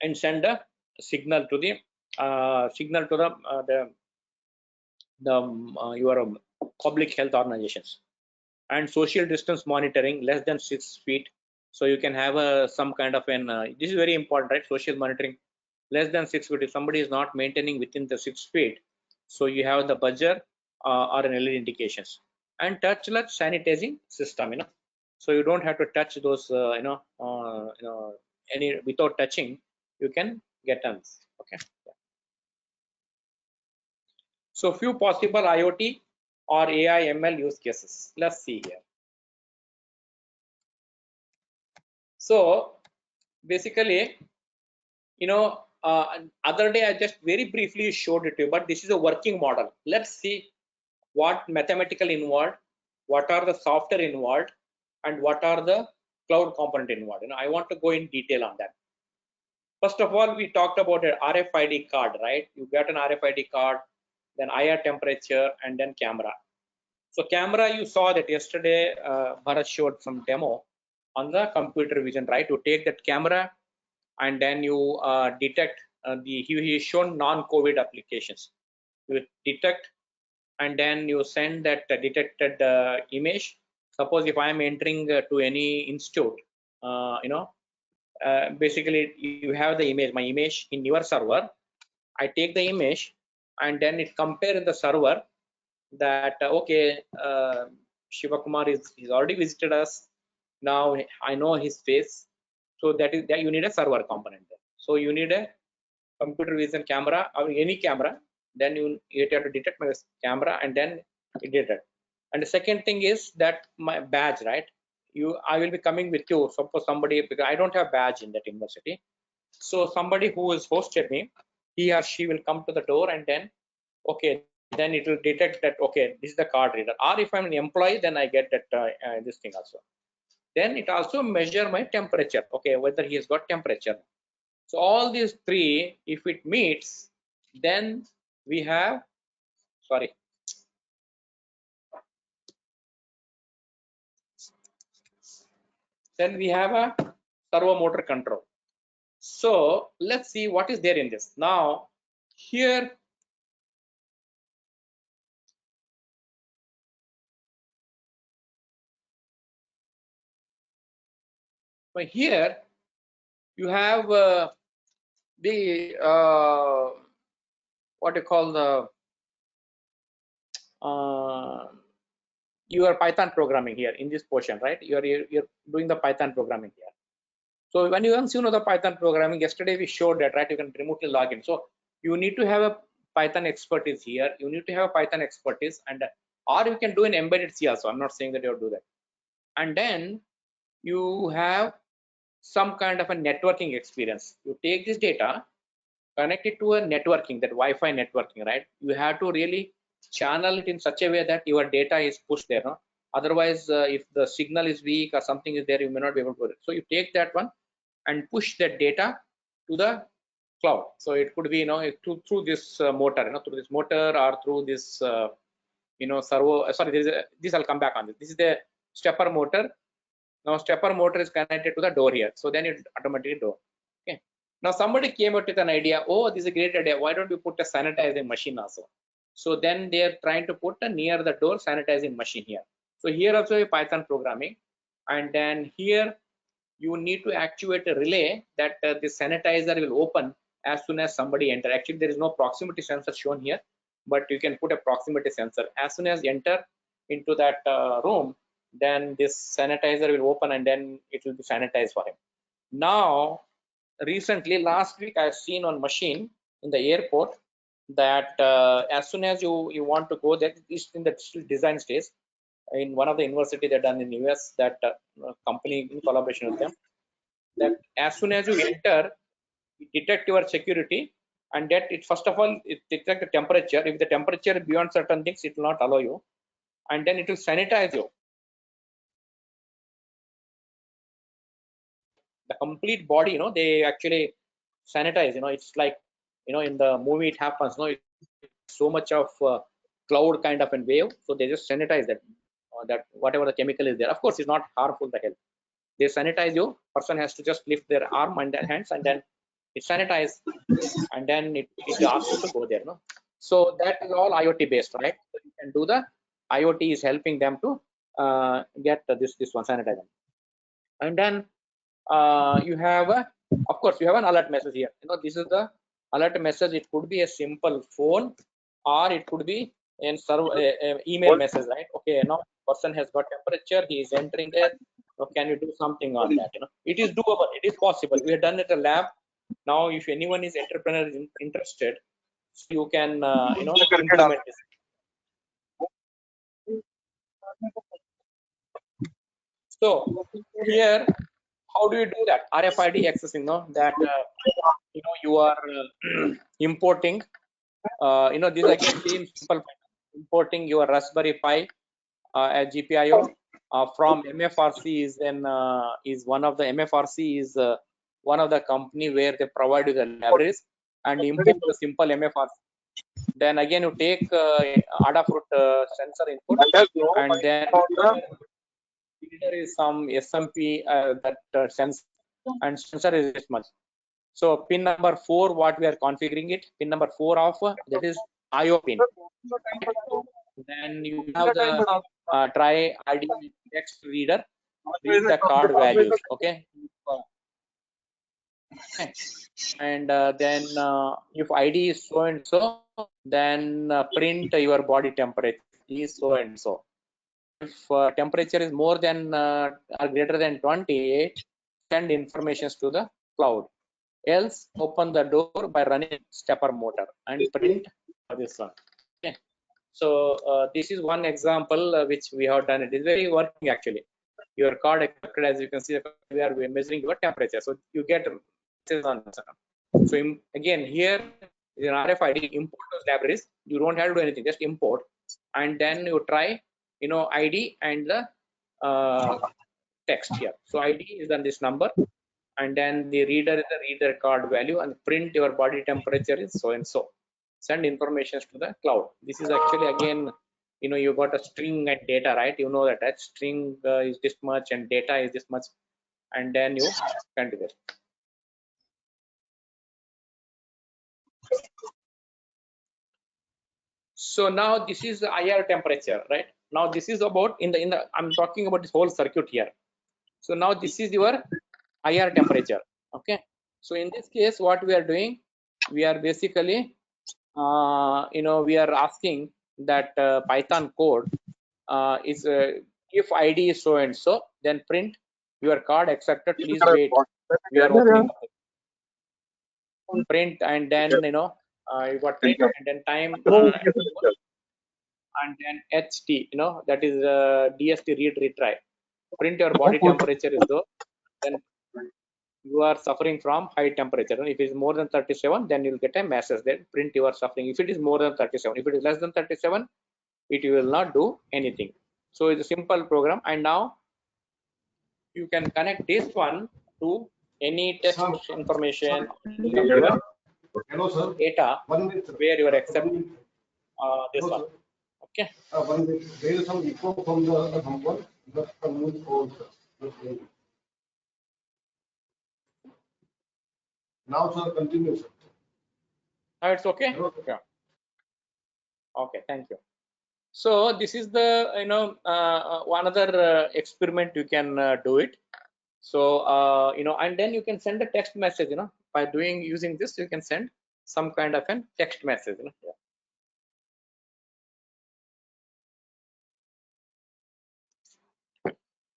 and send a signal to the your public health organizations. And social distance monitoring less than 6 feet, so you can have some kind of an this is very important, right? Social monitoring less than 6 feet. If somebody is not maintaining within the 6 feet, so you have the buzzer or an LED indications. And touchless sanitizing system, so you don't have to touch those any without touching, you can get them. Okay. So few possible IoT or AI ML use cases. Let's see here. So basically, other day I just very briefly showed it to you, but this is a working model. Let's see what mathematical involved, what are the software involved, and what are the cloud component involved. I want to go in detail on that. First of all, we talked about an RFID card, right? You get an RFID card, then IR temperature, and then camera. So camera, you saw that yesterday, Bharat showed some demo on the computer vision, right? You take that camera and then you detect he shown non-COVID applications. You detect and then you send that detected image. Suppose if I am entering to any institute, basically you have the image, my image in your server. I take the image and then it compare in the server that okay, Shiva Kumar he's already visited us. Now I know his face, so that you need a server component there. So you need a computer vision camera or any camera, then you have to detect my camera and then it detect. And the second thing is that my badge, right? I will be coming with you. Suppose somebody, because I don't have badge in that university, so somebody who has hosted me, he or she will come to the door and then okay, then it will detect that okay, this is the card reader. Or if I'm an employee, then I get that this thing also. Then it also measure my temperature, okay, whether he has got temperature. So all these three, if it meets, then we have, sorry, then we have a servo motor control. So let's see what is there in this. Now here But here you have the what you call the your Python programming here in this portion, right? You're doing the Python programming here. So when once you know the Python programming, yesterday we showed that, right? You can remotely log in. So you need to have a Python expertise here. You need to have a Python expertise, and or you can do an embedded C also. I'm not saying that you do that. And then you have some kind of a networking experience. You take this data, connect it to a networking, that Wi-Fi networking, right? You have to really channel it in such a way that your data is pushed there. No? Otherwise, if the signal is weak or something is there, you may not be able to do it. So you take that one and push that data to the cloud. So it could be, you know, through this motor, you know, through this motor or through this, you know, servo. Sorry, this I'll come back on this. This is the stepper motor. Now stepper motor is connected to the door here. So then it automatically door. Okay. Now somebody came up with an idea. Oh, this is a great idea. Why don't you put a sanitizing machine also? So then they are trying to put a near the door sanitizing machine here. So here also a Python programming, and then here you need to actuate a relay that the sanitizer will open as soon as somebody enter. Actually, there is no proximity sensor shown here, but you can put a proximity sensor. As soon as you enter into that room, then this sanitizer will open and then it will be sanitized for him. Now, recently, last week, I've seen on machine in the airport that as soon as you want to go there, it's in the design stage. In one of the university they're done in US, that company in collaboration with them, that as soon as you enter, it detect your security, and that it first of all it detect the temperature. If the temperature is beyond certain things, it will not allow you, and then it will sanitize you. The complete body, you know, they actually sanitize. You know, it's like, you know, in the movie it happens. No, it's so much of cloud kind of a wave, so they just sanitize that. That whatever the chemical is there, of course, is not harmful to health. They sanitize you. Person has to just lift their arm and their hands, and then it sanitizes, and then it asks you to go there. No, so that is all IoT based, right? So you can do the IoT is helping them to get this one sanitizer, and then you have of course you have an alert message here. You know, this is the alert message. It could be a simple phone, or it could be an email message, right? Okay, now person has got temperature, he is entering there. So can you do something on that? You know, it is doable, it is possible. We have done it at a lab. Now if anyone is entrepreneur is interested, so you can you know, implement this. So here, how do you do that? RFID accessing, no, that you know, you are importing you know, this again same simple importing your Raspberry Pi as GPIO from MFRC is one of the MFRC is one of the company where they provide you the libraries and import the simple MFRC. Then again you take Adafruit sensor input, and then reader is some SMP that sensor, and sensor is this much. So pin number 4, what we are configuring it, pin number 4 of that is IO pin. Then you have the try ID text reader, read the card values. Okay. And then if ID is so and so, then print your body temperature is so and so. If temperature is more than or greater than 28, send informations to the cloud. Else open the door by running stepper motor and print this one. Okay. So this is one example which we have done. It is very working actually. Your card accepted, as you can see, we are measuring your temperature. So you get on. So again here is an RFID. Import those libraries. You don't have to do anything. Just import, and then you try, you know, ID and the text here. So ID is on this number, and then the reader is the reader card value, and print your body temperature is so and so. Send informations to the cloud. This is actually again, you know, you got a string and data, right? You know that string is this much and data is this much, and then you can do this. So now this is the IR temperature, right? Now this is about in the I'm talking about this whole circuit here. So now this is your higher temperature. Okay, so in this case what we are doing, we are basically we are asking that Python code is if ID is so and so, then print your card accepted, please wait, we are opening up print, and then you got print, and then time and then HT, that is DST read retry, print your body temperature is low, then you are suffering from high temperature. If it is more than 37, then you'll get a message, then print you are suffering. If it is more than 37, if it is less than 37, it will not do anything. So it's a simple program, and now you can connect this one to any text information, any of your Hello, sir. data 1 minute, sir. where you are accept 1 minute. this Hello, one. sir. Okay. 1 minute. There is some echo from the number. Just a minute hold, sir. Just wait. Now, sir, continue, sir. It's okay. Hello, sir. Yeah. Okay. Thank you. So this is the one other experiment you can do it. So and then you can send a text message. By using this, you can send some kind of an text message. Yeah.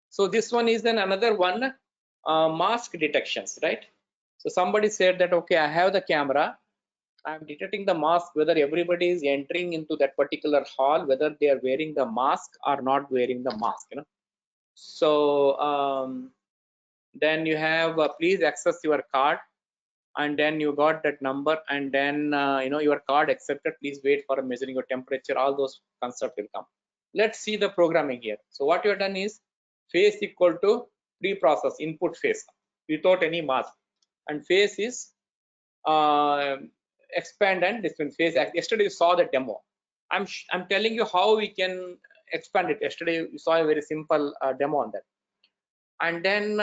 So this one is then another one, mask detections, right? So somebody said that, okay, I have the camera, I'm detecting the mask, whether everybody is entering into that particular hall, whether they are wearing the mask or not wearing the mask. So then you have please access your card, and then you got that number, and then your card accepted, please wait for measuring your temperature. All those concepts will come. Let's see the programming here. So what you have done is face equal to pre-process input face without any mask, and face is expand and distance face. Yesterday you saw the demo. I'm telling you how we can expand it. Yesterday you saw a very simple demo on that. And then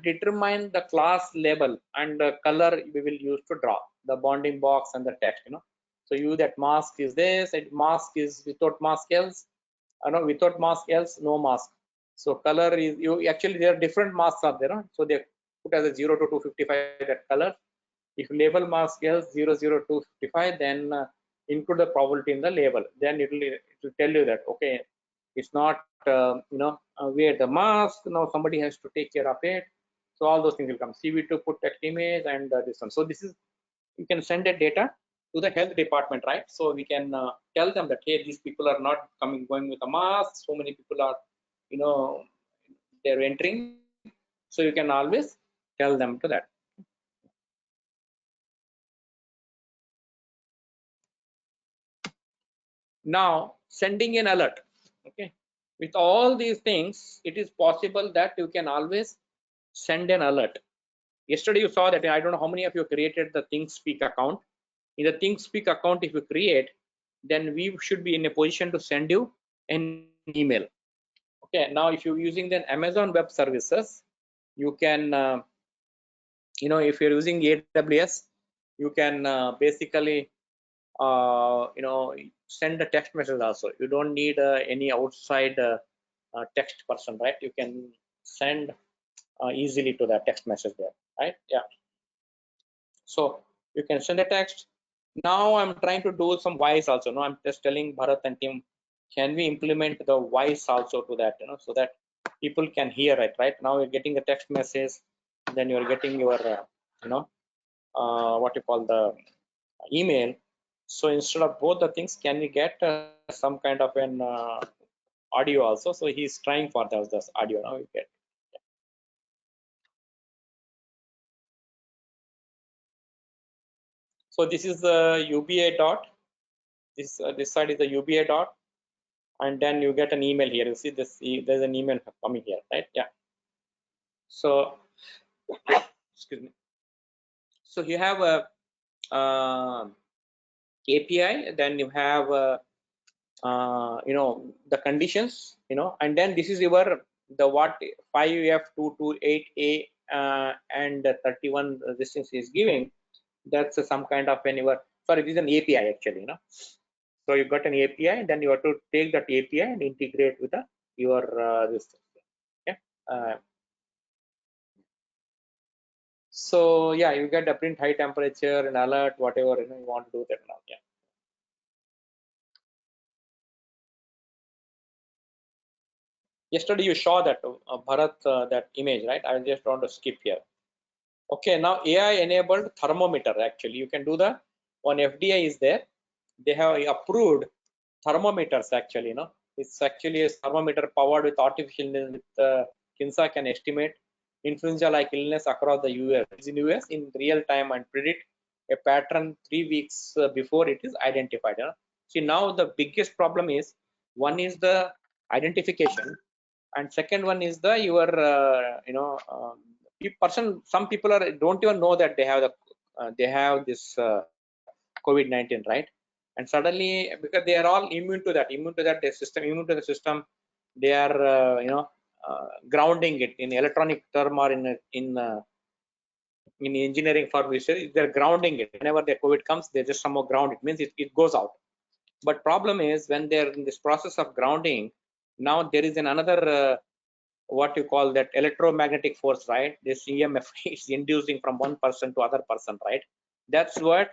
determine the class label and the color we will use to draw the bounding box and the text. So you that mask is this, and mask is without mask else, without mask else, no mask. So color is, you actually there are different masks are there. So they put as a 0 to 255 that color. If label mask else 0 0 255, then include the probability in the label. Then it will tell you that, okay, it's not wear the mask, now somebody has to take care of it. So all those things will come. CV2 put text image, and this one. So this is, you can send that data to the health department, right? So we can tell them that, hey, these people are not going with a mask, so many people are they're entering. So you can always tell them to that. Now sending an alert. Okay, with all these things, it is possible that you can always send an alert. Yesterday you saw that, I don't know how many of you created the ThinkSpeak account. In the ThinkSpeak account, if you create, then we should be in a position to send you an email. Okay, now if you're using the Amazon Web Services, you can if you're using AWS, you can basically send a text message also. You don't need any outside text person, right? You can send easily to that text message there, right? Yeah. So you can send a text. Now I'm trying to do some voice also. I'm just telling Bharat and team, can we implement the voice also to that, so that people can hear it, right? Now you're getting a text message, then you're getting your what you call the email. So instead of both the things, can we get some kind of an audio also? So he's trying for this audio. Now we get. So this is the UBA dot. This side is the UBA dot, and then you get an email here. You see this? There's an email coming here, right? Yeah. So excuse me. So you have a API, then you have the conditions, and then this is your the what 5F228A and 31 resistance is giving. That's some kind of sorry, this is an API actually, So you got an API, then you have to take that API and integrate with your this. Okay. So yeah, you get a print high temperature and alert, whatever you want to do that now. Yeah. Yesterday you saw that Bharat, that image, right? I just want to skip here. Okay, now AI enabled thermometer. Actually, you can do the one FDI is there. They have approved thermometers. Actually, it's actually a thermometer powered with artificial intelligence. With Kinsa can estimate influenza-like illness across the US in real time and predict a pattern 3 weeks before it is identified. See, now the biggest problem is, one is the identification, and second one is the your person. Some people don't even know that they have this COVID-19, right? And suddenly, because they are all immune to that, their system, immune to the system, they are grounding it in electronic term, or in engineering for research, they're grounding it. Whenever the COVID comes, they just somehow ground it. Means it goes out. But problem is, when they're in this process of grounding, now there is another what you call that electromagnetic force, right? This EMF is inducing from one person to other person, right? That's what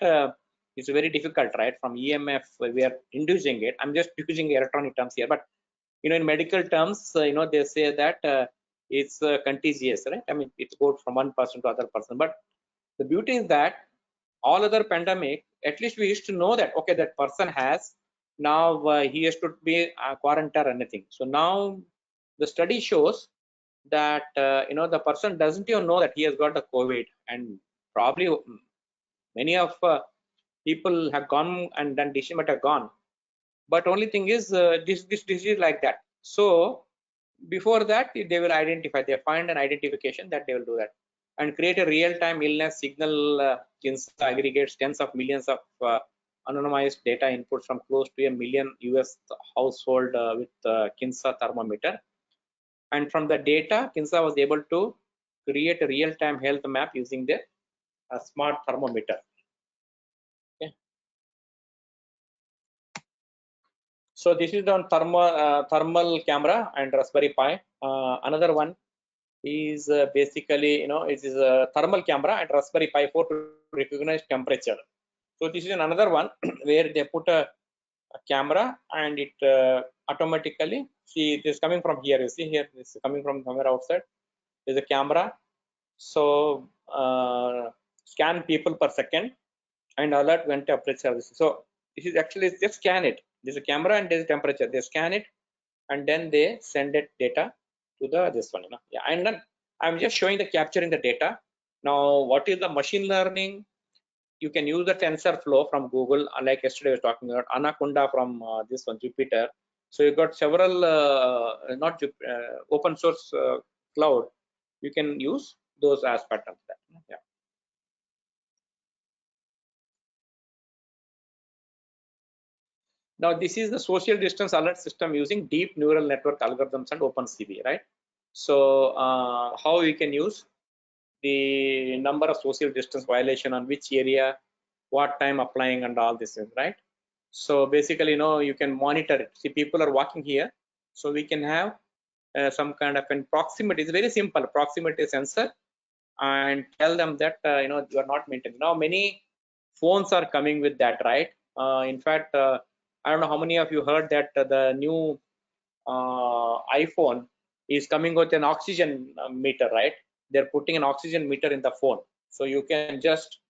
is very difficult, right? From EMF we are inducing it. I'm just using electronic terms here, but in medical terms, they say that it's contagious, right? I mean, it goes from one person to other person. But the beauty is that all other pandemic, at least we used to know that, okay, that person has, now he has to be quarantined or anything. So now the study shows that the person doesn't even know that he has got the COVID, and probably many of people have gone and done decision but have gone. But only thing is, this disease like that. So before that, they will identify, they find an identification that they will do that and create a real-time illness signal. Kinsa aggregates tens of millions of anonymized data inputs from close to 1 million US household with Kinsa thermometer. And from the data, Kinsa was able to create a real-time health map using the smart thermometer. Okay. So this is on thermal camera and Raspberry Pi. Another one is basically, it is a thermal camera and Raspberry Pi 4 to recognize temperature. So this is another one where they put a camera and it automatically, see, it is coming from here. You see here, this is coming from somewhere outside. There's a camera. So scan people per second and alert when temperature. So this is actually just scan it. There's a camera and there's temperature. They scan it and then they send it data to the this one. Yeah, and then I'm just showing the capturing the data. Now, what is the machine learning? You can use the TensorFlow from Google, like yesterday I was talking about Anaconda from this one, Jupyter. So you got several not open source cloud. You can use those aspects of that. Yeah. Now this is the social distance alert system using deep neural network algorithms and OpenCV, right? So how you can use the number of social distance violation on which area, what time applying, and all this, right? So basically, you can monitor it. See, people are walking here, so we can have some kind of an proximity. It's very simple proximity sensor, and tell them that you are not maintaining. Now many phones are coming with that, right? In fact, I don't know how many of you heard that the new iPhone is coming with an oxygen meter, right? They're putting an oxygen meter in the phone, so you can just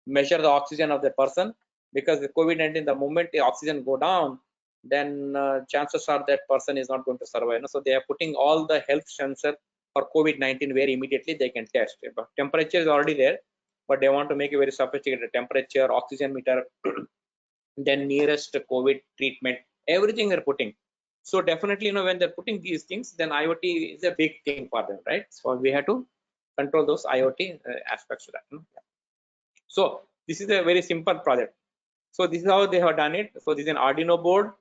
measure the oxygen of the person, because the COVID-19, the moment the oxygen go down, then chances are that person is not going to survive. So they are putting all the health sensor for COVID-19 where immediately they can test. But temperature is already there, but they want to make a very sophisticated temperature, oxygen meter, then nearest COVID treatment, everything they're putting. So definitely, when they're putting these things, then IoT is a big thing for them, right? So we have to control those IoT aspects of that. So this is a very simple project. So this is how they have done it. So this is an Arduino board,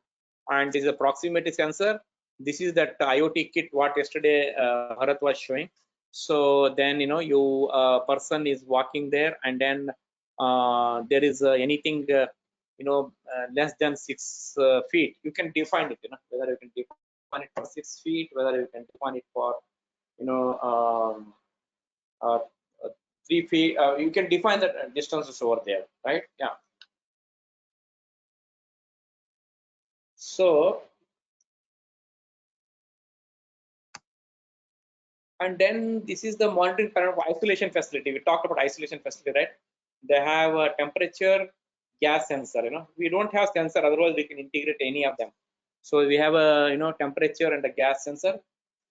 and this is a proximity sensor. This is that IoT kit what yesterday Bharat was showing. So then you person is walking there, and then there is anything less than 6 feet. You can define it. Whether you can define it for 6 feet, whether you can define it for 3 feet. You can define the distances over there, right? Yeah. So, and then this is the monitoring parameter of isolation facility. We talked about isolation facility, right? They have a temperature, gas sensor. We don't have sensor, otherwise we can integrate any of them. So we have a temperature and a gas sensor.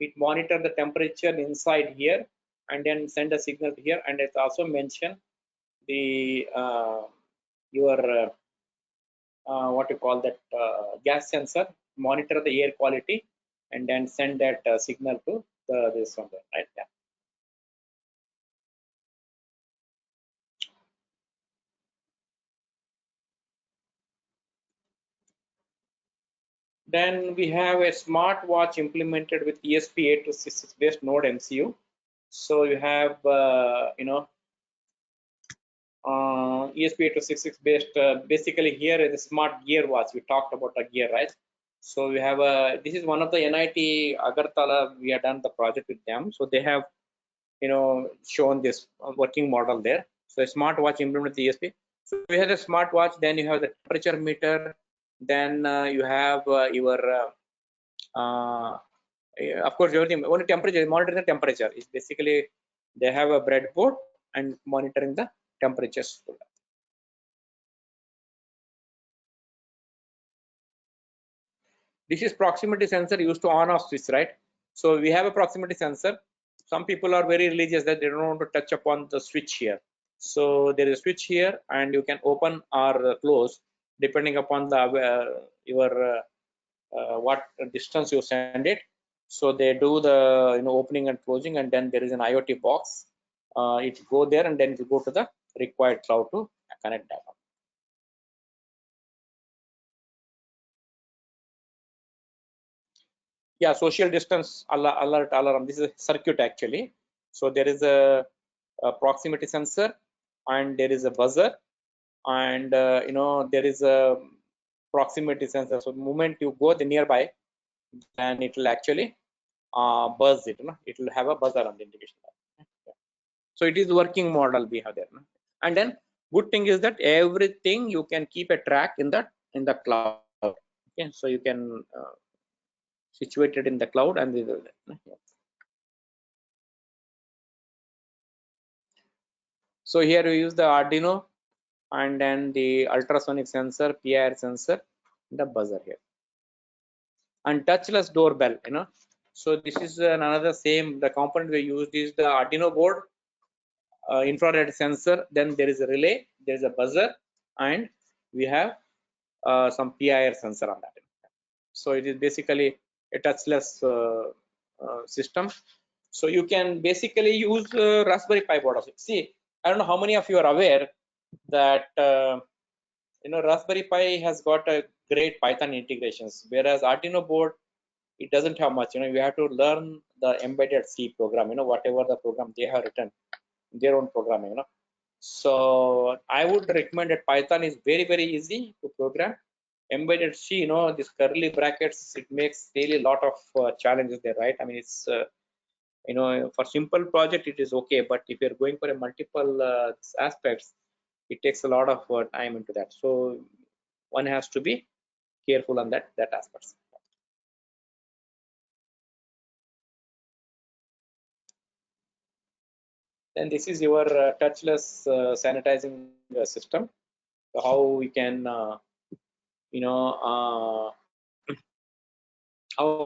It monitor the temperature inside here and then send a signal to here, and it also mention the your what you call that gas sensor, monitor the air quality and then send that signal to this one there, right? Yeah. Then we have a smartwatch implemented with ESP8266 based node MCU. So you have ESP8266 based basically here is a smart gear watch. We talked about a gear, right? So we have this is one of the NIT Agartala. We have done the project with them. So they have shown this working model there. So a smartwatch implemented the ESP. So we have a smartwatch. Then you have the temperature meter. Then you have your of course everything only temperature, monitoring the temperature is basically they have a breadboard and monitoring the temperatures. This is proximity sensor used to on off switch, right? So we have a proximity sensor. Some people are very religious that they don't want to touch upon the switch here. So there is a switch here and you can open or close depending upon the your what distance you send it. So they do the opening and closing, and then there is an IoT box. It go there and then it will go to the required cloud to connect data. Yeah, social distance alert alarm. This is a circuit actually. So there is a proximity sensor and there is a buzzer, and there is a proximity sensor. So the moment you go the nearby, then it will actually buzz it. It will have a buzzer on the indication. So it is working model we have there. And then good thing is that everything you can keep a track in the cloud. Okay, so you can situate it in the cloud and so here we use the Arduino and then the ultrasonic sensor, PIR sensor, the buzzer here, and touchless doorbell. So this is another same. The component we used is the Arduino board, infrared sensor. Then there is a relay, there is a buzzer, and we have some PIR sensor on that. So it is basically a touchless system. So you can basically use Raspberry Pi board. See, I don't know how many of you are aware that Raspberry Pi has got a great Python integrations, whereas Arduino board it doesn't have much. You have to learn the embedded C program. Whatever the program they have written, their own programming. So I would recommend that Python is very easy to program. Embedded C, this curly brackets, it makes really a lot of challenges there, right? I mean, it's for simple project it is okay, but if you're going for a multiple aspects, it takes a lot of time into that. So one has to be careful on that aspects. Then this is your touchless sanitizing system. So how we can how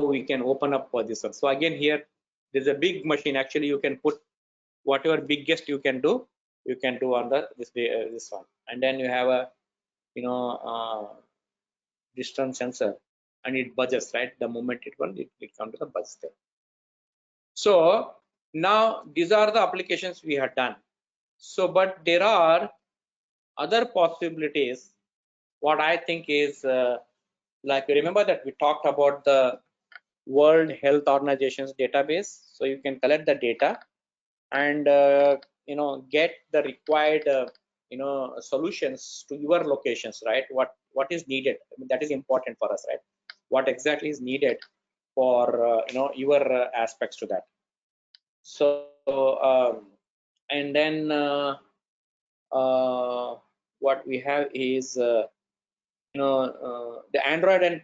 we can open up for this one. So again here there's a big machine. Actually you can put whatever biggest you can do on the this one, and then you have a distance sensor and it buzzes, right? The moment it comes to the buzz there. So now these are the applications we have done. So but there are other possibilities. What I think is like remember that we talked about the World Health Organization's database. So you can collect the data and get the required solutions to your locations, right? What is needed. I mean, that is important for us, right? What exactly is needed for your aspects to that. So And then what we have is the Android and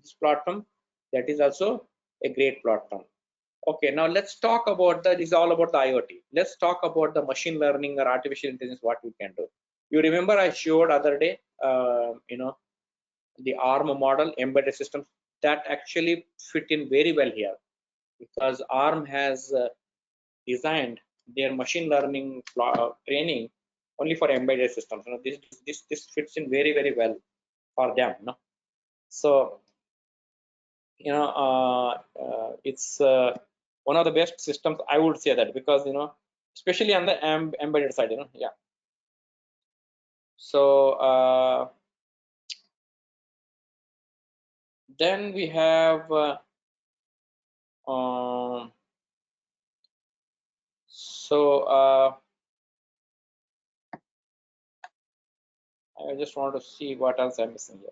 this platform, that is also a great platform. Okay, now let's talk about this is all about the IoT. Let's talk about the machine learning or artificial intelligence, what we can do. You remember I showed other day the ARM model, embedded systems, that actually fit in very well here, because ARM has designed their machine learning training only for embedded systems. This fits in very well for them. So it's one of the best systems, I would say that, because especially on the embedded side. Yeah. So then we have I just want to see what else I'm missing here.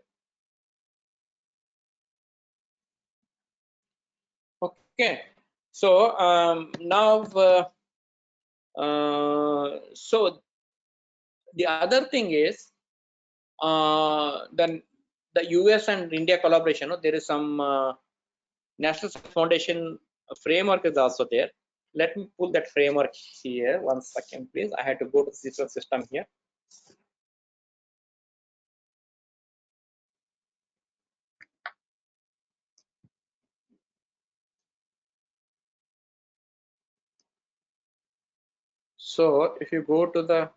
Okay, so now so the other thing is then the US and India collaboration. There is some National Science Foundation framework is also there. Let me pull that framework here. 1 second, please. I had to go to the system here. So if you go to the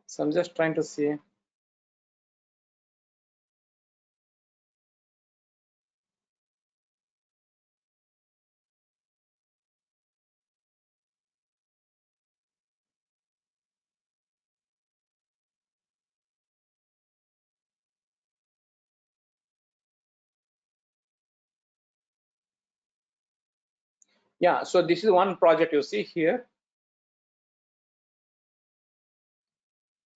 so I'm just trying to see. Yeah, so this is one project you see here.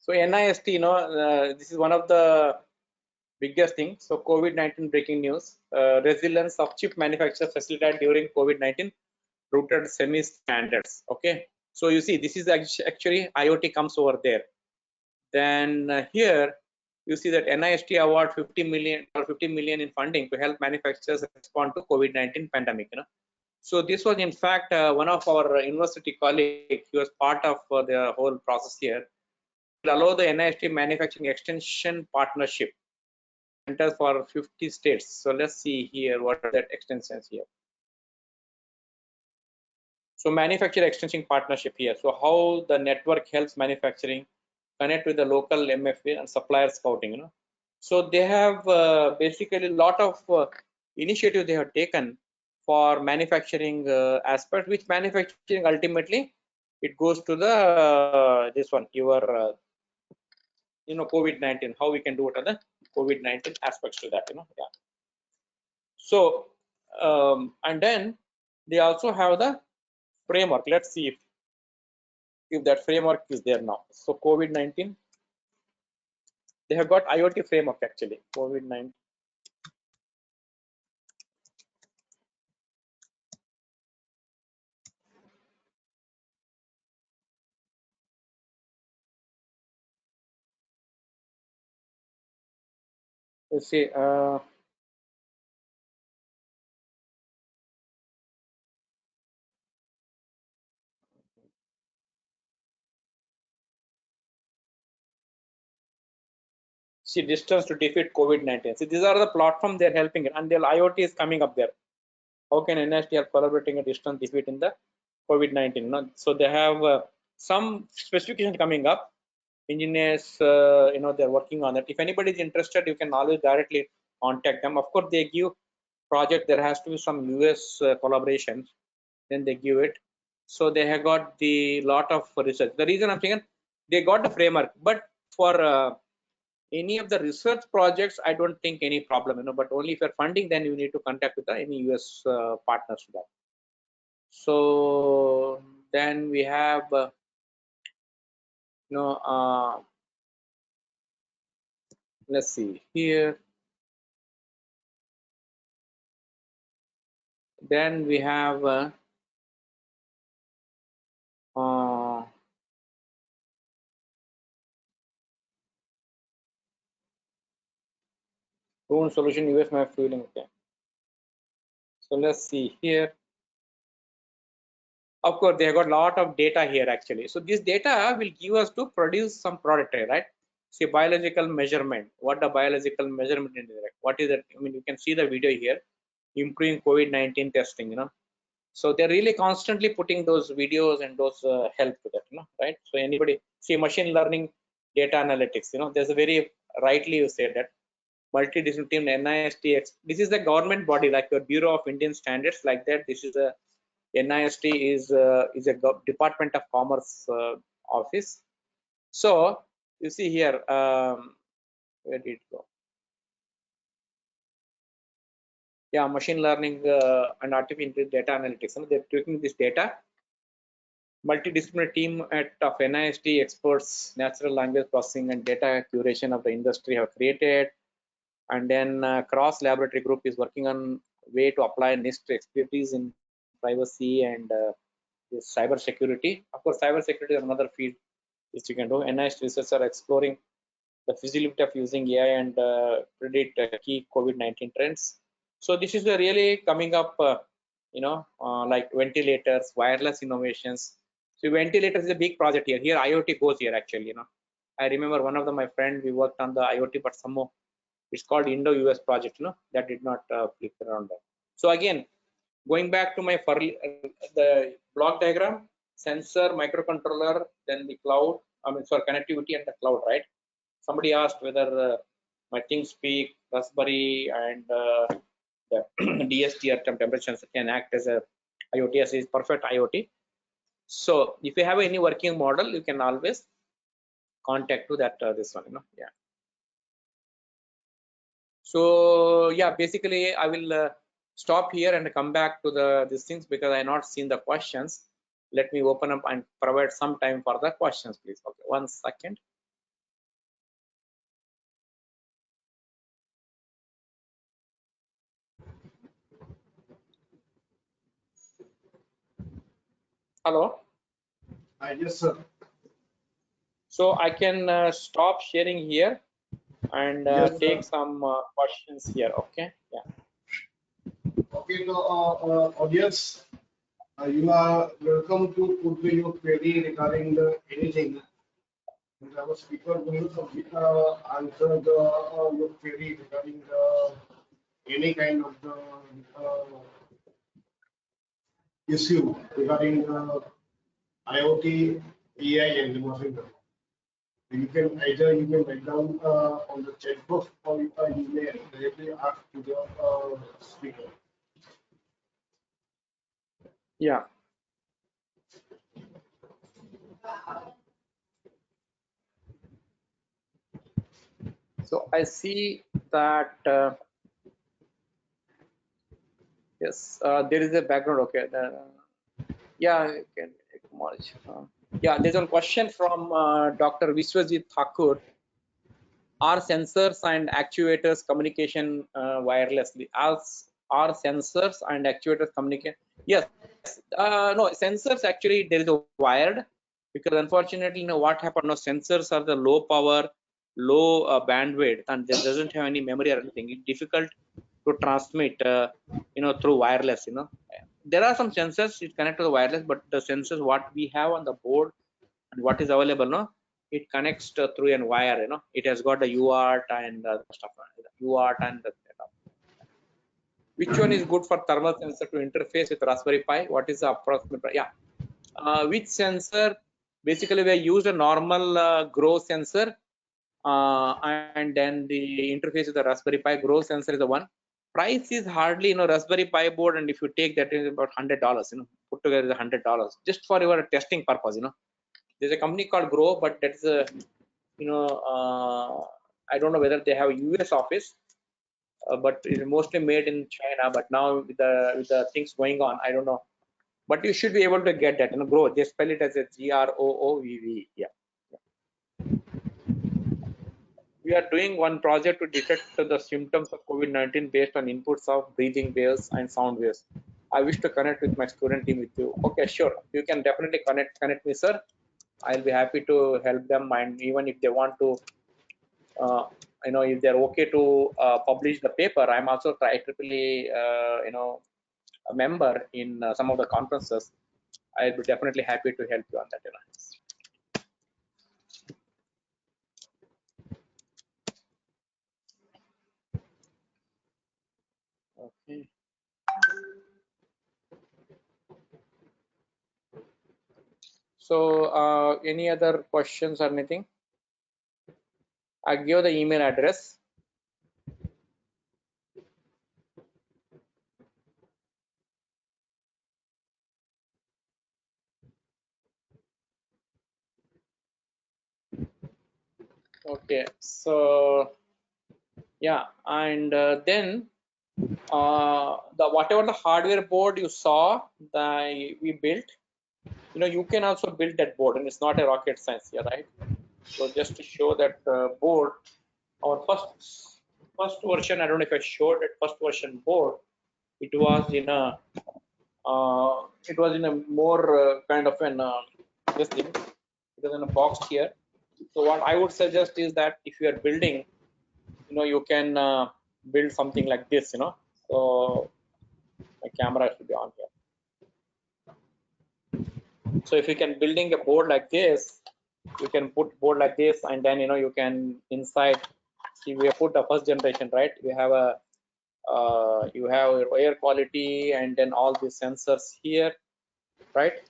So NIST, this is one of the biggest things. So COVID-19 breaking news, resilience of chip manufacturers facilitated during COVID-19 rooted semi-standards. Okay, so you see this is actually IoT comes over there. Then here you see that NIST award 50 million in funding to help manufacturers respond to COVID-19 pandemic. So this was in fact one of our university colleagues. He was part of the whole process here. Will allow the NIST manufacturing extension partnership centers for 50 states. So let's see here what are that extensions here. So manufacturer extension partnership here. So how the network helps manufacturing connect with the local MFA and supplier scouting. So they have basically a lot of initiatives they have taken for manufacturing aspect, which manufacturing ultimately it goes to the this one, your COVID-19, how we can do it on the COVID-19 aspects to that. Yeah. So and then they also have the framework. Let's see if that framework is there now. So COVID-19, they have got IoT framework actually. COVID-19. Let's see. See, distance to defeat COVID-19. See, these are the platform they're helping it, and their IoT is coming up there. How can NIST help collaborating a distance defeat in the COVID-19? So they have some specification coming up. Engineers, they're working on it. If anybody is interested, you can always directly contact them. Of course, they give project. There has to be some US collaborations. Then they give it. So they have got the lot of research. The reason I'm saying they got the framework, but for any of the research projects, I don't think any problem, but only if you're funding, then you need to contact with any US partners for that. So then we have, let's see here. Then we have drone solution US map fueling. Okay. So let's see here. Of course, they have got a lot of data here actually. So this data will give us to produce some product, right? See biological measurement. What the biological measurement is? What is it? I mean, you can see the video here. Improving COVID-19 testing, So they're really constantly putting those videos and those help to that, right? So anybody see machine learning, data analytics, there's a very rightly you said that multidisciplinary team NIST. This is the government body like your Bureau of Indian Standards, like that. This is a NIST is a Department of Commerce office. So you see here, where did it go? Yeah, machine learning and artificial data analytics. They're taking this data. Multidisciplinary team of NIST experts, natural language processing and data curation of the industry have created. And then cross laboratory group is working on way to apply NIST expertise in privacy and cyber security. Of course, cyber security is another field which you can do. NIST researchers are exploring the feasibility of using AI and predict key COVID-19 trends. So this is really coming up, like ventilators, wireless innovations. So ventilators is a big project here. Here IoT goes here actually. I remember one of my friend, we worked on the IoT, but somehow it's called Indo-US project. That did not click around that. So again, going back to my the block diagram, sensor, microcontroller, then the cloud. Connectivity and the cloud, right? Somebody asked whether my ThinkSpeak, Raspberry, and the DST or temperature sensor can act as a IoT, as is perfect IoT. So if you have any working model, you can always contact to that this one, yeah. So yeah, basically I will stop here and come back to these things because I have not seen the questions. Let me open up and provide some time for the questions, please. Okay, 1 second. Hello. Yes, sir. So I can stop sharing here and Yes, take sir. some questions here. Okay. Yeah. Okay, so audience, you are welcome to put your query regarding anything. And our speaker will answer your query regarding any kind of issue regarding IoT, AI, and machine learning. You can write down on the chat box or you may directly ask to the speaker. Yeah. So I see that yes, there is a background. Okay. Yeah, you can acknowledge. Yeah, there's one question from Dr. Vishwajit Thakur. Are sensors and actuators communication wirelessly? Are sensors and actuators communicate? Yes. No, sensors actually there is a wired, because unfortunately, what happened? No, sensors are the low power, low bandwidth, and there doesn't have any memory or anything. It's difficult to transmit, through wireless. There are some sensors it connect to the wireless, but the sensors what we have on the board and what is available, it connects through a wire. It has got a UART and stuff. UART and the setup. Which one is good for thermal sensor to interface with Raspberry Pi? What is the approximate? Yeah. Which sensor? Basically, we used a normal grow sensor, and then the interface with the Raspberry Pi. Grow sensor is the one. Price is hardly, Raspberry Pi board, and if you take that, is about $100. Put together is $100 just for your testing purpose. There's a company called Grow, but that's I don't know whether they have a US office, but it's mostly made in China. But now with the things going on, I don't know. But you should be able to get that. Grow. They spell it as a GROOVV. Yeah. We are doing one project to detect the symptoms of COVID-19 based on inputs of breathing waves and sound waves. I wish to connect with my student team with you. Okay, sure. You can definitely connect me, sir. I'll be happy to help them, and even if they want to, if they're okay to publish the paper, I'm also IEEE, a member in some of the conferences. I'll be definitely happy to help you on that. Okay. So, any other questions or anything? I give the email address. Okay, so yeah, and then the whatever the hardware board you saw we built, you can also build that board, and it's not a rocket science here, right? So just to show that board, our first version, I don't know if I showed it, first version board, it was in a more kind of an this thing. It was in a box here. So what I would suggest is that if you are building, you can build something like this, So my camera should be on here. So if you can building a board like this, you can put board like this, and then you can inside. See, we have put the first generation, right? You have air quality, and then all these sensors here, right?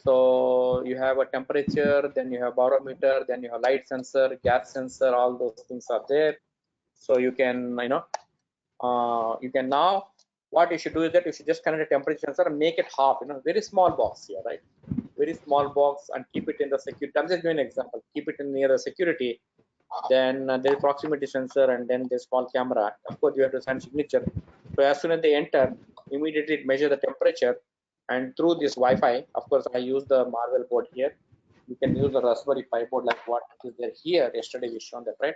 So you have a temperature, then you have barometer, then you have light sensor, gas sensor, all those things are there. So you can, you can now, what you should do is that you should just connect a temperature sensor and make it half, very small box here, right? Very small box, and keep it in the security. I'm just giving an example. Keep it in near the security. Then there's proximity sensor, and then there's small camera. Of course, you have to send signature. So as soon as they enter, immediately it measure the temperature, and through this Wi-Fi, of course, I use the Marvel board here. You can use the Raspberry Pi board like what is there here. Yesterday we shown that, right?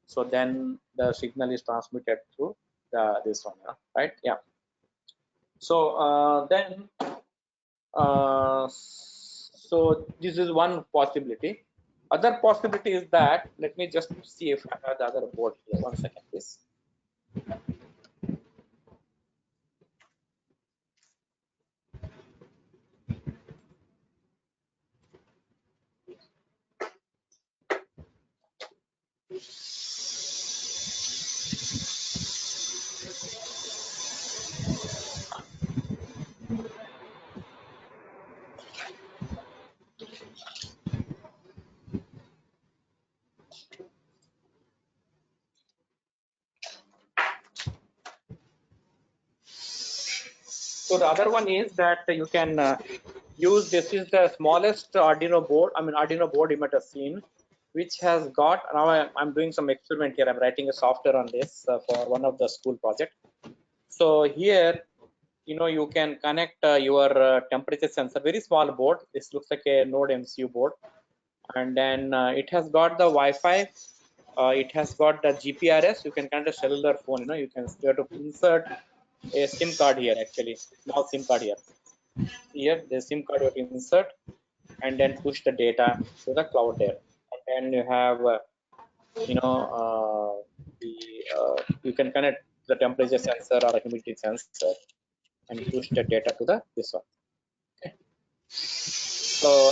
So then the signal is transmitted through this one, right? Yeah. So then, so this is one possibility. Other possibility is that, let me just see if I have the other board here. 1 second, please. So the other one is that you can use, this is the smallest Arduino board, Arduino board you might have seen, which has got, now I'm doing some experiment here. I'm writing a software on this for one of the school project. So here, you can connect your temperature sensor, very small board. This looks like a Node MCU board. And then it has got the Wi-Fi. It has got the GPRS. You can connect a cellular phone, you have to insert a SIM card here, actually, small SIM card here. Here, the SIM card you have to insert, and then push the data to the cloud there. And then you have, you can connect the temperature sensor or a humidity sensor and push the data to this one. Okay. So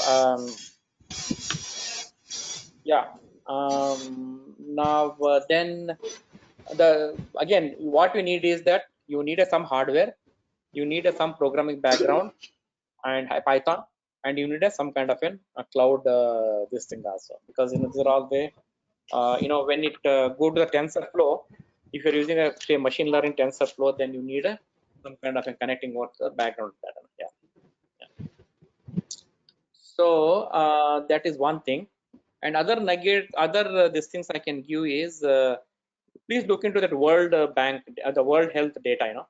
yeah. Now then again, what you need is that you need some hardware, you need some programming background and Python, and you need some kind of a cloud this thing also, because these are all the when it go to the TensorFlow, if you're using a say machine learning TensorFlow, then you need some kind of a connecting what the background pattern. Yeah. So that is one thing. And other nugget, these things I can give is please look into that World Bank, the World Health data.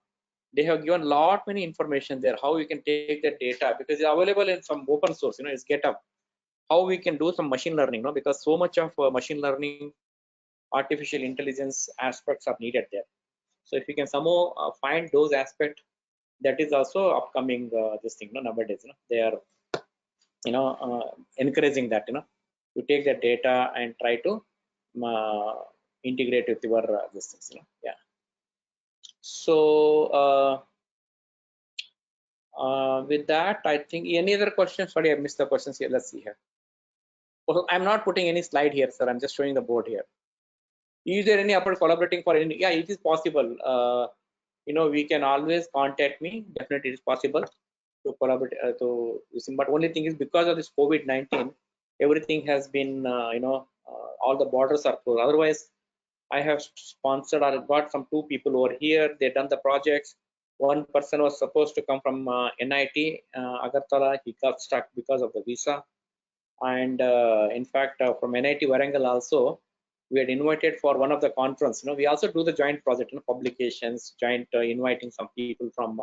They have given lot many information there how you can take that data, because it's available in some open source. It's GitHub. How we can do some machine learning, because so much of machine learning, artificial intelligence aspects are needed there. So if you can somehow find those aspects, that is also upcoming this thing. Nowadays, they are encouraging that you take that data and try to integrate with your these things. Yeah. So with that, I think any other questions? Sorry, I missed the questions here. Let's see here. Also, I'm not putting any slide here, sir. I'm just showing the board here. Is there any upper collaborating for any? Yeah, it is possible. We can always contact me. Definitely, it is possible to collaborate to using. But only thing is, because of this COVID-19, everything has been all the borders are closed. Otherwise, I have sponsored or got some 2 people over here. They done the projects. One person was supposed to come from NIT Agartala. He got stuck because of the visa. And in fact, from NIT Warangal also, we had invited for one of the conference. We also do the joint project, publications, joint inviting some people from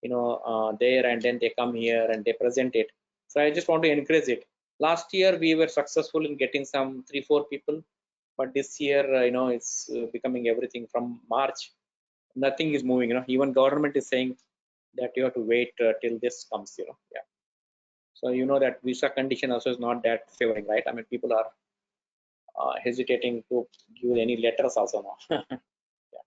there, and then they come here and they present it. So I just want to encourage it. Last year we were successful in getting some 3-4 people, but this year it's becoming everything from March. Nothing is moving. Even government is saying that you have to wait till this comes. Yeah. So that visa condition also is not that favoring, right? I mean, people are hesitating to give any letters also now. Yeah.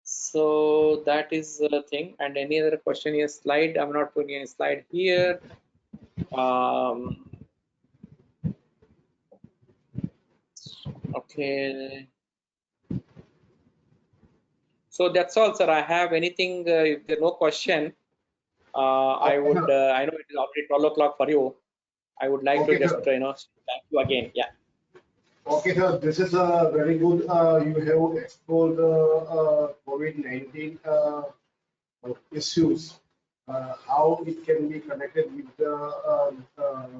So that is the thing. And any other question here? Slide? I'm not putting any slide here. Okay. So that's all, sir. I have anything. If there's no question, I would. I know it is already 12 o'clock for you. I would like to just thank you again. Yeah. Okay, sir. This is very good. You have explored COVID-19 issues, how it can be connected with the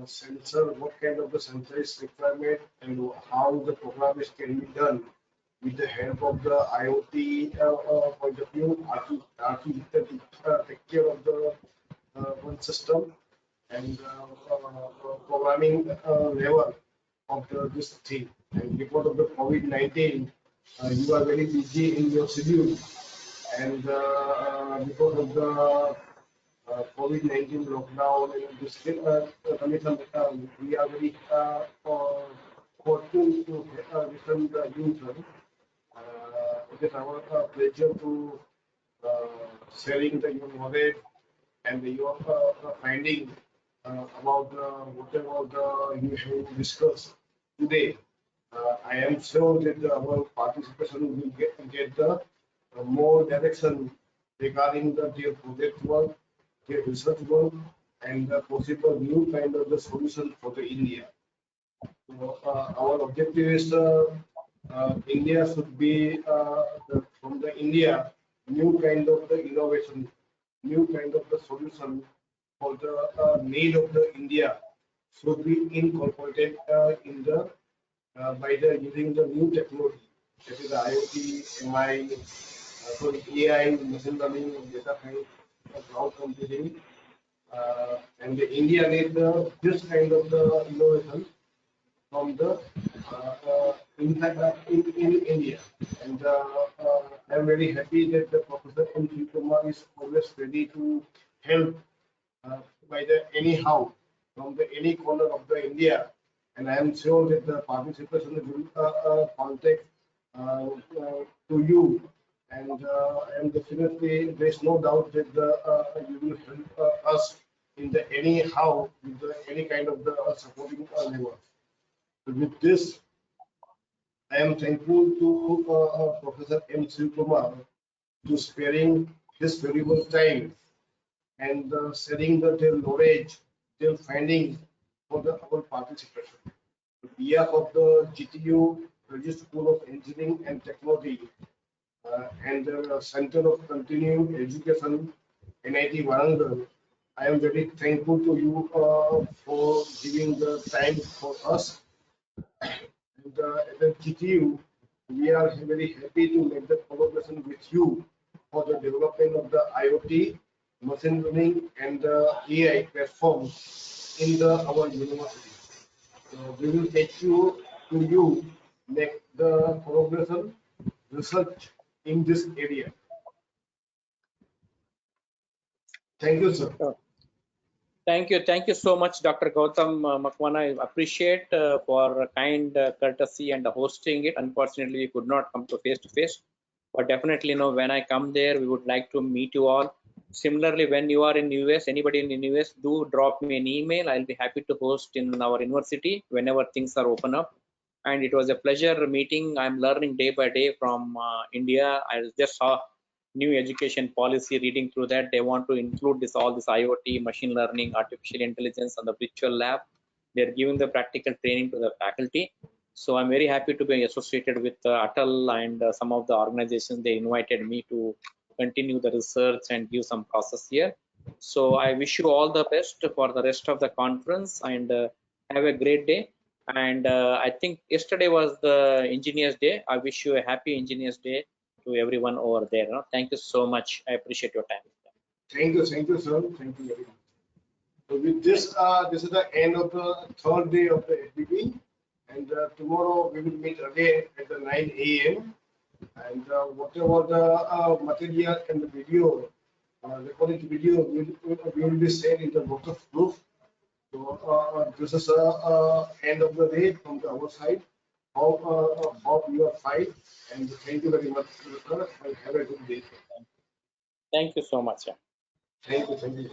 sensor, what kind of the sensor is requirement, and how the program can be done with the help of the IOT point of view, take care of the one system, and programming level of this thing. And because of the COVID-19, you are very busy in your schedule, and because of the COVID-19 lockdown and this condition, we are very fortunate to listen to you, sir. It is our pleasure to sharing your knowledge and your finding about whatever you have discussed today. I am sure that our participation will get the more direction regarding their project work, their research work, and the possible new kind of the solution for the India. So, our objective is India should be from the India new kind of the innovation, new kind of the solution for the need of the India should be incorporated in the by the using the new technology, that is the IoT, MI, sorry, AI, machine learning, data science, cloud computing, and the India needs this kind of the innovation from the in India. And I'm very happy that the Professor M. Kumar is always ready to help by the anyhow from the any corner of the India. And I am sure that the participation will contact to you, and definitely there's no doubt that you will help us in the anyhow with the, any kind of the supporting level. With this, I am thankful to Professor M. Kumar to sparing his valuable time and sharing their knowledge, their findings for our participation. On behalf of the GTU, Rajiv School of Engineering and Technology, and the Center of Continuing Education, NIT Warangal, I am very thankful to you for giving the time for us. And at the GTU, we are very happy to make the collaboration with you for the development of the IoT, machine learning, and the AI platform in our university. So we will take you to make the collaboration research in this area. Thank you, sir. Thank you so much, Dr. Gautam Makwana. I appreciate for kind courtesy and hosting it. Unfortunately, we could not come to face, but definitely, when I come there, we would like to meet you all. Similarly, when you are in US, anybody in the US, do drop me an email. I'll be happy to host in our university whenever things are open up. And it was a pleasure meeting. I'm learning day by day from India. I just saw new education policy, reading through that. They want to include all this IoT, machine learning, artificial intelligence on the virtual lab. They're giving the practical training to the faculty. So I'm very happy to be associated with Atal and some of the organizations. They invited me to continue the research and give some process here. So I wish you all the best for the rest of the conference, and have a great day. And I think yesterday was the Engineers Day. I wish you a happy Engineers Day to everyone over there. Thank you so much. I appreciate your time. Thank you, sir. Thank you very much. So with this, this is the end of the third day of the FDP, and tomorrow we will meet again at the 9 a.m. And whatever the material and the video, recorded video, we will be sent in the WhatsApp group. So this is end of the day from our side. Hope you are fine, and thank you very much, sir, and have a good day. Thank you so much. Thank you.